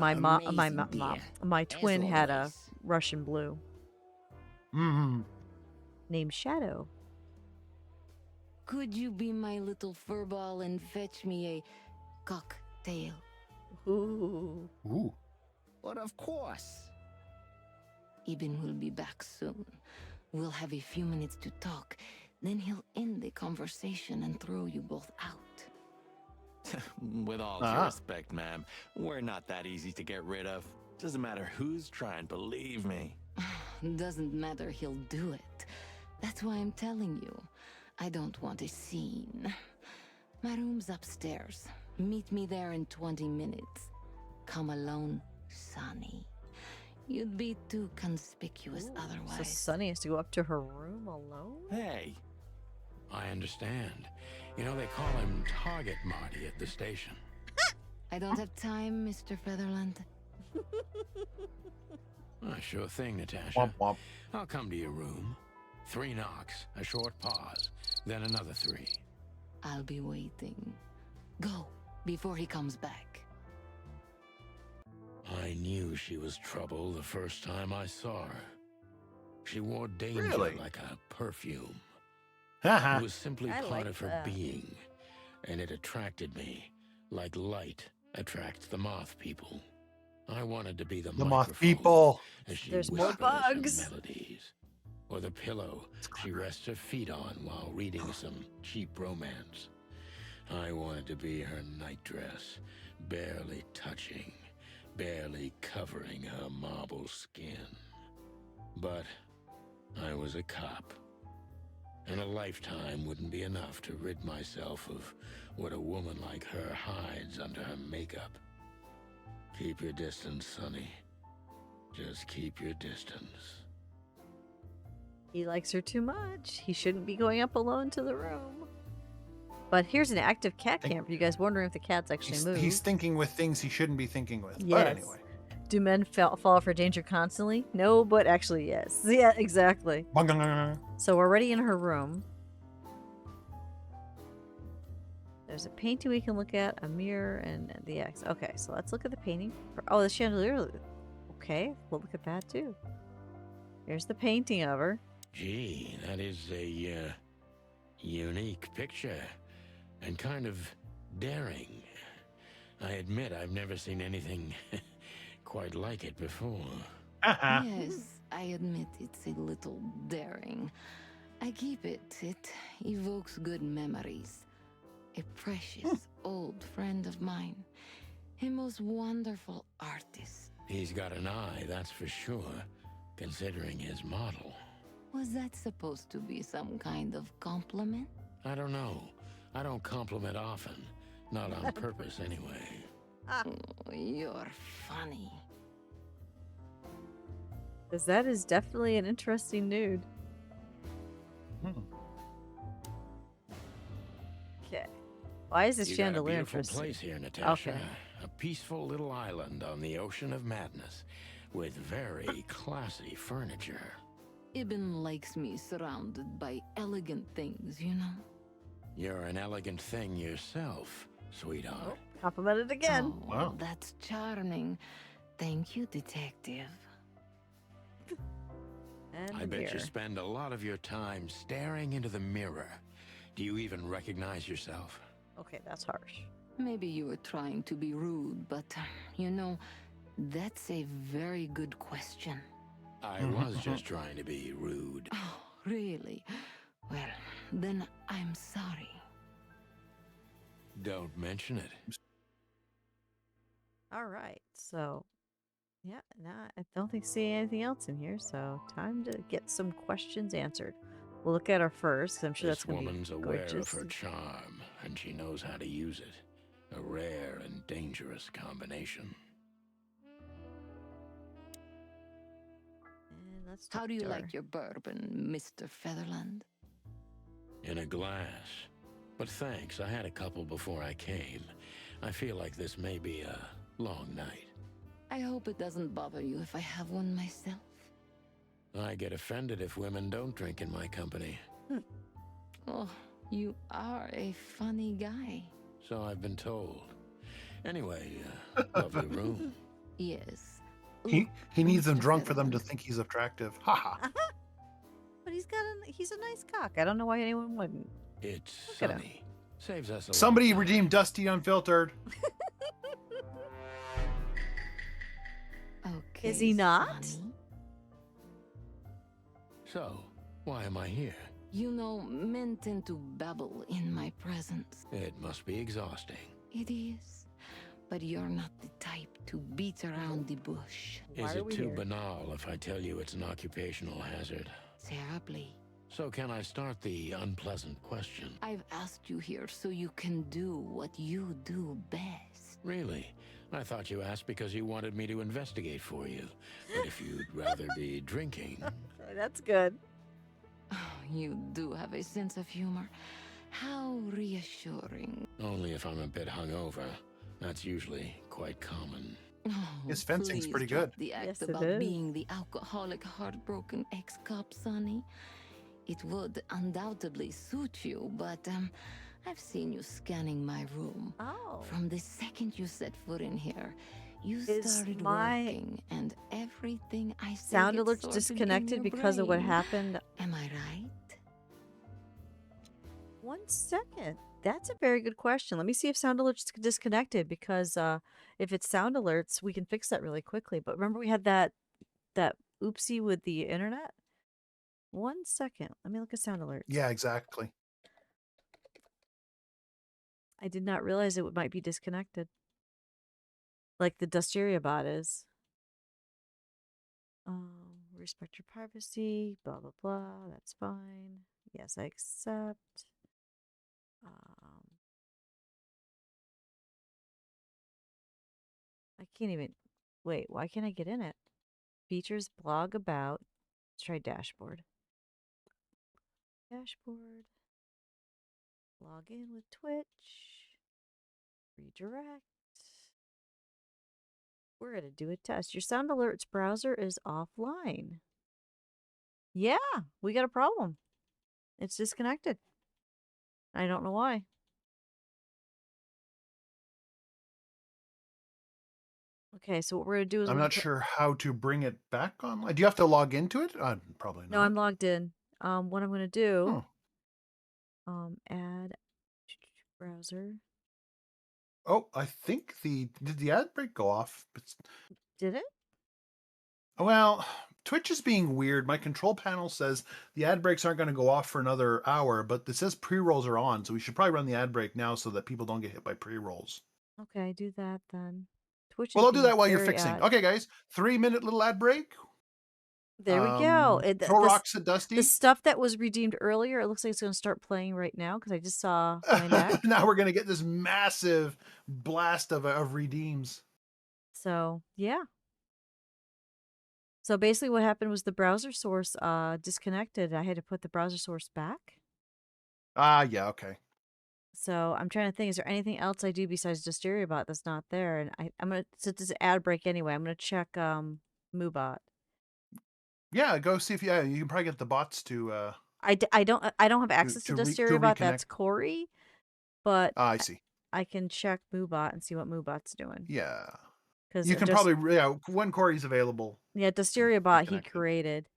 my twin had a Russian blue named Shadow. Could you be my little furball and fetch me a cocktail? Ooh. But of course. Ibn will be back soon. We'll have a few minutes to talk. Then he'll end the conversation and throw you both out. With all due respect, ma'am, we're not that easy to get rid of. Doesn't matter who's trying, believe me. Doesn't matter, he'll do it. That's why I'm telling you. I don't want a scene. My room's upstairs. Meet me there in 20 minutes. Come alone, Sonny. You'd be too conspicuous otherwise. So Sonny has to go up to her room alone? Hey. I understand. They call him Target Marty at the station. I don't have time, Mr. Featherland. Sure thing, Natasha. Womp womp. I'll come to your room. 3 knocks, a short pause, then another 3. I'll be waiting. Go, before he comes back. I knew she was trouble the first time I saw her. She wore danger like a perfume. It was simply part of her being, and it attracted me, like light attracts the moth people. I wanted to be the moth people. As she There's more bugs. Her melodies, or the pillow she rests her feet on while reading some cheap romance. I wanted to be her nightdress, barely touching, barely covering her marble skin. But I was a cop, and a lifetime wouldn't be enough to rid myself of what a woman like her hides under her makeup. Keep your distance, Sonny. Just keep your distance. He likes her too much. He shouldn't be going up alone to the room. But here's an active cat camp. You guys wondering if the cats actually move? He's thinking with things he shouldn't be thinking with. Yes. But anyway. Do men fall for danger constantly? No, but actually yes. Yeah, exactly. So we're already in her room. There's a painting we can look at, a mirror, and the X. Okay, so let's look at the painting. Oh, the chandelier. Okay, we'll look at that too. Here's the painting of her. Gee, that is a unique picture, and kind of daring. I admit I've never seen anything quite like it before. Yes, I admit it's a little daring. I keep it. It evokes good memories. A precious old friend of mine. A most wonderful artist. He's got an eye, that's for sure, considering his model. Was that supposed to be some kind of compliment? I don't know. I don't compliment often. Not on purpose, anyway. Oh, you're funny. Because that is definitely an interesting nude. Okay. Why is this chandelier interesting? Got a beautiful place here, Natasha. Okay. A peaceful little island on the ocean of madness, with very classy furniture. Ibn likes me surrounded by elegant things, you know? You're an elegant thing yourself, sweetheart. Complimented again. Oh, Wow. That's charming. Thank you, detective. And I the bet mirror. you spend a lot of your time staring into the mirror. Do you even recognize yourself? Okay, that's harsh. Maybe you were trying to be rude, but, you know, that's a very good question. I was just trying to be rude. Oh, really? Well, then I'm sorry. Don't mention it. All right, so yeah, nah, I don't think see anything else in here, so time to get some questions answered. We'll look at her first, because I'm sure that's This going to be woman's aware of gorgeous. her charm, and she knows how to use it. A rare and dangerous combination. And let's How talk do you to her. like your bourbon, Mr. Featherland? In a glass. But thanks, I had a couple before I came. I feel like this may be a long night. I hope it doesn't bother you if I have one myself. I get offended if women don't drink in my company. Oh, you are a funny guy. So I've been told. Anyway, lovely room. Yes. He Look, needs them Mr. drunk for them to Featherland, think he's attractive. Haha. But he's a nice cock. I don't know why anyone wouldn't. It's Look at him. sunny. Saves us a Somebody lot. redeemed Dusty Unfiltered. Okay, Is he not? Sonny. So, why am I here? You know, men tend to babble in my presence. It must be exhausting. It is. But you're not the type to beat around the bush. Why Is are it we too here? banal if I tell you it's an occupational hazard? Terribly. So can I start the unpleasant question? I've asked you here so you can do what you do best. Really? I thought you asked because you wanted me to investigate for you. But if you'd rather be drinking... That's good. Oh, you do have a sense of humor. How reassuring. Only if I'm a bit hungover. That's usually quite common. Oh, His fencing's please pretty drop good. the act Yes, it about is. being the alcoholic, heartbroken ex-cop, Sonny. It would undoubtedly suit you, but I've seen you scanning my room. Oh. From the second you set foot in here, you Is started my working, and everything I say Sound gets alerts sorted in disconnected your because of what brain. happened. Am I right? 1 second. That's a very good question. Let me see if sound alerts disconnected, because if it's sound alerts, we can fix that really quickly. But remember we had that oopsie with the internet? 1 second. Let me look at sound alerts. Yeah, exactly. I did not realize it might be disconnected. Like the Dustiria bot is. Respect your privacy, blah, blah, blah. That's fine. Yes, I accept. I can't even. Wait, why can't I get in it? Features, blog about. Let's try dashboard. Dashboard. Log in with Twitch. Redirect. We're going to do a test. Your Sound Alerts browser is offline. Yeah, we got a problem. It's disconnected. I don't know why. Okay, so what we're going to do is I'm not sure how to bring it back online. Do you have to log into it? Probably not. No, I'm logged in. What I'm going to do, Oh. Add browser. Oh, I think did the ad break go off? Did it? Well, Twitch is being weird. My control panel says the ad breaks aren't going to go off for another hour, but it says pre-rolls are on, so we should probably run the ad break now so that people don't get hit by pre-rolls. Okay, do that then. Twitch Well, is I'll do being that while you're very fixing. odd. Okay, guys, 3-minute little ad break. There we go. Throw rocks at Dusty. The stuff that was redeemed earlier, it looks like it's going to start playing right now because I just saw my neck. Now we're going to get this massive blast of redeems. So, yeah. So basically what happened was the browser source disconnected. I had to put the browser source back. Yeah, okay. So I'm trying to think, is there anything else I do besides Dustiria bot that's not there? And I'm going to, since it's an ad break anyway, I'm going to check MooBot. Yeah, go see if you can probably get the bots to I don't have access to Dustiria bot. That's reconnect. Corey, but I see. I can check MooBot and see what MooBot's doing. Yeah. Because You can probably, when Corey's available. Yeah, Dustiria bot he created.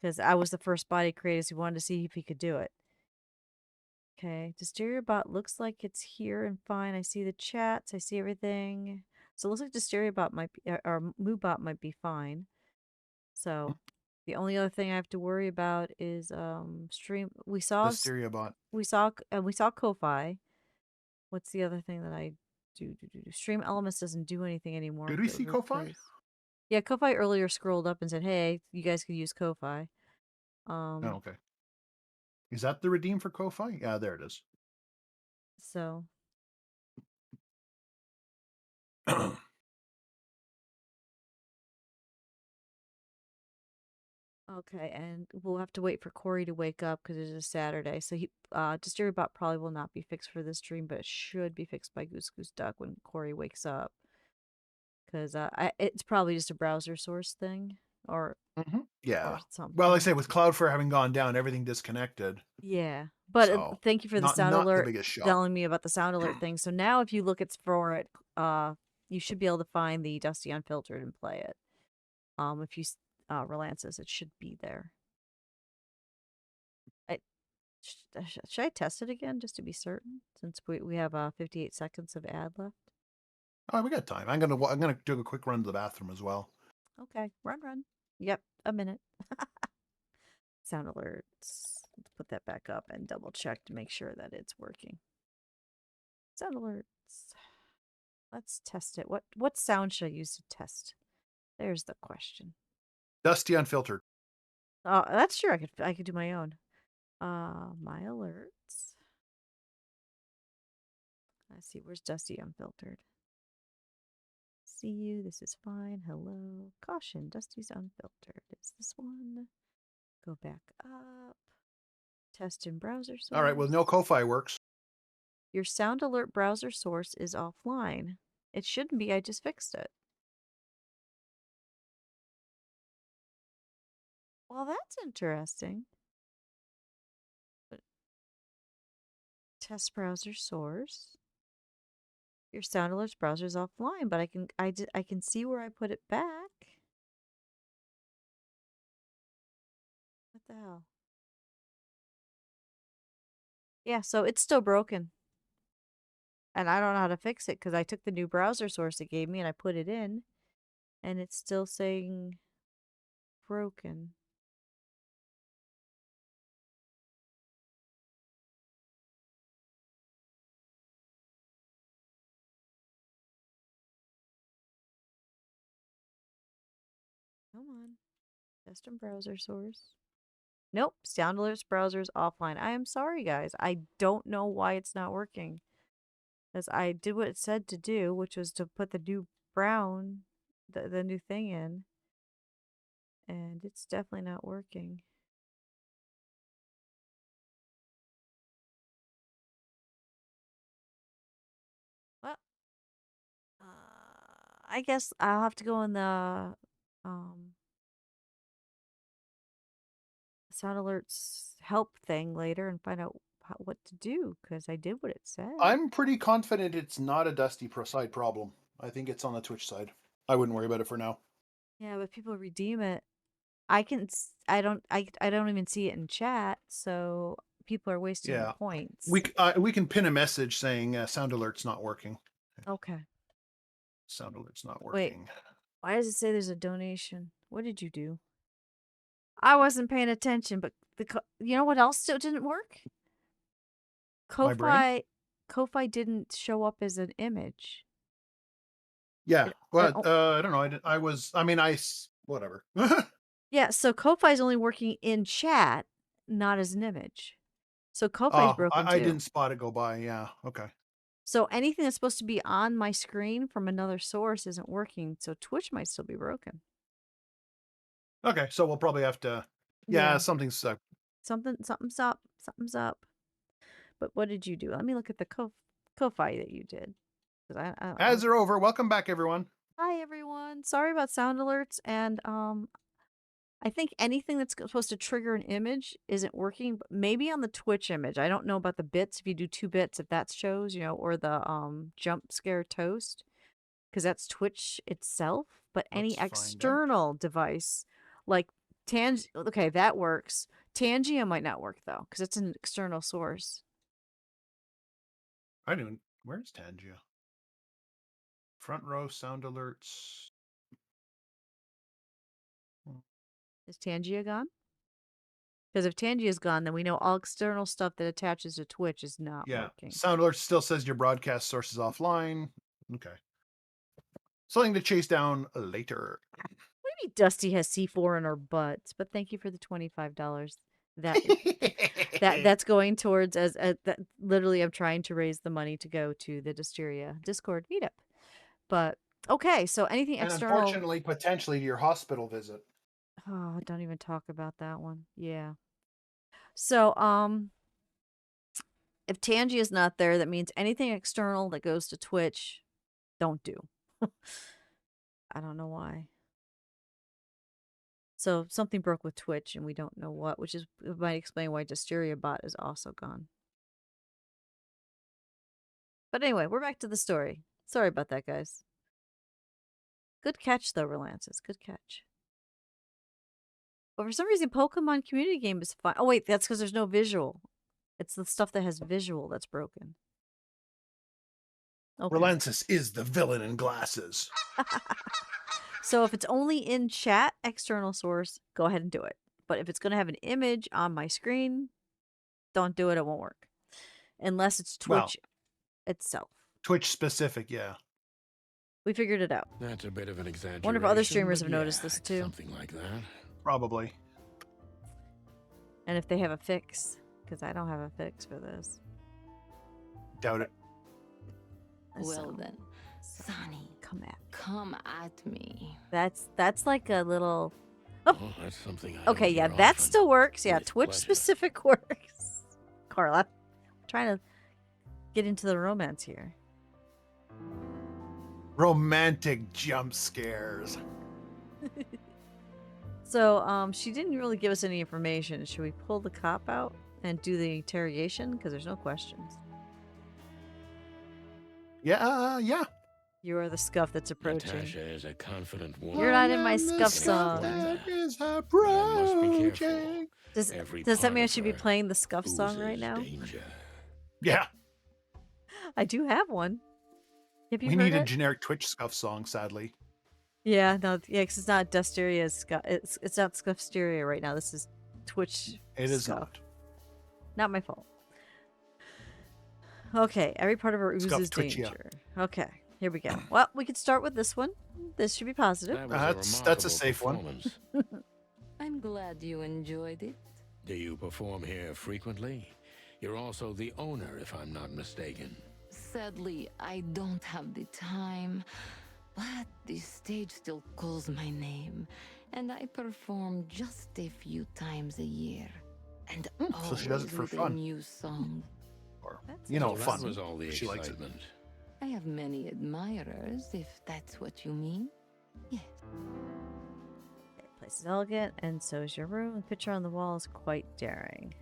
Because I was the first bot he created, so he wanted to see if he could do it. Okay, Dustiria bot looks like it's here and fine. I see the chats, I see everything. So it looks like Dustiria bot might be, or MooBot might be fine. So The only other thing I have to worry about is stream. Dustiria bot. We saw Ko-fi. What's the other thing that I do? Stream Elements doesn't do anything anymore Did we because it see was Ko-fi? replaced. Yeah, Ko-fi earlier scrolled up and said, "Hey, you guys could use Ko-fi." Oh, okay. Is that the redeem for Ko-fi? Yeah, there it is. So okay, and we'll have to wait for Corey to wake up because it is a Saturday. So Disturbot probably will not be fixed for this stream, but it should be fixed by Goose Goose Duck when Corey wakes up. Because it's probably just a browser source thing, or Yeah. or something. Well, like I say, with Cloudflare having gone down, everything disconnected. Yeah, but So, thank you for the not sound the alert biggest shock. telling me about the sound alert thing. So now, if you look it's for it, you should be able to find the Dusty Unfiltered and play it. If you Relances, it should be there. Should I test it again just to be certain? Since we have 58 seconds of ad left. Oh, we got time. I'm gonna do a quick run to the bathroom as well. Okay, run. Yep, a minute. Sound alerts. Let's put that back up and double check to make sure that it's working. Sound alerts. Let's test it. What sound should I use to test? There's the question. Dusty Unfiltered. Oh, that's true. I could do my own. My alerts. Let's see. Where's Dusty Unfiltered? See you. This is fine. Hello. Caution. Dusty's Unfiltered. It's this one. Go back up. Test in browser source. All right. Well, no Ko-fi works. Your sound alert browser source is offline. It shouldn't be. I just fixed it. Well, that's interesting. Test browser source. Your sound alerts browser is offline, but I can see where I put it back. What the hell? Yeah, so it's still broken. And I don't know how to fix it because I took the new browser source it gave me and I put it in. And it's still saying broken. Come on. Custom browser source. Nope. Sound alerts browser is offline. I am sorry, guys. I don't know why it's not working. Because I did what it said to do, which was to put the new the new thing in. And it's definitely not working. Well, I guess I'll have to go in the sound alerts help thing later and find out what to do because I did what it said. I'm pretty confident it's not a Dusty side problem. I think it's on the Twitch side. I wouldn't worry about it for now. Yeah, but people redeem it. I don't even see it in chat, so people are wasting their points. We can pin a message saying sound alert's not working. Okay. Sound alert's not Wait, working. why does it say there's a donation? What did you do? I wasn't paying attention, but you know what else still didn't work? Ko-fi didn't show up as an image. Yeah. Well, I don't know. Whatever. Yeah, so Ko-fi is only working in chat, not as an image. So Ko-fi is broken too. I didn't spot it go by. Yeah. Okay. So anything that's supposed to be on my screen from another source isn't working. So Twitch might still be broken. Okay, so we'll probably have to. Yeah. Something's up. Something's up. But what did you do? Let me look at the Ko-fi that you did. Ads are over. Welcome back, everyone. Hi, everyone. Sorry about sound alerts. And I think anything that's supposed to trigger an image isn't working. But maybe on the Twitch image. I don't know about the bits. If you do 2 bits, if that shows, or the jump scare toast, because that's Twitch itself. But any external device, like okay, that works. Tangia might not work though, because it's an external source. Where's Tangia? Front row sound alerts. Is Tangia gone? Because if Tangia's gone, then we know all external stuff that attaches to Twitch is not Yeah. working. Sound alert still says your broadcast source is offline. Okay. Something to chase down later. Maybe Dusty has C4 in her butt, but thank you for the $25. That's going towards that. Literally, I'm trying to raise the money to go to the Dustiria Discord meetup. But okay, so anything And external. unfortunately, potentially to your hospital visit. Oh, don't even talk about that one. Yeah. So, if Tangi is not there, that means anything external that goes to Twitch, don't do. I don't know why. So something broke with Twitch, and we don't know what, which might explain why Dusteria bot is also gone. But anyway, we're back to the story. Sorry about that, guys. Good catch, though, Relances. Good catch. But for some reason, Pokemon community game is fine. Oh, wait, that's because there's no visual. It's the stuff that has visual that's broken. Okay. Relentis is the villain in glasses. So if it's only in chat, external source, go ahead and do it. But if it's going to have an image on my screen, don't do it. It won't work. Unless it's Twitch itself. Twitch specific, yeah. We figured it out. That's a bit of an exaggeration. Wonder if other streamers have but noticed this too. Something like that. Probably. And if they have a fix, because I don't have a fix for this. Doubt it. Well then, Sonny, come at me. That's like a little. Oh, that's something. I Okay, don't yeah, hear that often. still works. Yeah, With Twitch pleasure. specific works. Carla, I'm trying to get into the romance here. Romantic jump scares. So, she didn't really give us any information. Should we pull the cop out and do the interrogation? Because there's no questions. Yeah, yeah. You are the scuff that's approaching. Natasha is a confident woman. You're not in my I am the scuff scuff song. that is I must be careful. approaching. Does Every that part mean I of should be her playing the scuff song right oozes now? danger. Yeah. I do have one. Have you We heard need a it? generic Twitch scuff song, sadly. Yeah, no, yeah, because it's not Dusteria's scuff. It's not Scuffsteria right now. This is Twitch. It is scuff. not. Not my fault. Okay, every part of her Scuff oozes Twitchia. danger. Okay, here we go. Well, we could start with this one. This should be positive. That was That's a remarkable safe one. performance. I'm glad you enjoyed it. Do you perform here frequently? You're also the owner, if I'm not mistaken. Sadly, I don't have the time, but the stage still calls my name, and I perform just a few times a year. And so she does it always for with a fun. new song. Or, That's you know, Well, fun. That was all the She likes it. excitement. I have many admirers, if that's what you mean. Yes. Okay, place is elegant, and so is your room. The picture on the wall is quite daring.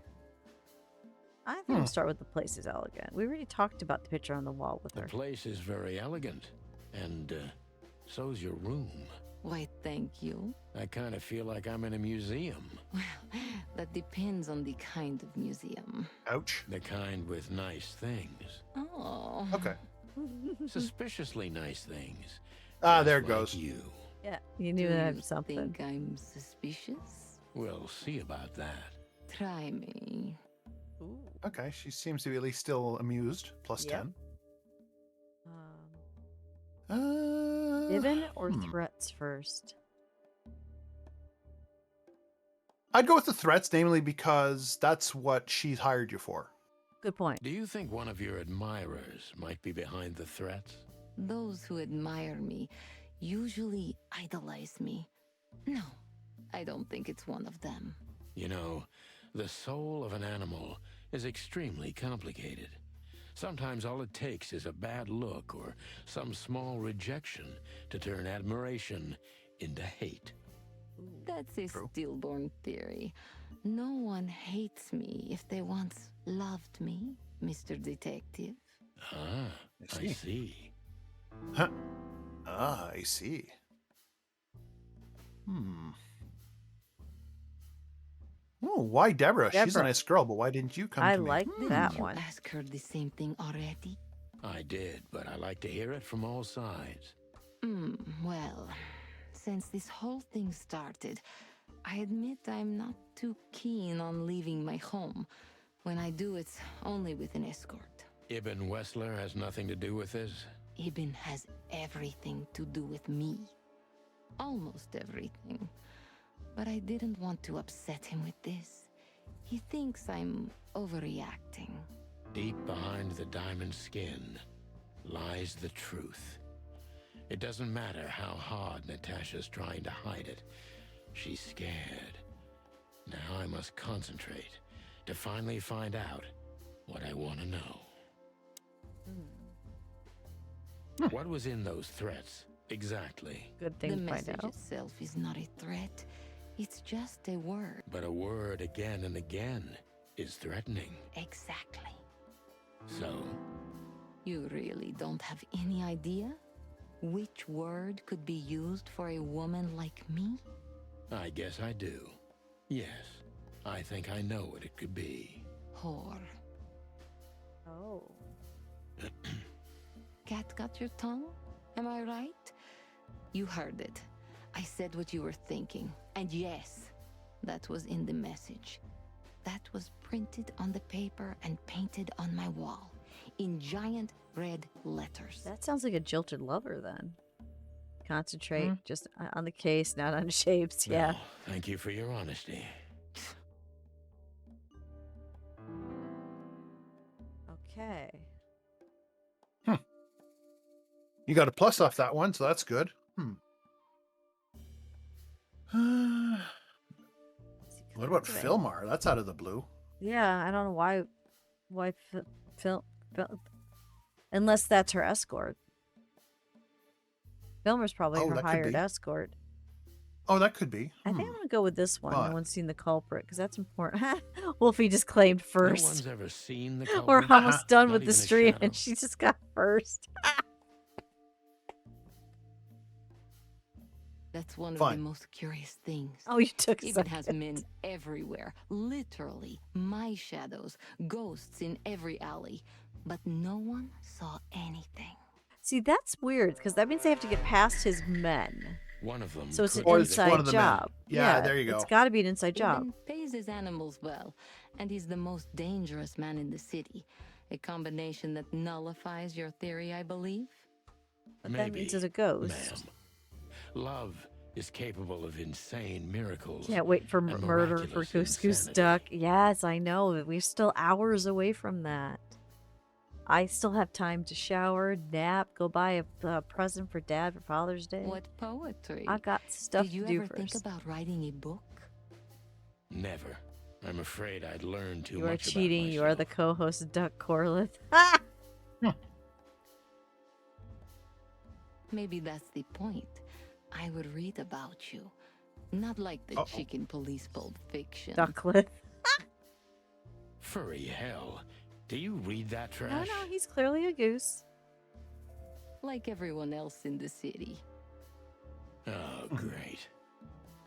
I think we'll start with the place is elegant. We already talked about the picture on the wall with The her. place is very elegant, and so's your room. Why, thank you. I kind of feel like I'm in a museum. Well, that depends on the kind of museum. Ouch. The kind with nice things. Oh. Okay. Suspiciously nice things. Ah, Just there it like goes. You. Yeah, you knew Do that you something. think I'm suspicious? We'll see about that. Try me. Ooh. Okay, she seems to be at least still amused. Plus Yep. 10. Given or threats first? I'd go with the threats, namely because that's what she's hired you for. Good point. Do you think one of your admirers might be behind the threats? Those who admire me usually idolize me. No, I don't think it's one of them. You know, the soul of an animal is extremely complicated. Sometimes all it takes is a bad look or some small rejection to turn admiration into hate. That's a True. stillborn theory. No one hates me if they once loved me, Mr. Detective. Ah, I see. Huh. Ah, I see. Oh, why Deborah? She's a Deborah. nice girl, but why didn't you come I to me? like that Did you one. ask her the same thing already? I did, but I like to hear it from all sides. Well, since this whole thing started, I admit I'm not too keen on leaving my home. When I do, it's only with an escort. Ibn Wessler has nothing to do with this? Ibn has everything to do with me. Almost everything. But I didn't want to upset him with this. He thinks I'm overreacting. Deep behind the diamond skin lies the truth. It doesn't matter how hard Natasha's trying to hide it. She's scared. Now I must concentrate to finally find out what I want to know. What was in those threats, exactly? Good thing The to find message out. itself is not a threat. It's just a word. But a word again and again is threatening. Exactly. So, You really don't have any idea which word could be used for a woman like me? I guess I do. Yes, I think I know what it could be. Whore. Oh. Cat got your tongue? Am I right? You heard it. I said what you were thinking. And yes, that was in the message. That was printed on the paper and painted on my wall in giant red letters. That sounds like a jilted lover then. Concentrate just on the case, not on shapes. Yeah. Well, thank you for your honesty. Okay. You got a plus off that one, so that's good. What about Filmar? That's out of the blue. Yeah, I don't know why Phil, unless that's her escort. Filmer's probably Oh, her that could hired be. escort. Oh, that could be. I think I'm gonna go with this one. But- No one's seen the culprit because that's important. Wolfie just claimed No first. one's ever seen the We're culprit. almost done Not with the even a stream, shadow. and she just got first. That's one of Fine. the most curious things. Oh, you took a Even has second. men everywhere. Literally, my shadows, ghosts in every alley. But no one saw anything. See, that's weird because that means they have to get past his men. One of them. So it's an could be the inside one of the men. job. Yeah, there you go. It's got to be an inside job. Ibn pays his animals well, and he's the most dangerous man in the city. A combination that nullifies your theory, I believe. But that Maybe, means it's a ghost. ma'am. Love is capable of insane miracles. Can't wait for and murder for miraculous Goose Goose insanity. Duck. Yes, I know. We're still hours away from that. I still have time to shower, nap, go buy a present for Dad for Father's Day. What poetry. I got stuff Did you to do ever first. think about writing a book? Never. I'm afraid I'd learn too You are much cheating. about You are the myself. co-host of Duck Corlith. Ah! Maybe that's the point. I would read about you. Not like the chicken police Pulp Fiction. Ducklet. Furry hell. Do you read that No, trash? no, he's clearly a goose. Like everyone else in the city. Oh, great.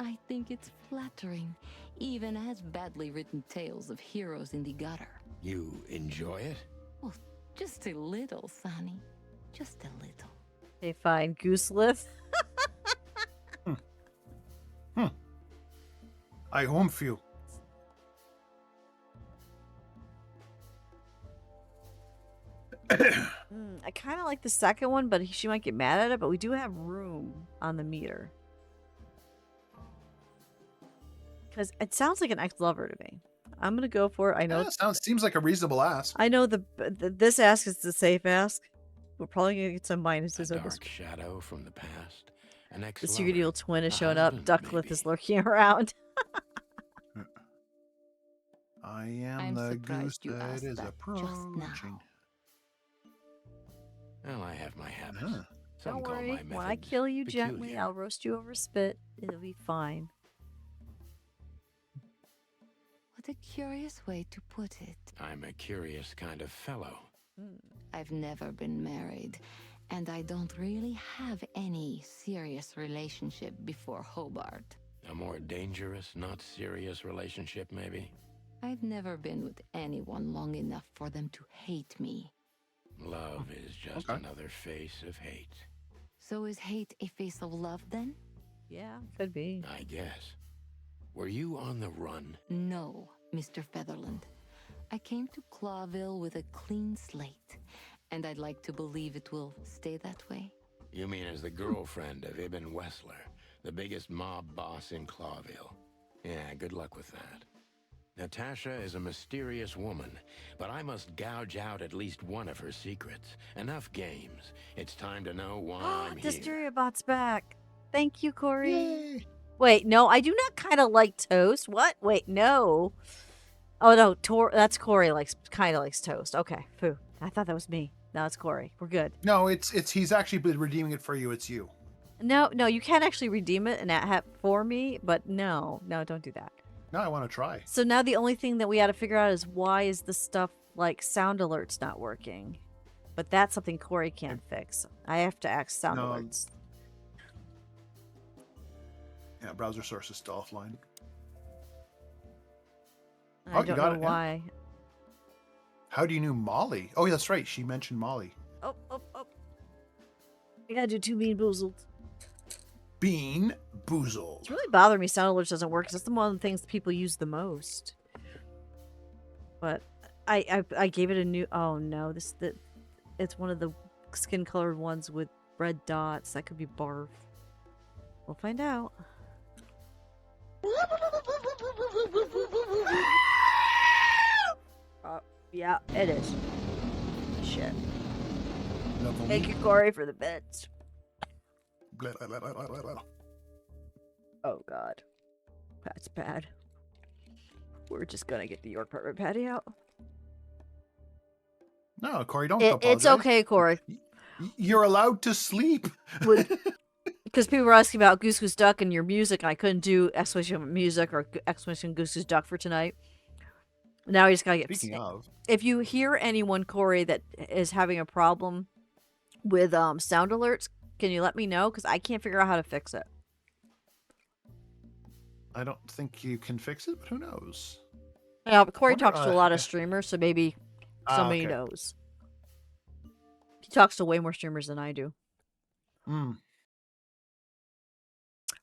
I think it's flattering, even as badly written tales of heroes in the gutter. You enjoy it? Oh, just a little, Sonny. Just a little. Okay, fine. Gooselith. I home you. I kind of like the second one, but she might get mad at it. But we do have room on the meter. Because it sounds like an ex-lover to me. I'm going to go for it. I know Yeah, seems like a reasonable ask. I know this ask is the safe ask. We're probably going to get some A minuses on this. dark shadow from the past. An ex. The secret evil twin is a showing up. husband, Ducklet maybe. is lurking around. I am I'm the surprised goose you that asked is that just now. approaching. Well, I have my habits. Huh. Some Don't call worry. my When I methods kill you gently, peculiar. I'll roast you over spit. It'll be fine. What a curious way to put it. I'm a curious kind of fellow. I've never been married, and I don't really have any serious relationship before Hobart. A more dangerous, not serious relationship, maybe? I've never been with anyone long enough for them to hate me. Love is just Okay. another face of hate. So is hate a face of love then? Yeah, could be. I guess. were you on the run? No, Mr. Featherland. I came to Clawville with a clean slate, and I'd like to believe it will stay that way. You mean as the girlfriend of Ibn Wessler, the biggest mob boss in Clawville? Yeah, good luck with that. Natasha is a mysterious woman, but I must gouge out at least one of her secrets. Enough games. It's time to know why I'm here. Dustiria bot's back. Thank you, Corey. Yay. Wait, no, I do not kind of like toast. What? Wait, no. Oh no, that's Corey kind of likes toast. Okay, phew. I thought that was me. No, it's Corey. We're good. No, it's he's actually been redeeming it for you. It's you. No, you can actually redeem it and that for me, but no, don't do that. No, I want to try. So now the only thing that we got to figure out is why is the stuff like sound alerts not working? But that's something Corey can't fix. I have to ask sound alerts. Yeah, browser source is still offline. I don't know why. How do you know Molly? Oh, yeah, that's right. She mentioned Molly. Oh. I gotta do 2 Bean Boozled. Bean Boozled. It's really bothering me sound alerts doesn't work because that's one of the things people use the most. But I gave it a new... Oh, no. It's one of the skin-colored ones with red dots. That could be barf. We'll find out. Yeah, it is. Shit. Thank you, Corey, for the bits. Blah, blah, blah, blah, blah, blah. Oh, God. That's bad. We're just gonna get the York Pepper Patty out. No, Corey, don't apologize. It's okay, Corey. You're allowed to sleep. Because people were asking about Goose Goose Duck and your music, and I couldn't do exclamation music or exclamation Goose Goose Duck for tonight. Now we just gotta get... Speaking of... If you hear anyone, Corey, that is having a problem with sound alerts, can you let me know? Because I can't figure out how to fix it. I don't think you can fix it, but who knows? Yeah, but Corey talks to a lot of streamers, so maybe somebody okay. knows. He talks to way more streamers than I do.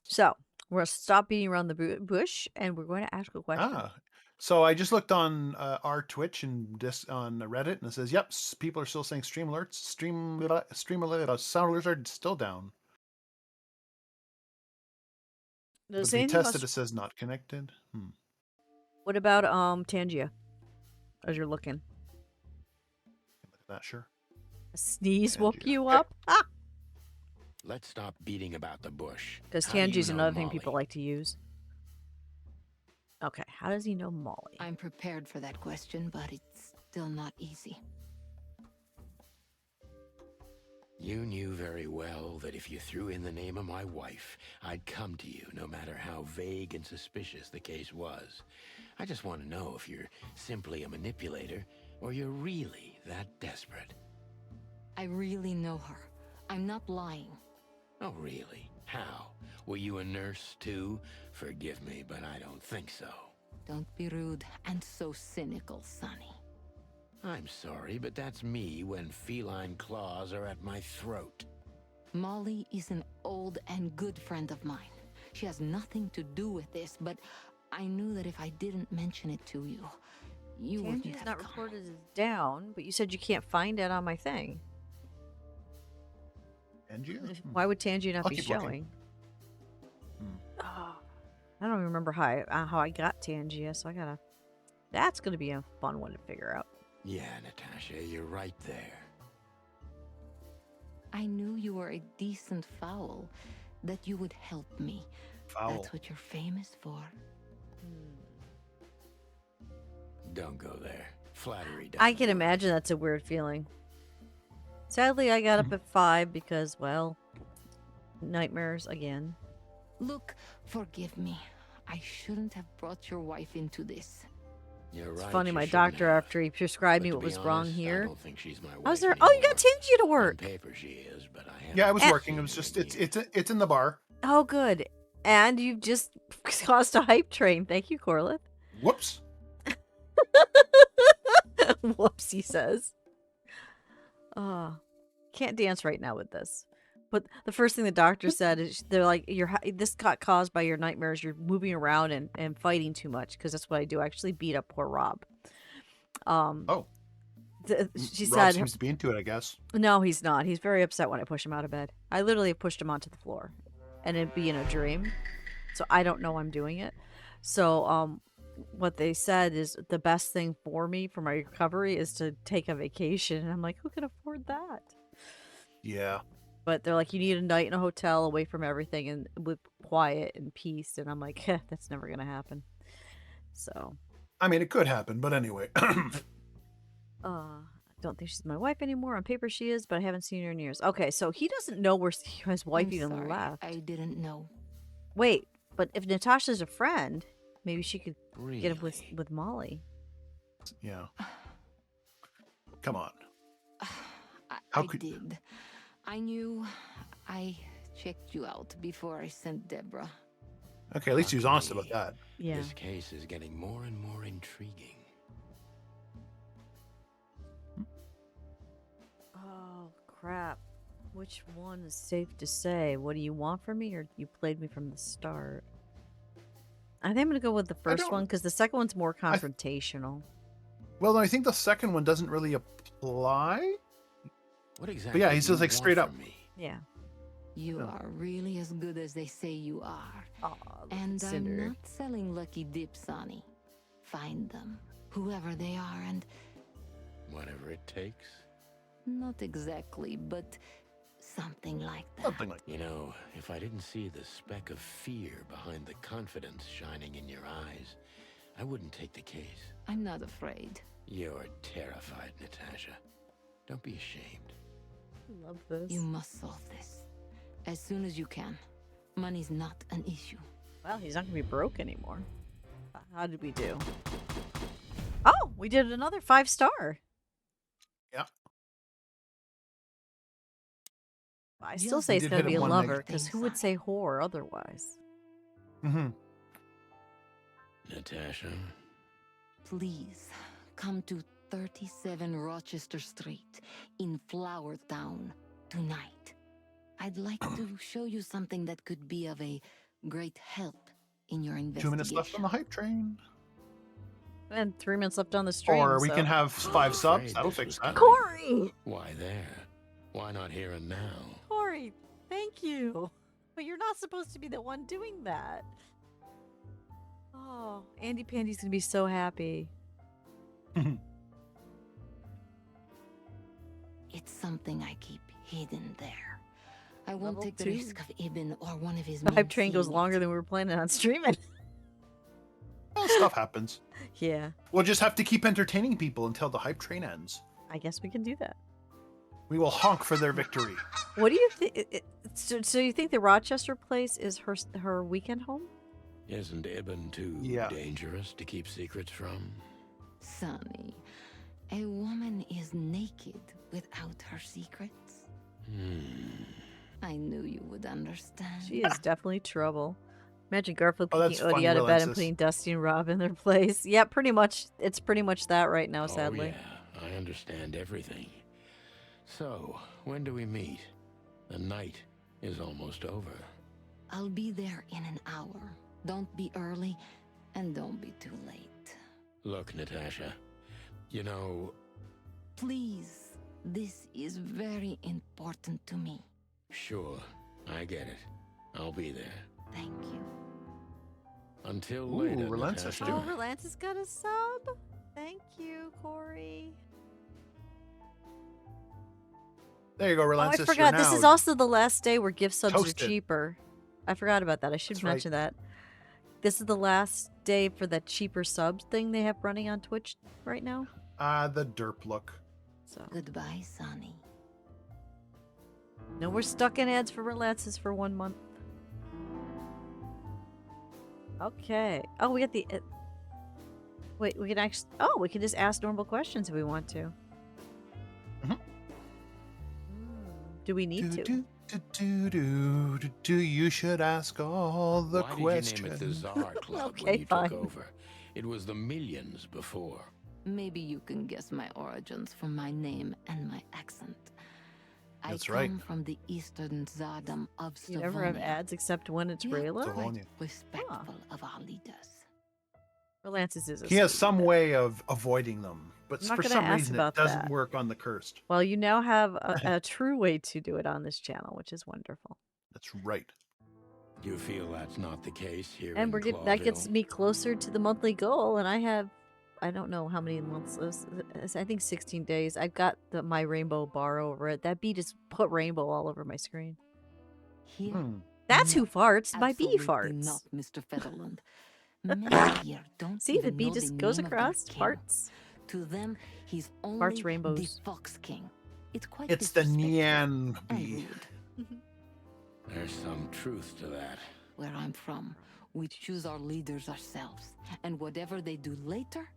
So, we're going to stop beating around the bush, and we're going to ask a question. So I just looked on our Twitch and on Reddit, and it says, yep, people are still saying stream alerts. Stream alerts, sound alerts are still down. Does but we tested, it says not connected. What about Tangia? As you're looking. Not sure. A sneeze woke you up? Ah! Let's stop beating about the bush. Because Tangi's another thing people like to use. Okay, how does he know Molly? I'm prepared for that question, but it's still not easy. You knew very well that if you threw in the name of my wife, I'd come to you no matter how vague and suspicious the case was. I just want to know if you're simply a manipulator or you're really that desperate. I really know her. I'm not lying. Oh, really? How? Were you a nurse, too? Forgive me, but I don't think so. Don't be rude and so cynical, Sonny. I'm sorry, but that's me when feline claws are at my throat. Molly is an old and good friend of mine. She has nothing to do with this, but I knew that if I didn't mention it to you, you wouldn't have not come. reported as down, but you said you can't find it on my thing. Tangia? Why would Tangia not I'll be keep showing? Oh, I don't even remember how I got Tangia, so I gotta... That's gonna be a fun one to figure out. Yeah, Natasha, you're right there. I knew you were a decent fowl, that you would help me. Fowl. That's what you're famous for. Don't go there. Flattery doesn't I can work. imagine that's a weird feeling. Sadly, I got up at 5 because, well, nightmares again. Look, forgive me. I shouldn't have brought your wife into this. You're It's right, funny, you my shouldn't doctor, have. after he prescribed But me to what be was wrong honest, here, I don't think she's my I was wife there. Oh, you got anymore. Tangia to On work. paper she is, but I haven't Yeah, I was seen working. It was her just in years. it's in the bar. Oh, good. And you've just caused a hype train. Thank you, Corlith. Whoops. Whoops, he says. Can't dance right now with this. But the first thing the doctor said is they're like, this got caused by your nightmares. You're moving around and fighting too much, because that's what I do. I actually beat up poor Rob. Oh, She Rob said, seems to be into it, I guess. no, he's not. He's very upset when I push him out of bed. I literally pushed him onto the floor, and it'd be in a dream. So I don't know I'm doing it. So what they said is the best thing for me for my recovery is to take a vacation. And I'm like, who can afford that? Yeah. But they're like, you need a night in a hotel away from everything and with quiet and peace. And I'm like, that's never going to happen. So. I mean, it could happen, but anyway. I don't think she's my wife anymore. On paper she is, but I haven't seen her in years. Okay, so he doesn't know where his wife even sorry, left. I didn't know. Wait, but if Natasha's a friend, maybe she could Really? get him with Molly. Yeah. Come on. I did. I knew. I checked you out before I sent Deborah. Okay, at least he was honest about that. Yeah. This case is getting more and more intriguing. Oh, crap. Which one is safe to say? What do you want from me, or you played me from the start? I think I'm going to go with the first one, because the second one's more confrontational. Well, I think the second one doesn't really apply. What exactly? But yeah, he's do just you like want straight up. from me? Yeah. You are really as good as they say you are. Aw, And Cinder. I'm not selling lucky dips, Sonny. Find them, whoever they are, and Whatever it takes. not exactly, but something like that. Something like You know, if I didn't see the speck of fear behind the confidence shining in your eyes, I wouldn't take the case. I'm not afraid. You're terrified, Natasha. Don't be ashamed. Love this. You must solve this as soon as you can. Money's not an issue. Well, he's not going to be broke anymore. How did we do? Oh, we did another 5-star. Yeah. I still Yes, say we it's did going to hit be a one lover, negative. because who would say whore otherwise? Mm-hmm. Natasha, Please come to 37 Rochester Street in Flower Town tonight. I'd like to show you something that could be of a great help in your 2 investigation. minutes left on the hype train. And 3 minutes left on the stream. Or we so- can have 5 subs. afraid That'll this fix was that. Corey! why there? Why not here and now? Corey, thank you. But you're not supposed to be the one doing that. Oh, Andy Pandy's going to be so happy. It's something I keep hidden there. I won't Level take the 2. risk of Ibn or one of his The men hype train goes seeing longer it. than we were planning on streaming. Well, stuff happens. Yeah, We'll just have to keep entertaining people until the hype train ends. I guess we can do that. We will honk for their victory. What do you think? So you think the Rochester place is her weekend home? Isn't Ibn too Yeah. dangerous to keep secrets from? Sonny, a woman is naked without her secrets. I knew you would understand. She is definitely trouble. Imagine Garfield Oh, that's kicking Odie funny, out of bed and Relentless. putting Dusty and Rob in their place. Yeah, pretty much. It's pretty much that right now, sadly. Oh, yeah. I understand everything. So, when do we meet? The night is almost over. I'll be there in an hour. Don't be early, and don't be too late. Look, Natasha, you know, Please, this is very important to me. sure, I get it. I'll be there. Thank you. Until Ooh, later, Relentless Natasha. Oh, Relance has got a sub. Thank you, Corey. There you go, Oh, I Relentless. forgot. You're This now is also the last day where gift subs toasted. are cheaper. I forgot about that. I should That's right. mention that. This is the last day for that cheaper subs thing they have running on Twitch right now. the derp look. So Goodbye, Sonny. no, we're stuck in ads for Relances for 1 month. Okay. Oh, we got the. Wait, we can actually. Oh, we can just ask normal questions if we want to. Mhm. Do we need to? You should ask all the Why questions. did you name it the Czar Club Okay, when you fine. took over? It was the millions before. Maybe you can guess my origins from my name and my accent. That's I right. come from the eastern Zardom of You never have Savonia. ads except when it's We are Rayla? quite Savonia. respectful of our leaders. Relances is a He has sweetie, some but way of avoiding them, but I'm not for gonna some ask reason it about doesn't that. work on the cursed. Well, you now have a true way to do it on this channel, which is wonderful. That's right. You feel that's not the case here And in we're that Clawville? gets me closer to the monthly goal, and I have, I don't know how many months I think 16 days. I've got my rainbow bar over it. That bee just put rainbow all over my screen. Here, That's no, who farts. My bee absolutely farts. not, Mr. Featherland. Men here don't See, the even bee know the just goes name of their across, king. farts. To them, he's Farts only the rainbows. Fox King. It's quite It's the disrespectful Nyan and bee. rude. There's some truth to that. Where I'm from, we choose our leaders ourselves, and whatever they do later,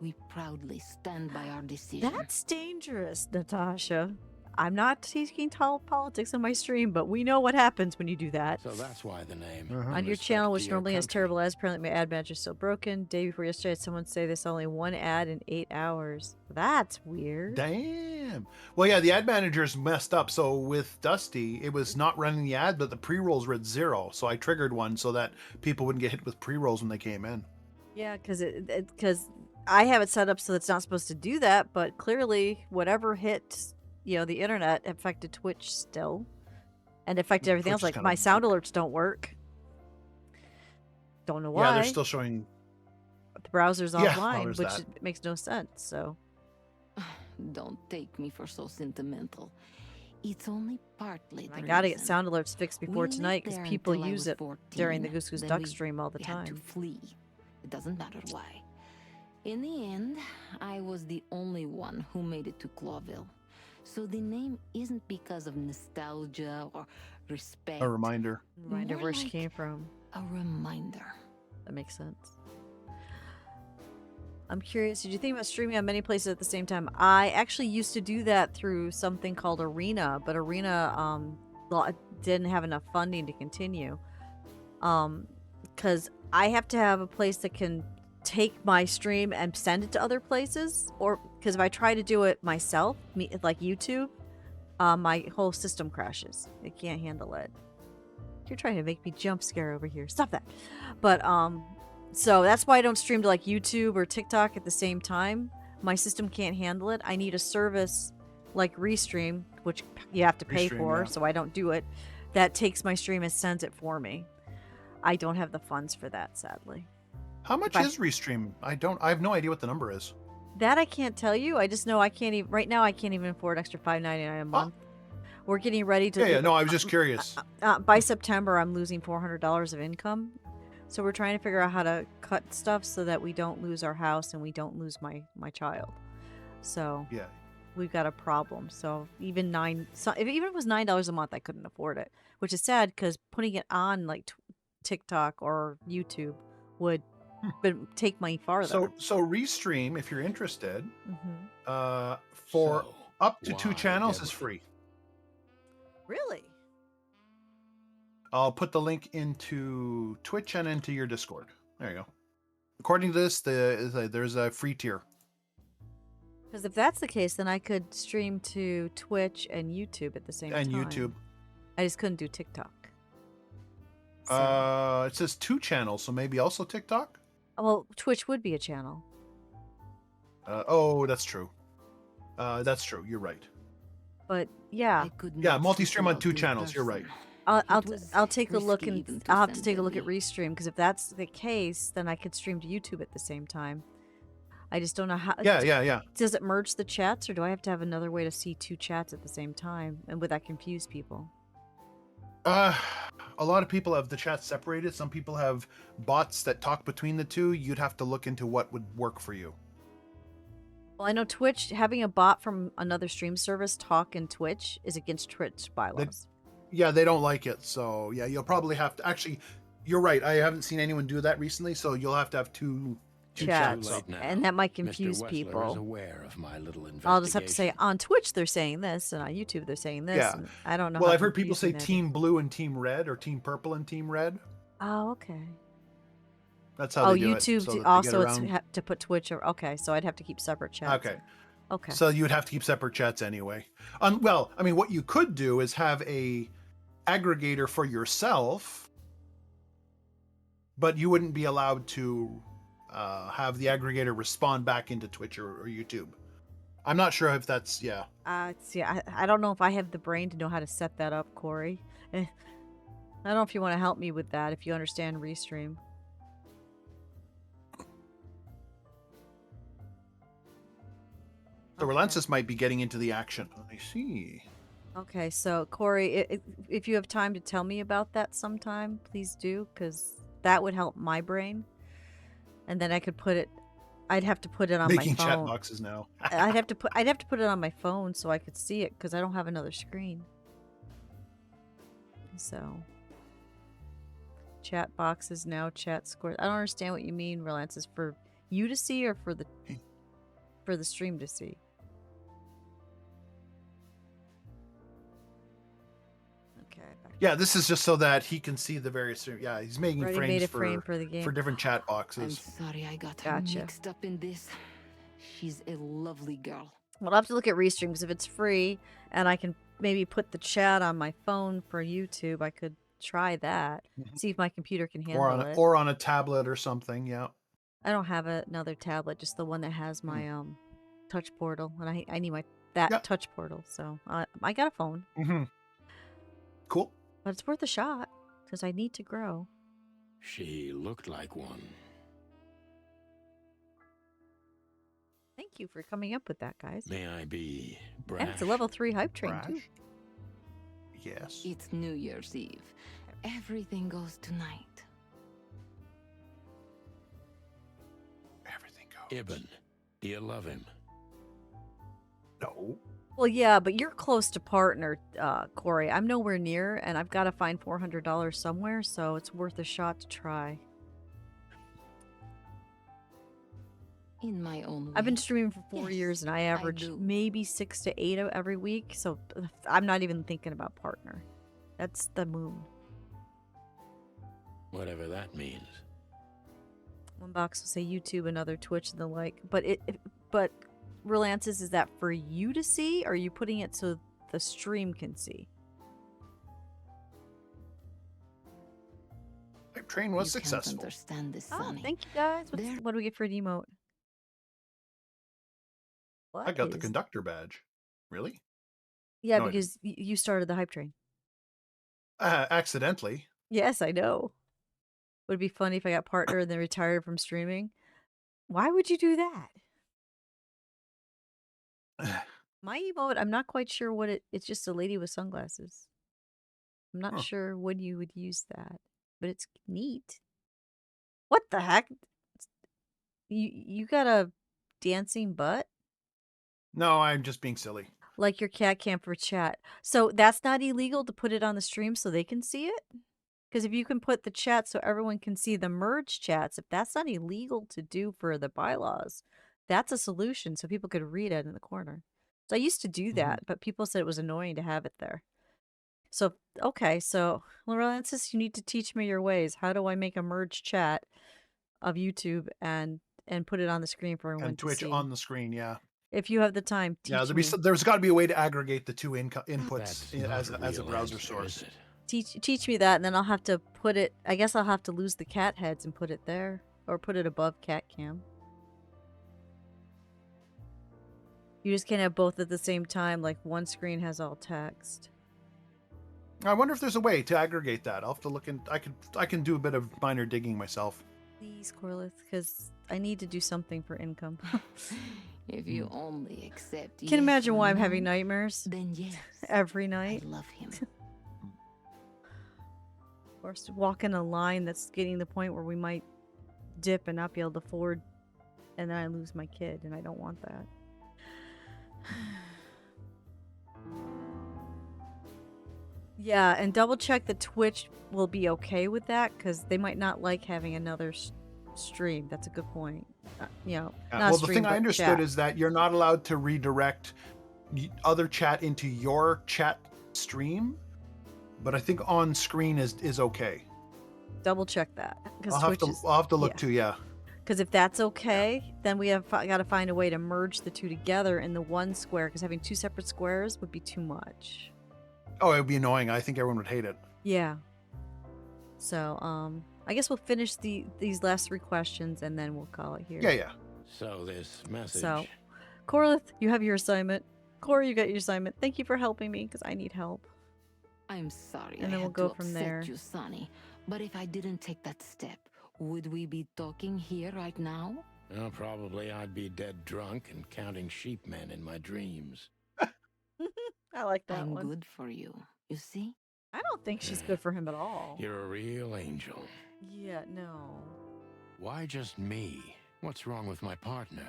we proudly stand by our decision. That's dangerous, Natasha. I'm not taking politics on my stream, but we know what happens when you do that. So that's why the name. On your Respect channel, to which your normally has country. terrible ads, apparently my ad manager is still broken. Day before yesterday, I had someone say there's only one ad in 8 hours. That's weird. Damn. Well, yeah, the ad manager's messed up. So with Dusty, it was not running the ad, but the pre-rolls were at 0. So I triggered one so that people wouldn't get hit with pre-rolls when they came in. Yeah, because I have it set up so it's not supposed to do that, but clearly whatever hit, the internet affected Twitch still, and affected everything else. Twitch is Like kind my of sound alerts don't work. Don't know why. Yeah, they're still showing. The browser's Yeah, well, offline, there's which that. makes no sense. So Don't take me for so sentimental. It's only partly I the gotta get reason. sound alerts fixed before We lived tonight because there people until I use was it 14. during the Goose Goose Then Duck we- stream all the we had to time. flee. It doesn't matter why. In the end, I was the only one who made it to Clawville. So the name isn't because of nostalgia or respect. A reminder. Reminder More where she like came from. A reminder. That makes sense. I'm curious, did you think about streaming on many places at the same time? I actually used to do that through something called Arena, but Arena didn't have enough funding to continue. Because I have to have a place that can take my stream and send it to other places, or because if I try to do it myself, like YouTube, my whole system crashes. It can't handle it. You're trying to make me jump scare over here. Stop that. But so that's why I don't stream to like YouTube or TikTok at the same time. My system can't handle it. I need a service like Restream, which you have to pay Restream, for, yeah. so I don't do it. That takes my stream and sends it for me. I don't have the funds for that, sadly. How much is Restream? I have no idea what the number is. That I can't tell you. I just know I can't even right now. I can't even afford extra $5.99 a month. We're getting ready to. Yeah, no, I was just curious. By September, I'm losing $400 of income, so we're trying to figure out how to cut stuff so that we don't lose our house and we don't lose my child. So Yeah. we've got a problem. So even if it was $9 a month, I couldn't afford it, which is sad because putting it on like TikTok or YouTube would take money farther. So Restream, if you're interested, Mhm. for So, up to 2 why channels Deborah? is free. Really? I'll put the link into Twitch and into your Discord. There you go. According to this, there's a free tier. Because if that's the case, then I could stream to Twitch and YouTube at the same time. And YouTube. I just couldn't do TikTok. It says 2 channels, so maybe also TikTok? Well, Twitch would be a channel. Oh, that's true. That's true. You're right. But yeah, Yeah, multi-stream on 2 channels. You're right. I'll take a look risky and even to I'll have to send take a them look at me. Restream because if that's the case, then I could stream to YouTube at the same time. I just don't know how. Yeah. Does it merge the chats, or do I have to have another way to see 2 chats at the same time? And would that confuse people? A lot of people have the chats separated. Some people have bots that talk between the 2. You'd have to look into what would work for you. Well, I know Twitch having a bot from another stream service talk in Twitch is against Twitch bylaws. Yeah, they don't like it. So yeah, you'll probably have to. Actually, you're right. I haven't seen anyone do that recently. So you'll have to have two chats, Too late now. and that might Mr. confuse Wessler people. is aware of my little I'll just have to say investigation. on Twitch they're saying this, and on YouTube they're saying this. Yeah. And I don't know. Well, how I've heard people say confusing that is. Team Blue and Team Red, or Team Purple and Team Red. Oh, okay. That's how they do YouTube it. So that they also get it's around. to put Twitch. Okay, so I'd have to keep separate chats. Okay. Okay. So you would have to keep separate chats anyway. Well, I mean, what you could do is have a aggregator for yourself, but you wouldn't be allowed to have the aggregator respond back into Twitch or YouTube. I'm not sure if that's, yeah. See, I don't know if I have the brain to know how to set that up, Corey. I don't know if you want to help me with that, if you understand Restream. So Relensis might be getting into the action. I see. Okay, so Corey, if you have time to tell me about that sometime, please do, because that would help my brain. And then I could put it. I'd have to put it on Making my phone. chat boxes now. I'd have to put it on my phone so I could see it because I don't have another screen. So, chat boxes now, chat scores. I don't understand what you mean, Relance. Is for you to see or for the stream to see? Okay. Yeah, this is just so that he can see the various. Yeah, he's making Already frames made a frame for the game. for different chat I'm boxes. sorry I got her mixed up in this. She's a lovely girl. Well, I'll have to look at Restream because if it's free and I can maybe put the chat on my phone for YouTube, I could try that. See if my computer can handle it. Or on a tablet or something. Yeah. I don't have another tablet, just the one that has my touch portal, and I need that touch portal. So I got a phone. Cool. But it's worth a shot because I need to grow. She looked like one. Thank you for coming up with that, guys. May I be brash? And it's a level 3 hype train too. Yes. It's New Year's Eve. Everything goes tonight. Everything goes. Ibn, do you love him? No. Well, yeah, but you're close to partner, Corey. I'm nowhere near, and I've got to find $400 somewhere, so it's worth a shot to try. In my own way. I've been streaming for 4 years, and I average maybe 6 to 8 every week, so I'm not even thinking about partner. That's the moon. Whatever that means. One box will say YouTube, another Twitch, and the like. But Real Answers, is that for you to see, or are you putting it so the stream can see? The train was You can't successful. Understand this, Oh, Sonny. thank you guys. What do we get for an emote? I got the conductor badge. Really? Yeah, No, I because you started the hype train. Accidentally. Yes, I know. Would it be funny if I got partner and then retired from streaming? Why would you do that? My emote, I'm not quite sure what it's just a lady with sunglasses. I'm not sure when you would use that, but it's neat. What the heck? You got a dancing butt? No, I'm just being silly. Like your cat cam for chat. So that's not illegal to put it on the stream so they can see it? Because if you can put the chat so everyone can see the merge chats, if that's not illegal to do for the bylaws, that's a solution so people could read it in the corner. So I used to do that, but people said it was annoying to have it there. So, okay, so Lorenzus, you need to teach me your ways. How do I make a merge chat of YouTube and put it on the screen for everyone And to Twitch see? on the screen, yeah. If you have the time, teach me. There's got to be a way to aggregate the two inputs as a browser source. Teach me that, and then I'll have to put it. I guess I'll have to lose the cat heads and put it there, or put it above cat cam. You just can't have both at the same time. Like one screen has all text. I wonder if there's a way to aggregate that. I'll have to look in. I can do a bit of minor digging myself. Please, Corlith, because I need to do something for income. If you only accept. Can imagine why I'm having nightmares. Then yes. Every night. I love him. Or walk in a line that's getting to the point where we might dip and not be able to afford, and then I lose my kid, and I don't want that. Yeah, and double check that Twitch will be okay with that, because they might not like having another stream. That's a good point. Not well, stream, the thing but I understood chat. is that you're not allowed to redirect other chat into your chat stream, but I think on screen is okay. Double check that. I'll have to look too. Yeah. Because if that's okay, then we have got to find a way to merge the two together in the one square. Because having two separate squares would be too much. Oh, it would be annoying. I think everyone would hate it. Yeah. So, I guess we'll finish these last 3 questions and then we'll call it here. Yeah. So this message. So, Corlith, you have your assignment. Corey, you got your assignment. Thank you for helping me because I need help. I'm sorry. And then I we'll had go to from upset there. you, Sonny. But if I didn't take that step, would we be talking here right now? Well, probably I'd be dead drunk and counting sheepmen in my dreams. I like that I'm one. good for you. You see? I don't think she's good for him at all. You're a real angel. Yeah, no. Why just me? What's wrong with my partner?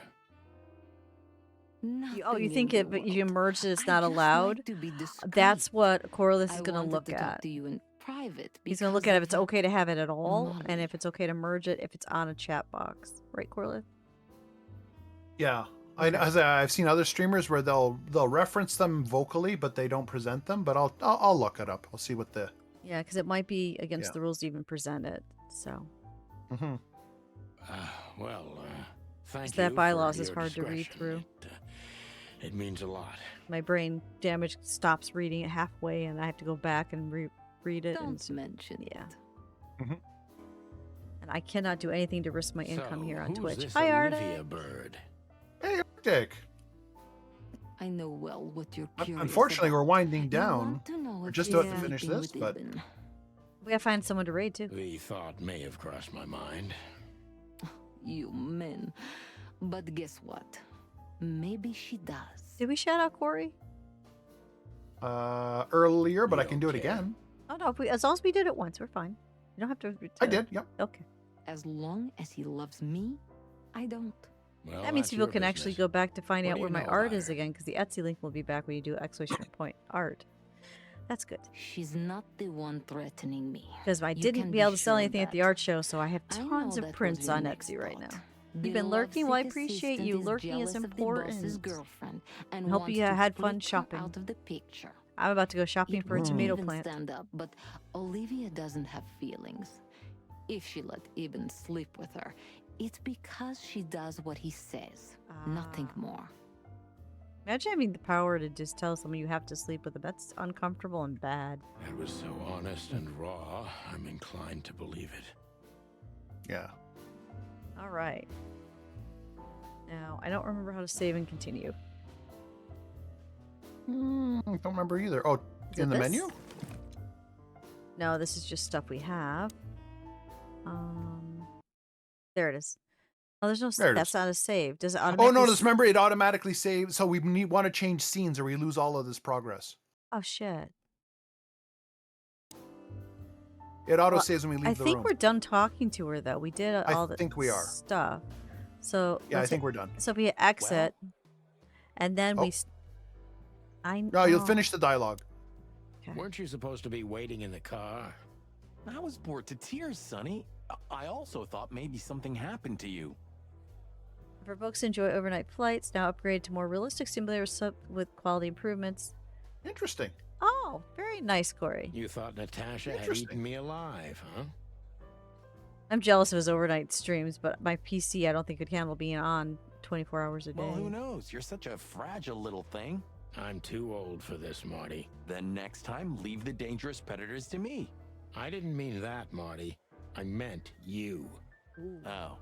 You think if you merge it, it's not just allowed? like to be discreet. That's what Corliss is I going to wanted look to talk at. to you in private. He's going to look because at if of it's your okay to have it at all, and money. if it's okay to merge it if it's on a chat box. Right, Corliss? Yeah. I've seen other streamers where they'll reference them vocally, but they don't present them. But I'll look it up. I'll see what the. Yeah, because it might be against the rules to even present it. So. Mm-hmm. Thank you. That bylaws for is your hard to read discretion. through. It means a lot. My brain damage stops reading it halfway, and I have to go back and read it. Don't mention yeah. Mm-hmm. And I cannot do anything to risk my income here on who's Twitch. this Hi, Olivia Arctic. bird? Hey, Arctic. I know well what you're curious Unfortunately, about. we're winding You down. want to know We're if just she's about to finish sleeping this, with but Ibn. We gotta find someone to raid too. The thought may have crossed my mind. You men. But guess what? Maybe she does. Did we shout out Corey? Earlier, but I can do it again. Oh no, as long as we did it once, we're fine. You don't have to. I did. Yep. Okay. As long as he loves me, I don't. Well, That means that's people your can actually business. go back to find What out do where you my know art about is her? again, because the Etsy link will be back when you do exclamation point art. That's good. She's not the one threatening me. Because I You didn't can be able to sell sure of anything at the that. art show, so I have I know tons that of was prints your on next Etsy right thought. now. The You've been lurking. Well, I lovesick appreciate assistant you. is Lurking is jealous of the boss's important. girlfriend and I hope wants you to had fun freak her shopping. out of the picture. I'm about to go shopping for a It tomato wouldn't even plant. stand up, but Olivia doesn't have feelings. If she let Ibn sleep with her, it's because she does what he says. Nothing more. Imagine having the power to just tell someone you have to sleep with them. That's uncomfortable and bad. That was so honest and raw, I'm inclined to believe it. Yeah. All right. Now, I don't remember how to save and continue. Don't remember either. Oh, Is in it the this? menu? No, this is just stuff we have. There it is. Oh, there's no. There it That's is. not a save. Does it Oh automatically? no! Just remember, it automatically saves. So we want to change scenes, or we lose all of this progress. Oh shit! It auto Well, saves when we I leave the think room. we're done talking to her though. We did all the think we are. stuff. So Yeah, I let's think hit- we're done. So we hit exit, and then Oh. we. No, you'll finish the dialogue. Weren't you supposed to be waiting in the car? I was bored to tears, Sonny. I also thought maybe something happened to you. For folks who enjoy overnight flights, now upgrade to more realistic simulators with quality improvements. Interesting. Oh, very nice, Corey. You thought Natasha had Interesting. eaten me alive, huh? I'm jealous of his overnight streams, but my PC I don't think could handle being on 24 hours a day. Well, who knows? You're such a fragile little thing. I'm too old for this, Marty. Then next time, leave the dangerous predators to me. I didn't mean that, Marty. I meant you. Oh.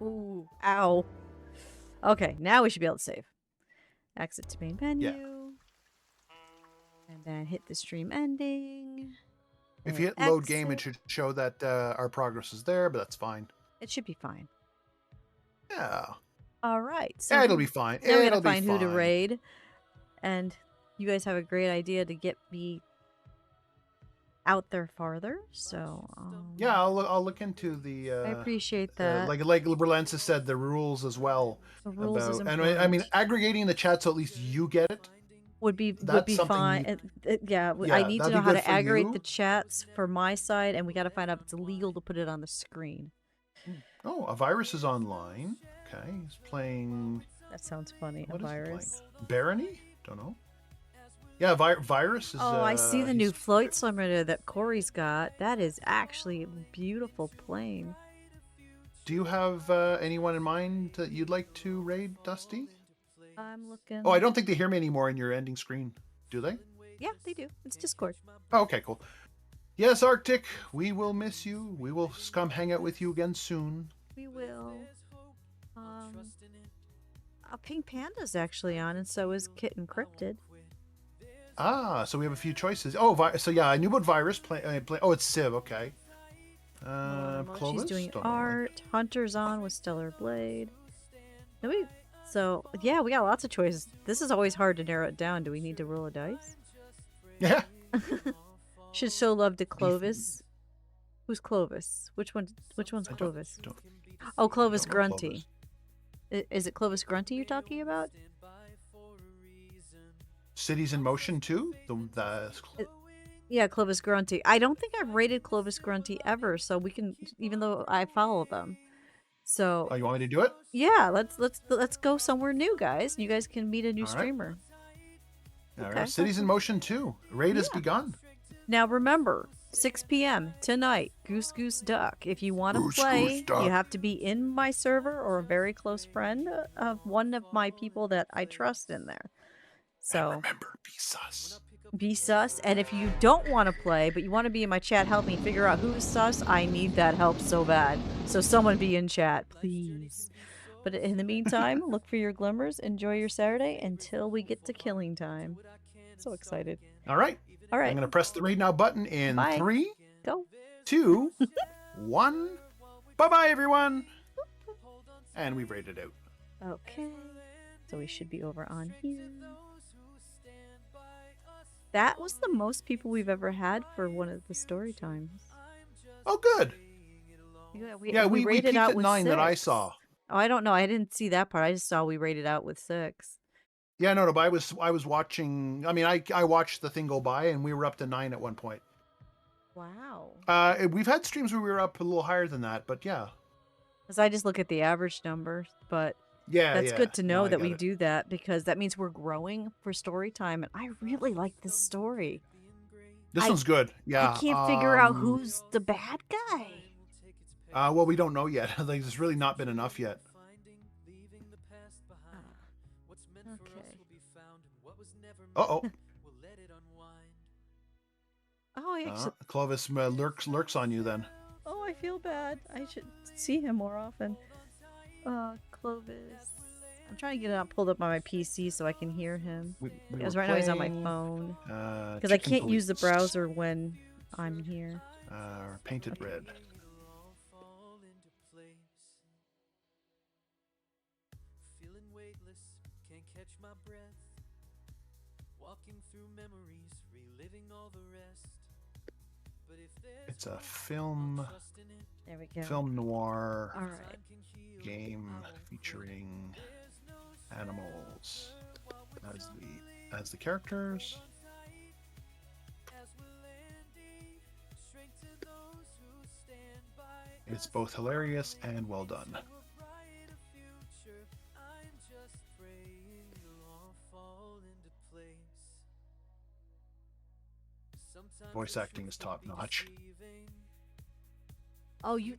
Ooh, ow. Okay, now we should be able to save. Exit to main menu. And then hit the stream ending. If you hit and load game, it exit. should show that our progress is there, but that's fine. It should be fine. Yeah. All right. So Yeah, it'll be fine. Now we It'll gotta be find who to fine. raid. And you guys have a great idea to get me out there farther. So Yeah, I'll look into the. I appreciate that. Like Berlensa said, the rules as well. The rules is and I mean, important. aggregating the chat so at least you get it. would be That's something fine. you- I Yeah, need to that'd know be how good to for aggregate you. the chats for my side, and we got to find out if it's illegal to put it on the screen. Oh, a virus is online. Okay, he's playing. That sounds funny. What A is he virus. playing? Barony? Don't know. Yeah, virus is. Oh, I see the new he's- float summoner that Corey's got. That is actually a beautiful plane. Do you have anyone in mind that you'd like to raid, Dusty? I'm looking. Oh, I don't think they hear me anymore in your ending screen. Do they? Yeah, they do. It's Discord. Oh, okay, cool. Yes, Arctic, we will miss you. We will come hang out with you again soon. We will. Pink Panda's actually on, and so is Kit Encrypted. Ah, so we have a few choices. Oh, so yeah, I knew about Virus. Oh, it's Civ. Okay. Clovis. She's doing Don't know. art. Hunter's on with Stellar Blade. So yeah, we got lots of choices. This is always hard to narrow it down. Do we need to roll a dice? Yeah. Should show love to Clovis. Who's Clovis? Which one's Clovis? Oh, Clovis Grunty. Is it Clovis Grunty you're talking about? Cities in Motion too. Yeah, Clovis Grunty. I don't think I've rated Clovis Grunty ever, so we can, even though I follow them. So. Oh, you want me to do it? Yeah, let's go somewhere new, guys. You guys can meet a new streamer. All right. Cities in Motion 2. Raid has begun. Now remember, 6 p.m. tonight, Goose Goose Duck. If you want to play, you have to be in my server or a very close friend of one of my people that I trust in there. So and remember, be sus. Be sus. And if you don't want to play, but you want to be in my chat, help me figure out who's sus. I need that help so bad. So someone be in chat, please. But in the meantime, look for your glimmers. Enjoy your Saturday until we get to killing time. So excited. All right. All right. I'm going to press the raid now button in 3, go, 2, 1. Bye-bye, everyone. And we've raided out. Okay. So we should be over on here. That was the most people we've ever had for one of the story times. Oh, good. Yeah, we rated peaked out at with 9 6. that I saw. Oh, I don't know. I didn't see that part. I just saw we rated out with 6. Yeah, no, but I was watching. I mean, I watched the thing go by, and we were up to 9 at one point. Wow. We've had streams where we were up a little higher than that, but yeah. Because I just look at the average numbers, but yeah, that's good to know that we do that because that means we're growing for story time, and I really like this story. This one's good. Yeah. I can't figure out who's the bad guy. Well, we don't know yet. Like, there's really not been enough yet. Okay. Uh-oh. Oh, actually... Clovis lurks on you then. Oh, I feel bad. I should see him more often. Clovis. I'm trying to get it pulled up on my PC so I can hear him. Because right now he's on my phone. Because I can't use the browser when I'm here. Painted red. It's a film. There we go. Film noir. All right. Game featuring animals as the characters. It's both hilarious and well done. Voice acting is top notch. Oh, you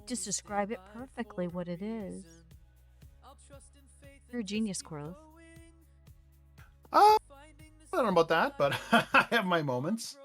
just describe it perfectly what it is. You're a genius, Corliss. I don't know about that, but I have my moments.